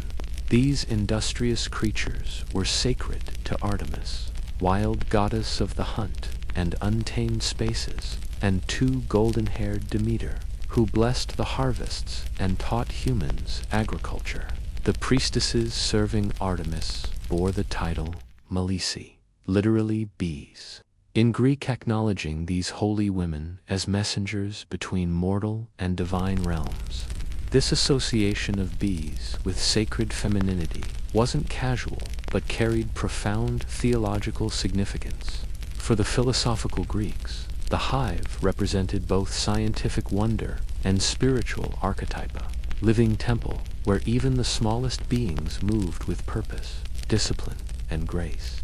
Speaker 1: These industrious creatures were sacred to Artemis, wild goddess of the hunt and untamed spaces, and to golden-haired Demeter, who blessed the harvests and taught humans agriculture. The priestesses serving Artemis bore the title Melisi, literally bees. In Greek, acknowledging these holy women as messengers between mortal and divine realms. This association of bees with sacred femininity wasn't casual, but carried profound theological significance. For the philosophical Greeks, the hive represented both scientific wonder and spiritual archetypa, living temple where even the smallest beings moved with purpose, discipline, and grace.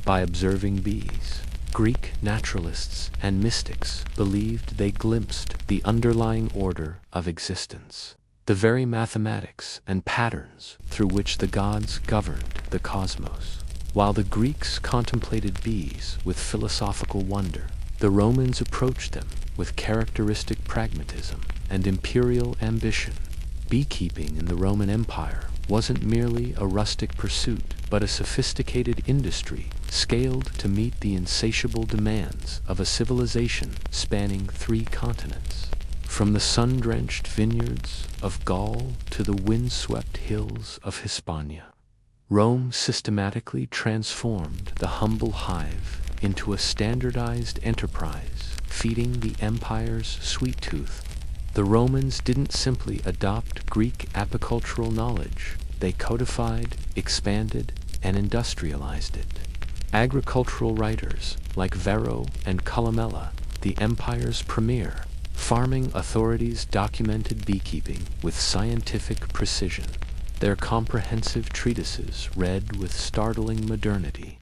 Speaker 1: By observing bees, Greek naturalists and mystics believed they glimpsed the underlying order of existence, the very mathematics and patterns through which the gods governed the cosmos. While the Greeks contemplated bees with philosophical wonder, the Romans approached them with characteristic pragmatism and imperial ambition. Beekeeping in the Roman Empire wasn't merely a rustic pursuit, but a sophisticated industry scaled to meet the insatiable demands of a civilization spanning 3 continents. From the sun-drenched vineyards of Gaul to the windswept hills of Hispania, Rome systematically transformed the humble hive into a standardized enterprise, feeding the empire's sweet tooth. The Romans didn't simply adopt Greek apicultural knowledge, they codified, expanded, and industrialized it. Agricultural writers like Varro and Columella, the empire's premier farming authorities, documented beekeeping with scientific precision. Their comprehensive treatises read with startling modernity,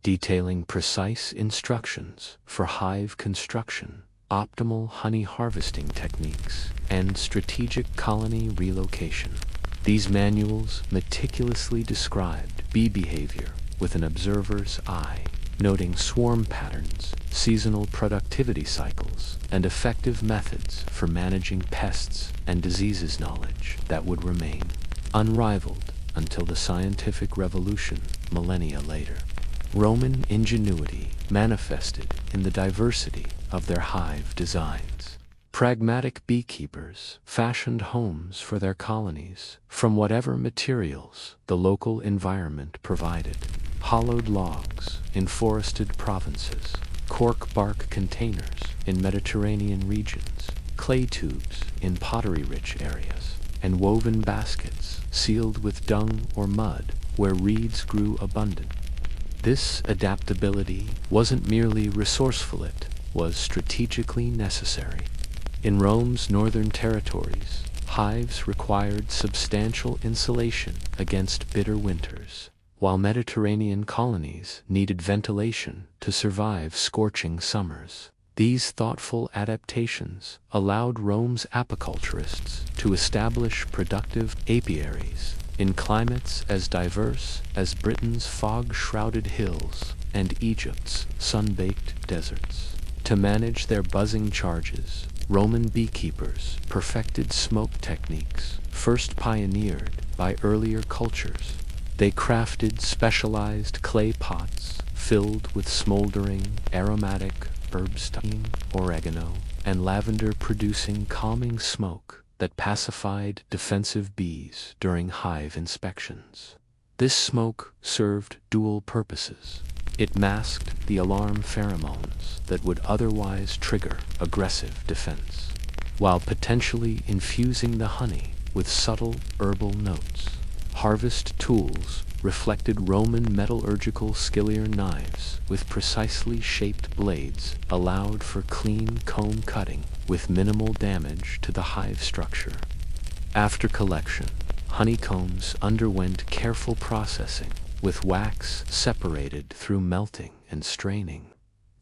Speaker 1: detailing precise instructions for hive construction, optimal honey harvesting techniques, and strategic colony relocation. These manuals meticulously described bee behavior with an observer's eye, noting swarm patterns, seasonal productivity cycles, and effective methods for managing pests and diseases, knowledge that would remain unrivaled until the scientific revolution millennia later. Roman ingenuity manifested in the diversity of their hive designs. Pragmatic beekeepers fashioned homes for their colonies from whatever materials the local environment provided. Hollowed logs in forested provinces, cork bark containers in Mediterranean regions, clay tubes in pottery-rich areas, and woven baskets sealed with dung or mud where reeds grew abundant. This adaptability wasn't merely resourceful, it was strategically necessary. In Rome's northern territories, hives required substantial insulation against bitter winters, while Mediterranean colonies needed ventilation to survive scorching summers. These thoughtful adaptations allowed Rome's apiculturists to establish productive apiaries in climates as diverse as Britain's fog-shrouded hills and Egypt's sun-baked deserts. To manage their buzzing charges, Roman beekeepers perfected smoke techniques first pioneered by earlier cultures. They crafted specialized clay pots filled with smoldering, aromatic herbs, thyme, oregano, and lavender, producing calming smoke that pacified defensive bees during hive inspections. This smoke served dual purposes. It masked the alarm pheromones that would otherwise trigger aggressive defense, while potentially infusing the honey with subtle herbal notes. Harvest tools reflected Roman metallurgical skillier knives with precisely shaped blades allowed for clean comb cutting with minimal damage to the hive structure. After collection, honeycombs underwent careful processing, with wax separated through melting and straining.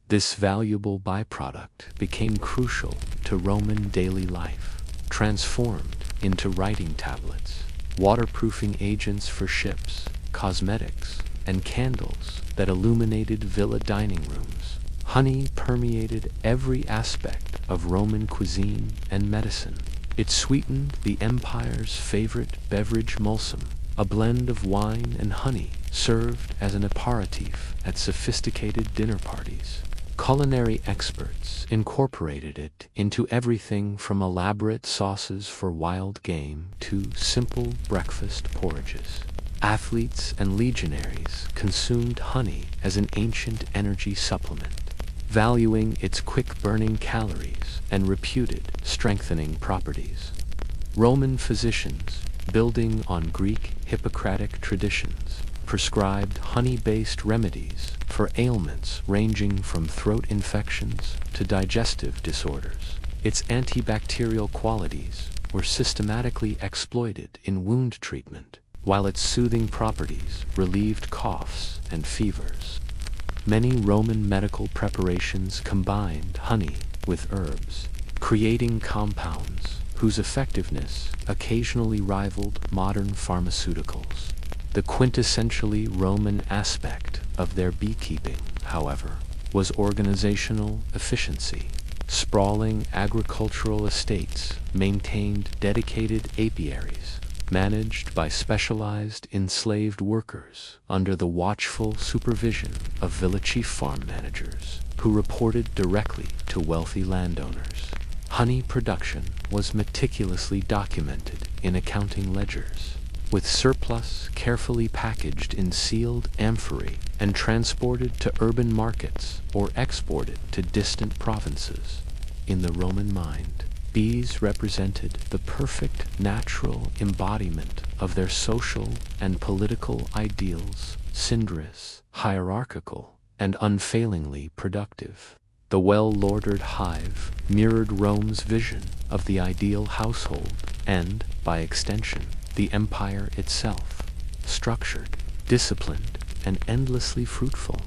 Speaker 1: This valuable byproduct became crucial to Roman daily life, transformed into writing tablets, waterproofing agents for ships, cosmetics, and candles that illuminated villa dining rooms. Honey permeated every aspect of Roman cuisine and medicine. It sweetened the empire's favorite beverage, mulsum, a blend of wine and honey served as an aperitif at sophisticated dinner parties. Culinary experts incorporated it into everything from elaborate sauces for wild game to simple breakfast porridges. Athletes and legionaries consumed honey as an ancient energy supplement, valuing its quick-burning calories and reputed strengthening properties. Roman physicians, building on Greek Hippocratic traditions, prescribed honey-based remedies for ailments ranging from throat infections to digestive disorders. Its antibacterial qualities were systematically exploited in wound treatment, while its soothing properties relieved coughs and fevers. Many Roman medical preparations combined honey with herbs, creating compounds whose effectiveness occasionally rivaled modern pharmaceuticals. The quintessentially Roman aspect of their beekeeping, however, was organizational efficiency. Sprawling agricultural estates maintained dedicated apiaries, managed by specialized enslaved workers under the watchful supervision of village farm managers, who reported directly to wealthy landowners. Honey production was meticulously documented in accounting ledgers, with surplus carefully packaged in sealed amphorae and transported to urban markets or exported to distant provinces. In the Roman mind, Bees represented the perfect natural embodiment of their social and political ideals, cinderous, hierarchical, and unfailingly productive. The well-ordered hive mirrored Rome's vision of the ideal household and, by extension, the empire itself, structured, disciplined, and endlessly fruitful.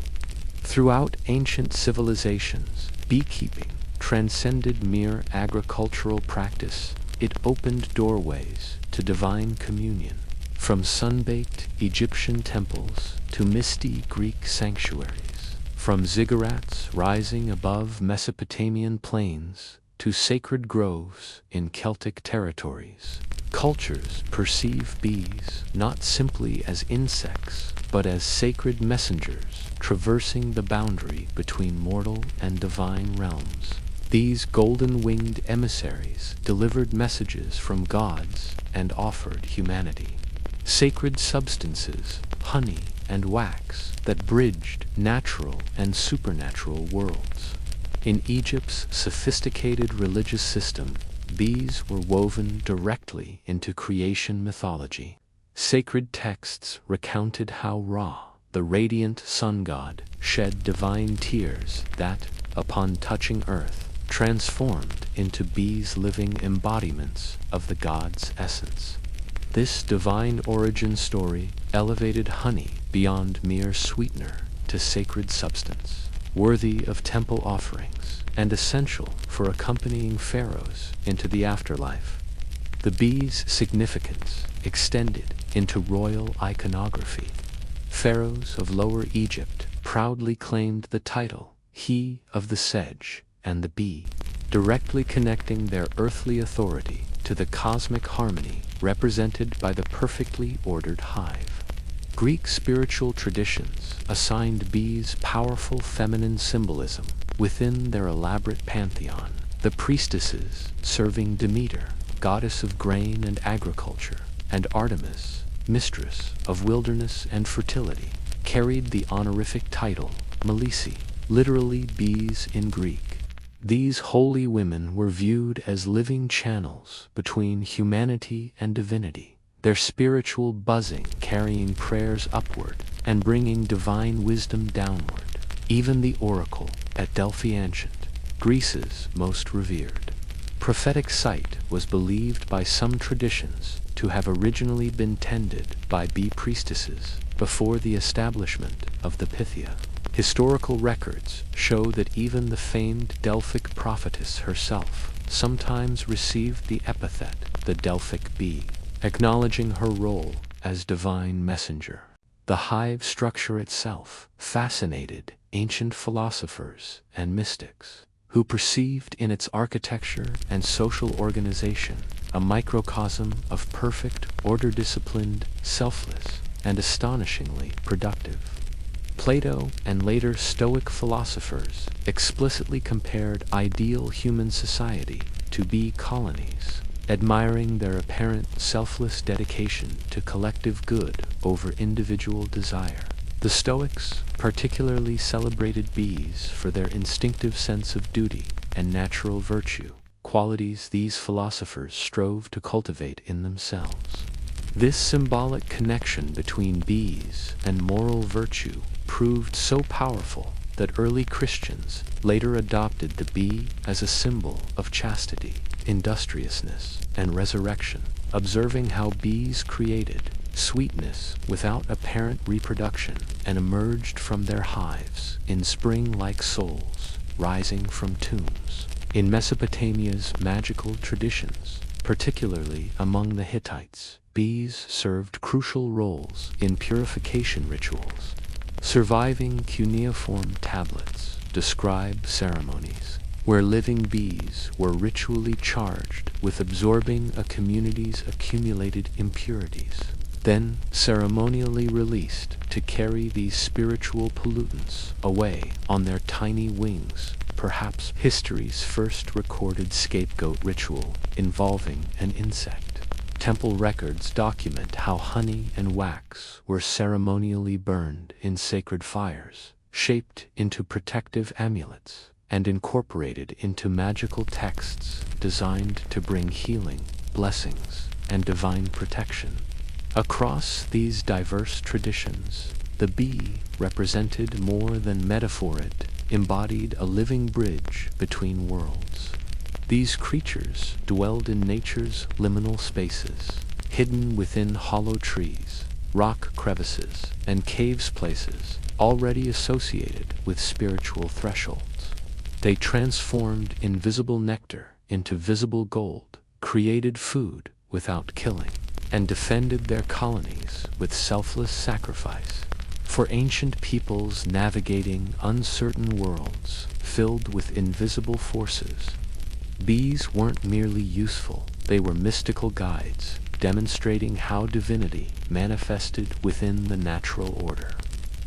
Speaker 1: Throughout ancient civilizations, beekeeping transcended mere agricultural practice. It opened doorways to divine communion, from sun-baked Egyptian temples to misty Greek sanctuaries, from ziggurats rising above Mesopotamian plains to sacred groves in Celtic territories. Cultures perceive bees not simply as insects, but as sacred messengers traversing the boundary between mortal and divine realms. These golden-winged emissaries delivered messages from gods and offered humanity sacred substances, honey and wax, that bridged natural and supernatural worlds. In Egypt's sophisticated religious system, bees were woven directly into creation mythology. Sacred texts recounted how Ra, the radiant sun god, shed divine tears that, upon touching earth, transformed into bees' living embodiments of the god's essence. This divine origin story elevated honey beyond mere sweetener to sacred substance, worthy of temple offerings, and essential for accompanying pharaohs into the afterlife. The bee's significance extended into royal iconography. Pharaohs of Lower Egypt proudly claimed the title, he of the sedge and the bee, directly connecting their earthly authority to the cosmic harmony represented by the perfectly ordered hive. Greek spiritual traditions assigned bees powerful feminine symbolism within their elaborate pantheon. The priestesses serving Demeter, goddess of grain and agriculture, and Artemis, mistress of wilderness and fertility, carried the honorific title Melisi, literally bees in Greek. These holy women were viewed as living channels between humanity and divinity, their spiritual buzzing carrying prayers upward and bringing divine wisdom downward. Even the oracle at Delphi Ancient, Greece's most revered prophetic site, was believed by some traditions to have originally been tended by bee priestesses before the establishment of the Pythia. Historical records show that even the famed Delphic prophetess herself sometimes received the epithet the Delphic bee, acknowledging her role as divine messenger. The hive structure itself fascinated ancient philosophers and mystics, who perceived in its architecture and social organization a microcosm of perfect, order-disciplined, selfless, and astonishingly productive. Plato and later Stoic philosophers explicitly compared ideal human society to bee colonies, admiring their apparent selfless dedication to collective good over individual desire. The Stoics particularly celebrated bees for their instinctive sense of duty and natural virtue, qualities these philosophers strove to cultivate in themselves. This symbolic connection between bees and moral virtue proved so powerful that early Christians later adopted the bee as a symbol of chastity, industriousness, and resurrection, observing how bees created sweetness without apparent reproduction and emerged from their hives in spring-like souls rising from tombs. In Mesopotamia's magical traditions, particularly among the Hittites, bees served crucial roles in purification rituals. Surviving cuneiform tablets describe ceremonies where living bees were ritually charged with absorbing a community's accumulated impurities, then ceremonially released to carry these spiritual pollutants away on their tiny wings, perhaps history's first recorded scapegoat ritual involving an insect. Temple records document how honey and wax were ceremonially burned in sacred fires, shaped into protective amulets, and incorporated into magical texts designed to bring healing, blessings, and divine protection. Across these diverse traditions, the bee represented more than metaphor. It embodied a living bridge between worlds. These creatures dwelled in nature's liminal spaces, hidden within hollow trees, rock crevices, and caves, places already associated with spiritual thresholds. They transformed invisible nectar into visible gold, created food without killing, and defended their colonies with selfless sacrifice. For ancient peoples navigating uncertain worlds filled with invisible forces, bees weren't merely useful, they were mystical guides, demonstrating how divinity manifested within the natural order.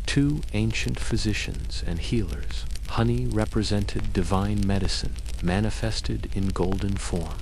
Speaker 1: Two ancient physicians and healers, honey represented divine medicine, manifested in golden form.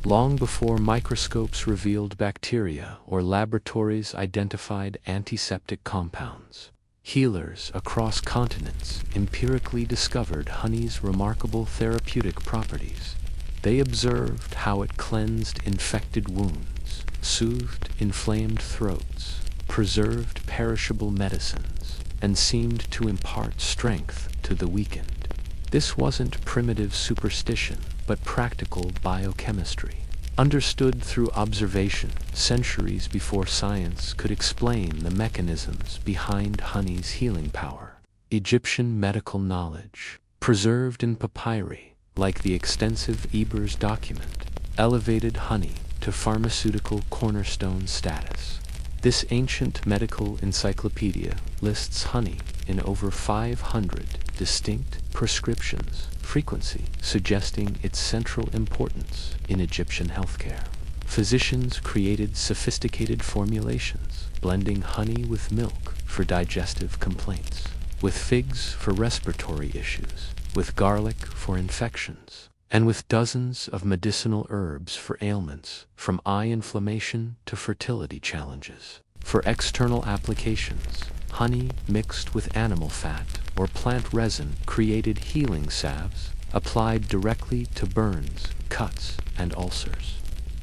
Speaker 1: Long before microscopes revealed bacteria or laboratories identified antiseptic compounds, healers across continents empirically discovered honey's remarkable therapeutic properties. They observed how it cleansed infected wounds, soothed inflamed throats, preserved perishable medicines, and seemed to impart strength to the weakened. This wasn't primitive superstition, but practical biochemistry, understood through observation centuries before science could explain the mechanisms behind honey's healing power. Egyptian medical knowledge, preserved in papyri, like the extensive Ebers document, elevated honey to pharmaceutical cornerstone status. This ancient medical encyclopedia lists honey in over 500 distinct prescriptions, frequency suggesting its central importance in Egyptian healthcare. Physicians created sophisticated formulations, blending honey with milk for digestive complaints, with figs for respiratory issues, with garlic for infections, and with dozens of medicinal herbs for ailments, from eye inflammation to fertility challenges. For external applications, honey mixed with animal fat or plant resin created healing salves, applied directly to burns, cuts, and ulcers.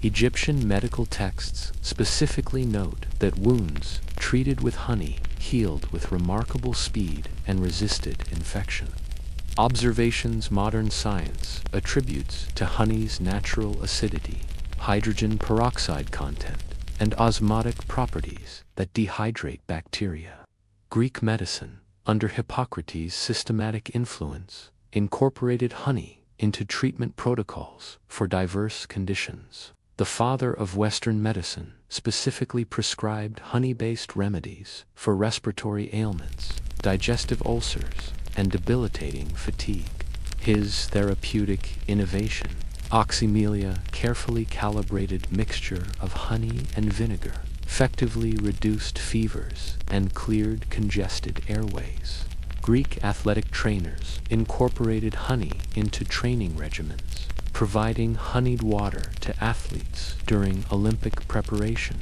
Speaker 1: Egyptian medical texts specifically note that wounds treated with honey healed with remarkable speed and resisted infection. Observations modern science attributes to honey's natural acidity, hydrogen peroxide content, and osmotic properties that dehydrate bacteria. Greek medicine, under Hippocrates' systematic influence, incorporated honey into treatment protocols for diverse conditions. The father of Western medicine specifically prescribed honey-based remedies for respiratory ailments, digestive ulcers, and debilitating fatigue. His therapeutic innovation, oxymelia, carefully calibrated mixture of honey and vinegar, effectively reduced fevers and cleared congested airways. Greek athletic trainers incorporated honey into training regimens, providing honeyed water to athletes during Olympic preparation.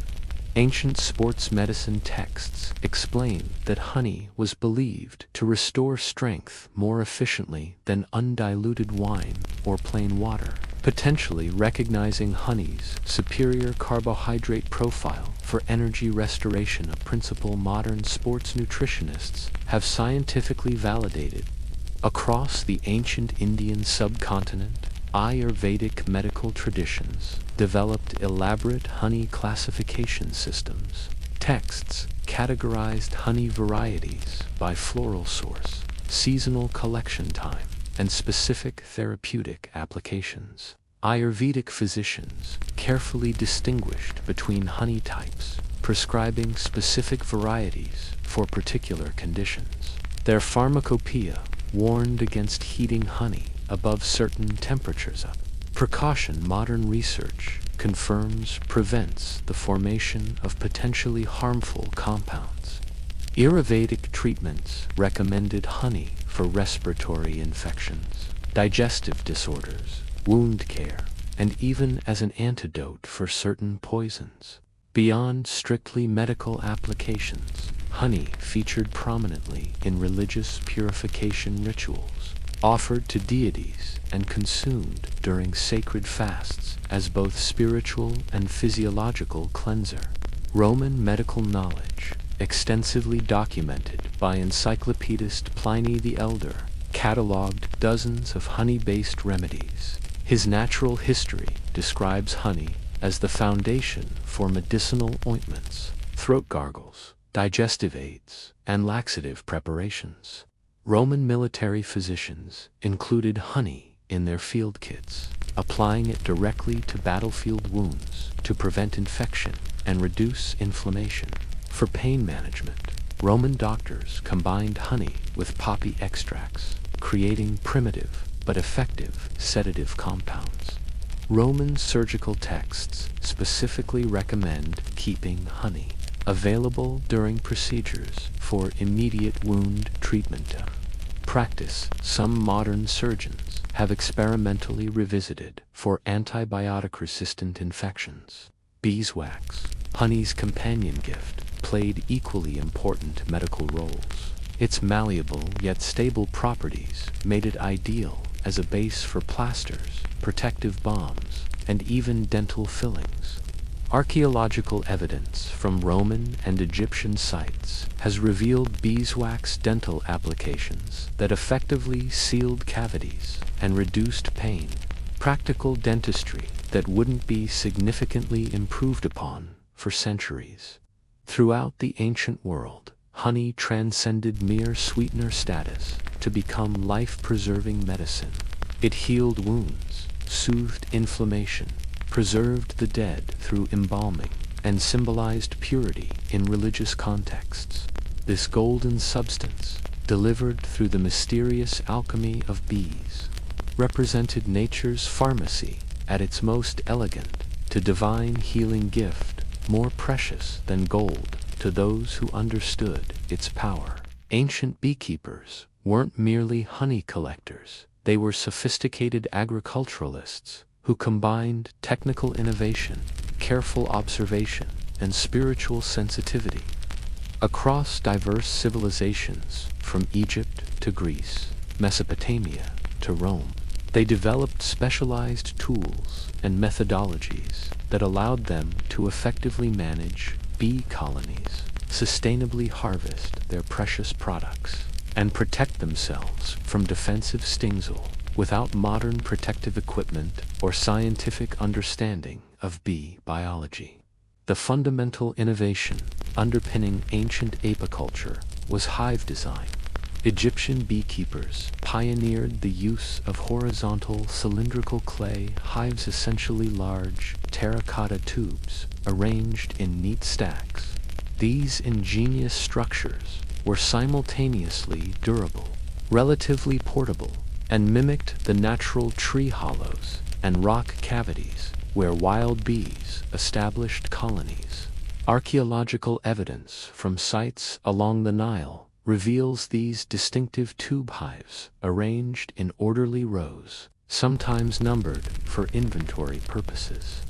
Speaker 1: Ancient sports medicine texts explain that honey was believed to restore strength more efficiently than undiluted wine or plain water, potentially recognizing honey's superior carbohydrate profile for energy restoration, a principle modern sports nutritionists have scientifically validated. Across the ancient Indian subcontinent, Ayurvedic medical traditions developed elaborate honey classification systems. Texts categorized honey varieties by floral source, seasonal collection time, and specific therapeutic applications. Ayurvedic physicians carefully distinguished between honey types, prescribing specific varieties for particular conditions. Their pharmacopoeia warned against heating honey above certain temperatures. Precaution modern research prevents the formation of potentially harmful compounds. Ayurvedic treatments recommended honey for respiratory infections, digestive disorders, wound care, and even as an antidote for certain poisons. Beyond strictly medical applications, honey featured prominently in religious purification rituals. offered to deities and consumed during sacred fasts as both spiritual and physiological cleanser. Roman medical knowledge, extensively documented by encyclopedist Pliny the Elder, catalogued dozens of honey-based remedies. His natural history describes honey as the foundation for medicinal ointments, throat gargles, digestive aids, and laxative preparations. Roman military physicians included honey in their field kits, applying it directly to battlefield wounds to prevent infection and reduce inflammation. For pain management, Roman doctors combined honey with poppy extracts, creating primitive but effective sedative compounds. Roman surgical texts specifically recommend keeping honey available during procedures for immediate wound treatment. Practice some modern surgeons have experimentally revisited for antibiotic-resistant infections. Beeswax, honey's companion gift, played equally important medical roles. Its malleable yet stable properties made it ideal as a base for plasters, protective balms, and even dental fillings. Archaeological evidence from Roman and Egyptian sites has revealed beeswax dental applications that effectively sealed cavities and reduced pain. Practical dentistry that wouldn't be significantly improved upon for centuries. Throughout the ancient world, honey transcended mere sweetener status to become life-preserving medicine. It healed wounds, soothed inflammation, preserved the dead through embalming, and symbolized purity in religious contexts. This golden substance, delivered through the mysterious alchemy of bees, represented nature's pharmacy at its most elegant, to divine healing gift, more precious than gold to those who understood its power. Ancient beekeepers weren't merely honey collectors, they were sophisticated agriculturalists who combined technical innovation, careful observation, and spiritual sensitivity. Across diverse civilizations, from Egypt to Greece, Mesopotamia to Rome, they developed specialized tools and methodologies that allowed them to effectively manage bee colonies, sustainably harvest their precious products, and protect themselves from defensive stingel without modern protective equipment or scientific understanding of bee biology. The fundamental innovation underpinning ancient apiculture was hive design. Egyptian beekeepers pioneered the use of horizontal cylindrical clay hives, essentially large terracotta tubes arranged in neat stacks. These ingenious structures were simultaneously durable, relatively portable, and mimicked the natural tree hollows and rock cavities where wild bees established colonies. Archaeological evidence from sites along the Nile reveals these distinctive tube hives arranged in orderly rows, sometimes numbered for inventory purposes.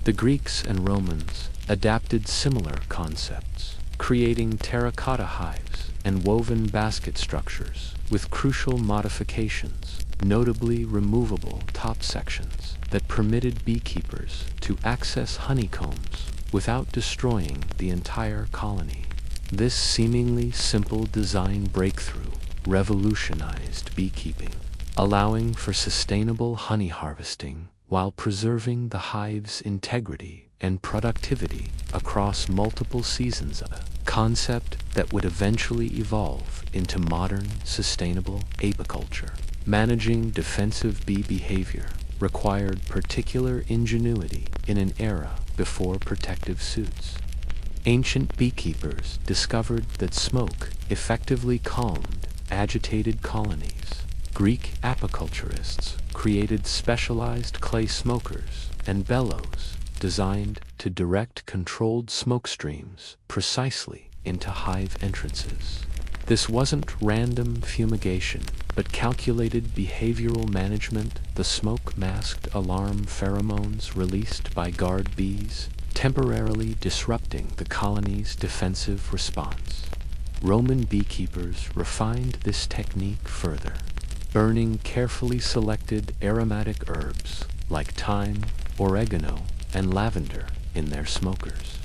Speaker 1: The Greeks and Romans adapted similar concepts, creating terracotta hives and woven basket structures with crucial modifications, notably removable top sections that permitted beekeepers to access honeycombs without destroying the entire colony. This seemingly simple design breakthrough revolutionized beekeeping, allowing for sustainable honey harvesting while preserving the hive's integrity and productivity across multiple seasons, a concept that would eventually evolve into modern sustainable apiculture. Managing defensive bee behavior required particular ingenuity in an era before protective suits. Ancient beekeepers discovered that smoke effectively calmed agitated colonies. Greek apiculturists created specialized clay smokers and bellows designed to direct controlled smoke streams precisely into hive entrances. This wasn't random fumigation, but calculated behavioral management. The smoke masked alarm pheromones released by guard bees, temporarily disrupting the colony's defensive response. Roman beekeepers refined this technique further. burning carefully selected aromatic herbs like thyme, oregano, and lavender in their smokers.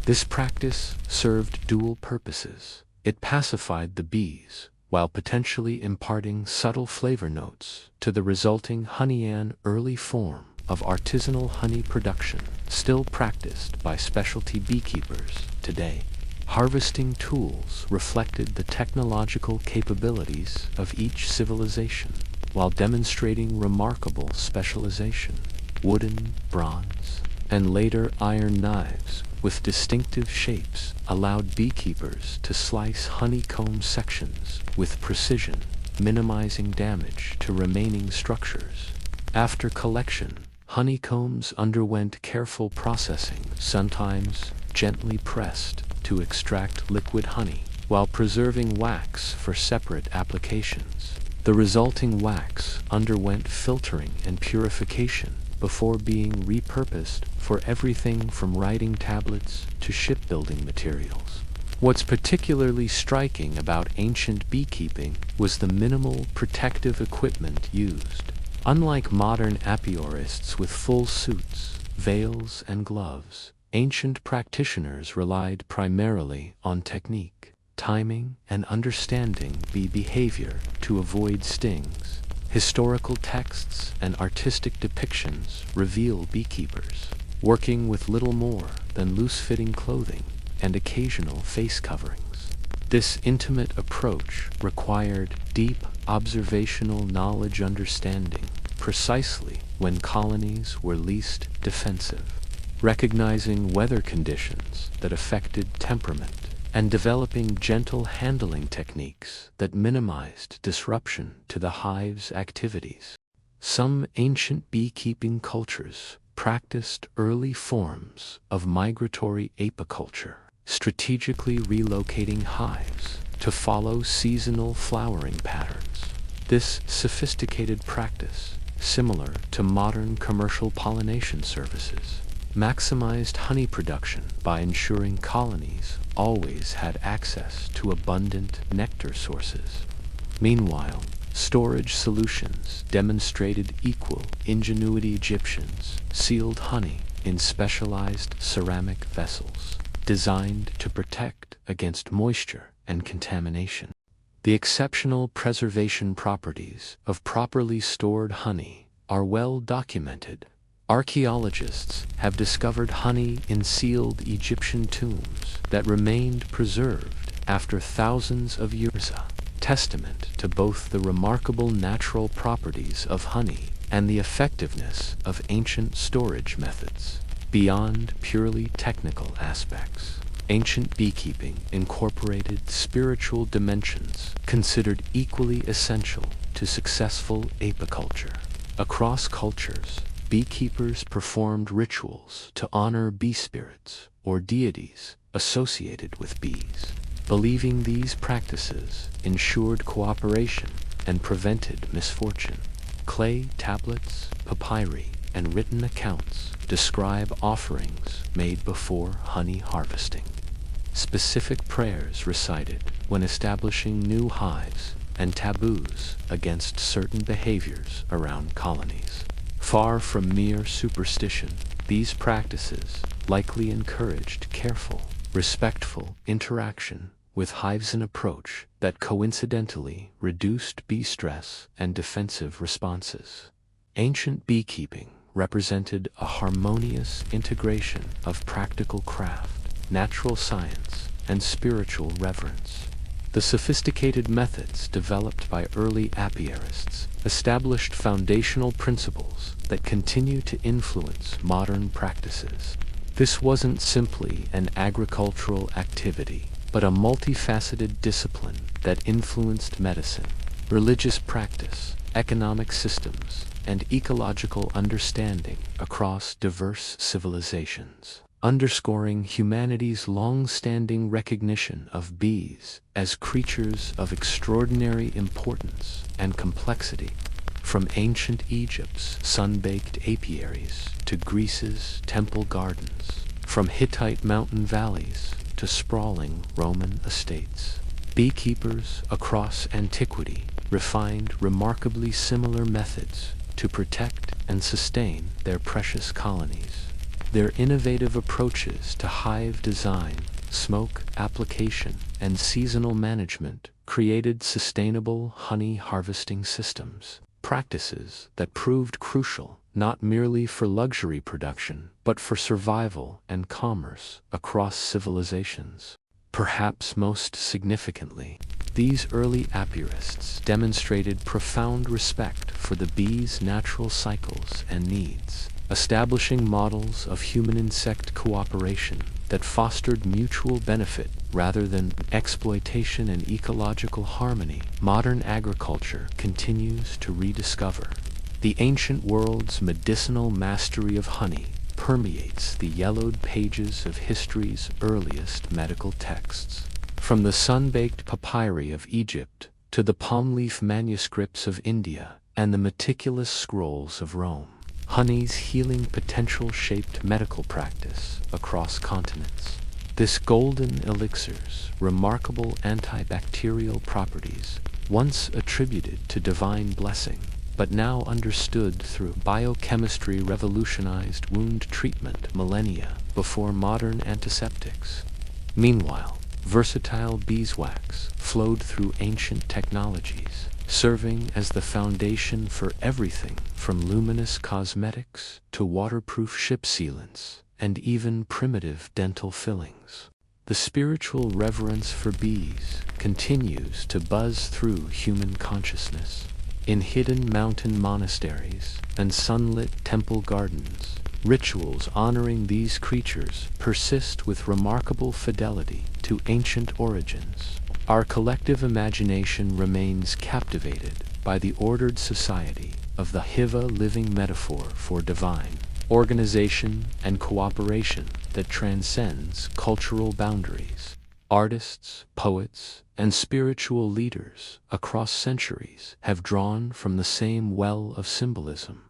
Speaker 1: This practice served dual purposes. It pacified the bees, while potentially imparting subtle flavor notes to the resulting honey, an early form of artisanal honey production, still practiced by specialty beekeepers today. Harvesting tools reflected the technological capabilities of each civilization, while demonstrating remarkable specialization. Wooden, bronze, and later iron knives with distinctive shapes allowed beekeepers to slice honeycomb sections with precision, minimizing damage to remaining structures. After collection, honeycombs underwent careful processing, sometimes gently pressed, to extract liquid honey, while preserving wax for separate applications. The resulting wax underwent filtering and purification before being repurposed for everything from writing tablets to shipbuilding materials. What's particularly striking about ancient beekeeping was the minimal protective equipment used. Unlike modern apiarists with full suits, veils, and gloves, ancient practitioners relied primarily on technique, timing, and understanding bee behavior to avoid stings. Historical texts and artistic depictions reveal beekeepers working with little more than loose-fitting clothing and occasional face coverings. This intimate approach required deep observational knowledge, understanding precisely when colonies were least defensive, recognizing weather conditions that affected temperament, and developing gentle handling techniques that minimized disruption to the hive's activities. Some ancient beekeeping cultures practiced early forms of migratory apiculture, strategically relocating hives to follow seasonal flowering patterns. This sophisticated practice, similar to modern commercial pollination services, maximized honey production by ensuring colonies always had access to abundant nectar sources. Meanwhile, storage solutions demonstrated equal ingenuity. Egyptians sealed honey in specialized ceramic vessels, designed to protect against moisture and contamination. The exceptional preservation properties of properly stored honey are well documented. Archaeologists have discovered honey in sealed Egyptian tombs that remained preserved after thousands of years, a testament to both the remarkable natural properties of honey and the effectiveness of ancient storage methods. Beyond purely technical aspects, ancient beekeeping incorporated spiritual dimensions considered equally essential to successful apiculture. Across cultures, beekeepers performed rituals to honor bee spirits or deities associated with bees, believing these practices ensured cooperation and prevented misfortune. Clay tablets, papyri, and written accounts describe offerings made before honey harvesting, specific prayers recited when establishing new hives, and taboos against certain behaviors around colonies. Far from mere superstition, these practices likely encouraged careful, respectful interaction with hives, an approach that coincidentally reduced bee stress and defensive responses. Ancient beekeeping represented a harmonious integration of practical craft, natural science, and spiritual reverence. The sophisticated methods developed by early apiarists established foundational principles that continue to influence modern practices. This wasn't simply an agricultural activity, but a multifaceted discipline that influenced medicine, religious practice, economic systems, and ecological understanding across diverse civilizations, underscoring humanity's long-standing recognition of bees as creatures of extraordinary importance and complexity. From ancient Egypt's sun-baked apiaries to Greece's temple gardens, from Hittite mountain valleys to sprawling Roman estates, beekeepers across antiquity refined remarkably similar methods to protect and sustain their precious colonies. Their innovative approaches to hive design, smoke application, and seasonal management created sustainable honey harvesting systems, practices that proved crucial not merely for luxury production, but for survival and commerce across civilizations. Perhaps most significantly, these early apiarists demonstrated profound respect for the bees' natural cycles and needs, establishing models of human-insect cooperation that fostered mutual benefit rather than exploitation and ecological harmony. Modern agriculture continues to rediscover. The ancient world's medicinal mastery of honey permeates the yellowed pages of history's earliest medical texts. From the sun-baked papyri of Egypt to the palm-leaf manuscripts of India and the meticulous scrolls of Rome, honey's healing potential shaped medical practice across continents. This golden elixir's remarkable antibacterial properties, once attributed to divine blessing, but now understood through biochemistry, revolutionized wound treatment millennia before modern antiseptics. Meanwhile, versatile beeswax flowed through ancient technologies, serving as the foundation for everything from luminous cosmetics to waterproof ship sealants and even primitive dental fillings. The spiritual reverence for bees continues to buzz through human consciousness. In hidden mountain monasteries and sunlit temple gardens, rituals honoring these creatures persist with remarkable fidelity to ancient origins. Our collective imagination remains captivated by the ordered society of the Hiva, living metaphor for divine organization and cooperation that transcends cultural boundaries. Artists, poets, and spiritual leaders across centuries have drawn from the same well of symbolism.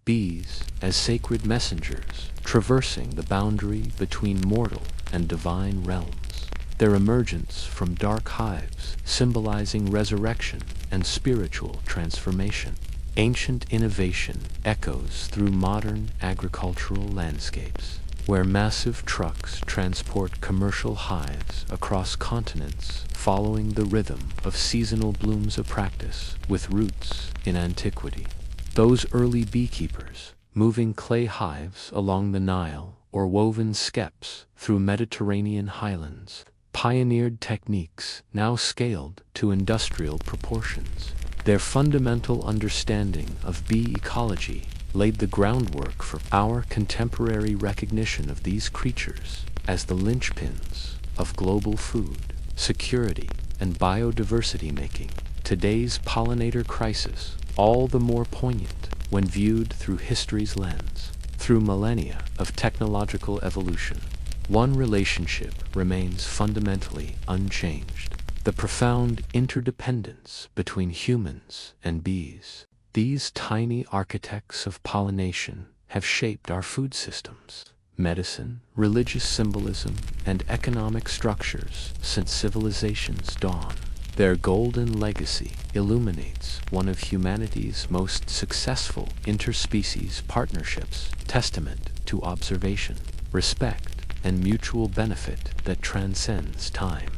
Speaker 1: Bees as sacred messengers, traversing the boundary between mortal and divine realms. Their emergence from dark hives symbolizing resurrection and spiritual transformation. Ancient innovation echoes through modern agricultural landscapes, where massive trucks transport commercial hives across continents following the rhythm of seasonal blooms, a practice with roots in antiquity. Those early beekeepers, moving clay hives along the Nile or woven skeps through Mediterranean highlands, pioneered techniques now scaled to industrial proportions. Their fundamental understanding of bee ecology laid the groundwork for our contemporary recognition of these creatures as the linchpins of global food security and biodiversity, making today's pollinator crisis all the more poignant when viewed through history's lens. Through millennia of technological evolution, one relationship remains fundamentally unchanged: the profound interdependence between humans and bees. These tiny architects of pollination have shaped our food systems, medicine, religious symbolism, and economic structures since civilization's dawn. Their golden legacy illuminates one of humanity's most successful interspecies partnerships, testament to observation, respect, and mutual benefit that transcends time.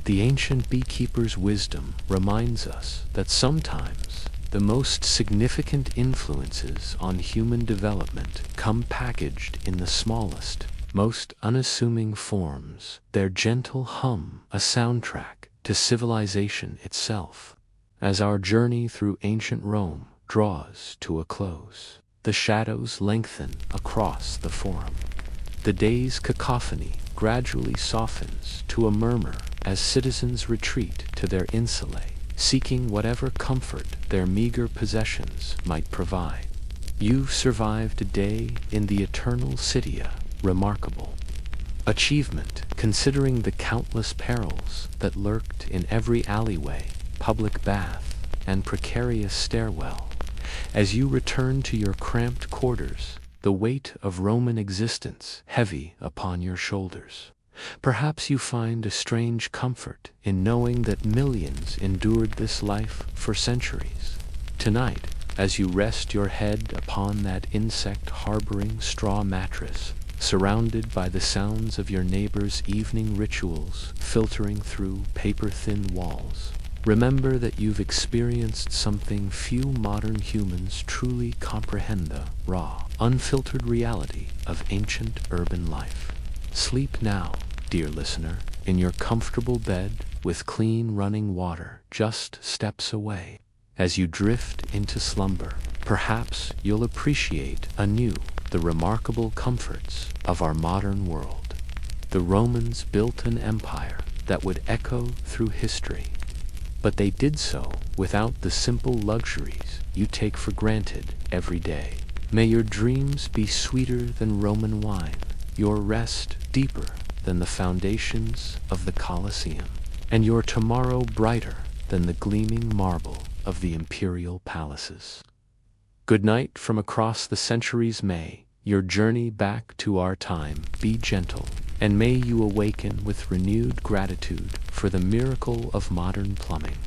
Speaker 1: The ancient beekeeper's wisdom reminds us that sometimes the most significant influences on human development come packaged in the smallest, most unassuming forms, their gentle hum a soundtrack to civilization itself. As our journey through ancient Rome draws to a close, the shadows lengthen across the forum. The day's cacophony gradually softens to a murmur as citizens retreat to their insulae, seeking whatever comfort their meager possessions might provide. You've survived a day in the eternal city, remarkable achievement considering the countless perils that lurked in every alleyway, public bath, and precarious stairwell. As you return to your cramped quarters, the weight of Roman existence heavy upon your shoulders. Perhaps you find a strange comfort in knowing that millions endured this life for centuries. Tonight, as you rest your head upon that insect-harboring straw mattress, surrounded by the sounds of your neighbor's evening rituals filtering through paper-thin walls, remember that you've experienced something few modern humans truly comprehend: the raw, unfiltered reality of ancient urban life. Sleep now, dear listener, in your comfortable bed with clean running water just steps away. As you drift into slumber, perhaps you'll appreciate anew the remarkable comforts of our modern world. The Romans built an empire that would echo through history, but they did so without the simple luxuries you take for granted every day. May your dreams be sweeter than Roman wine, your rest deeper than the foundations of the Colosseum, and your tomorrow brighter than the gleaming marble of the imperial palaces. Good night from across the centuries. May your journey back to our time be gentle, and may you awaken with renewed gratitude for the miracle of modern plumbing.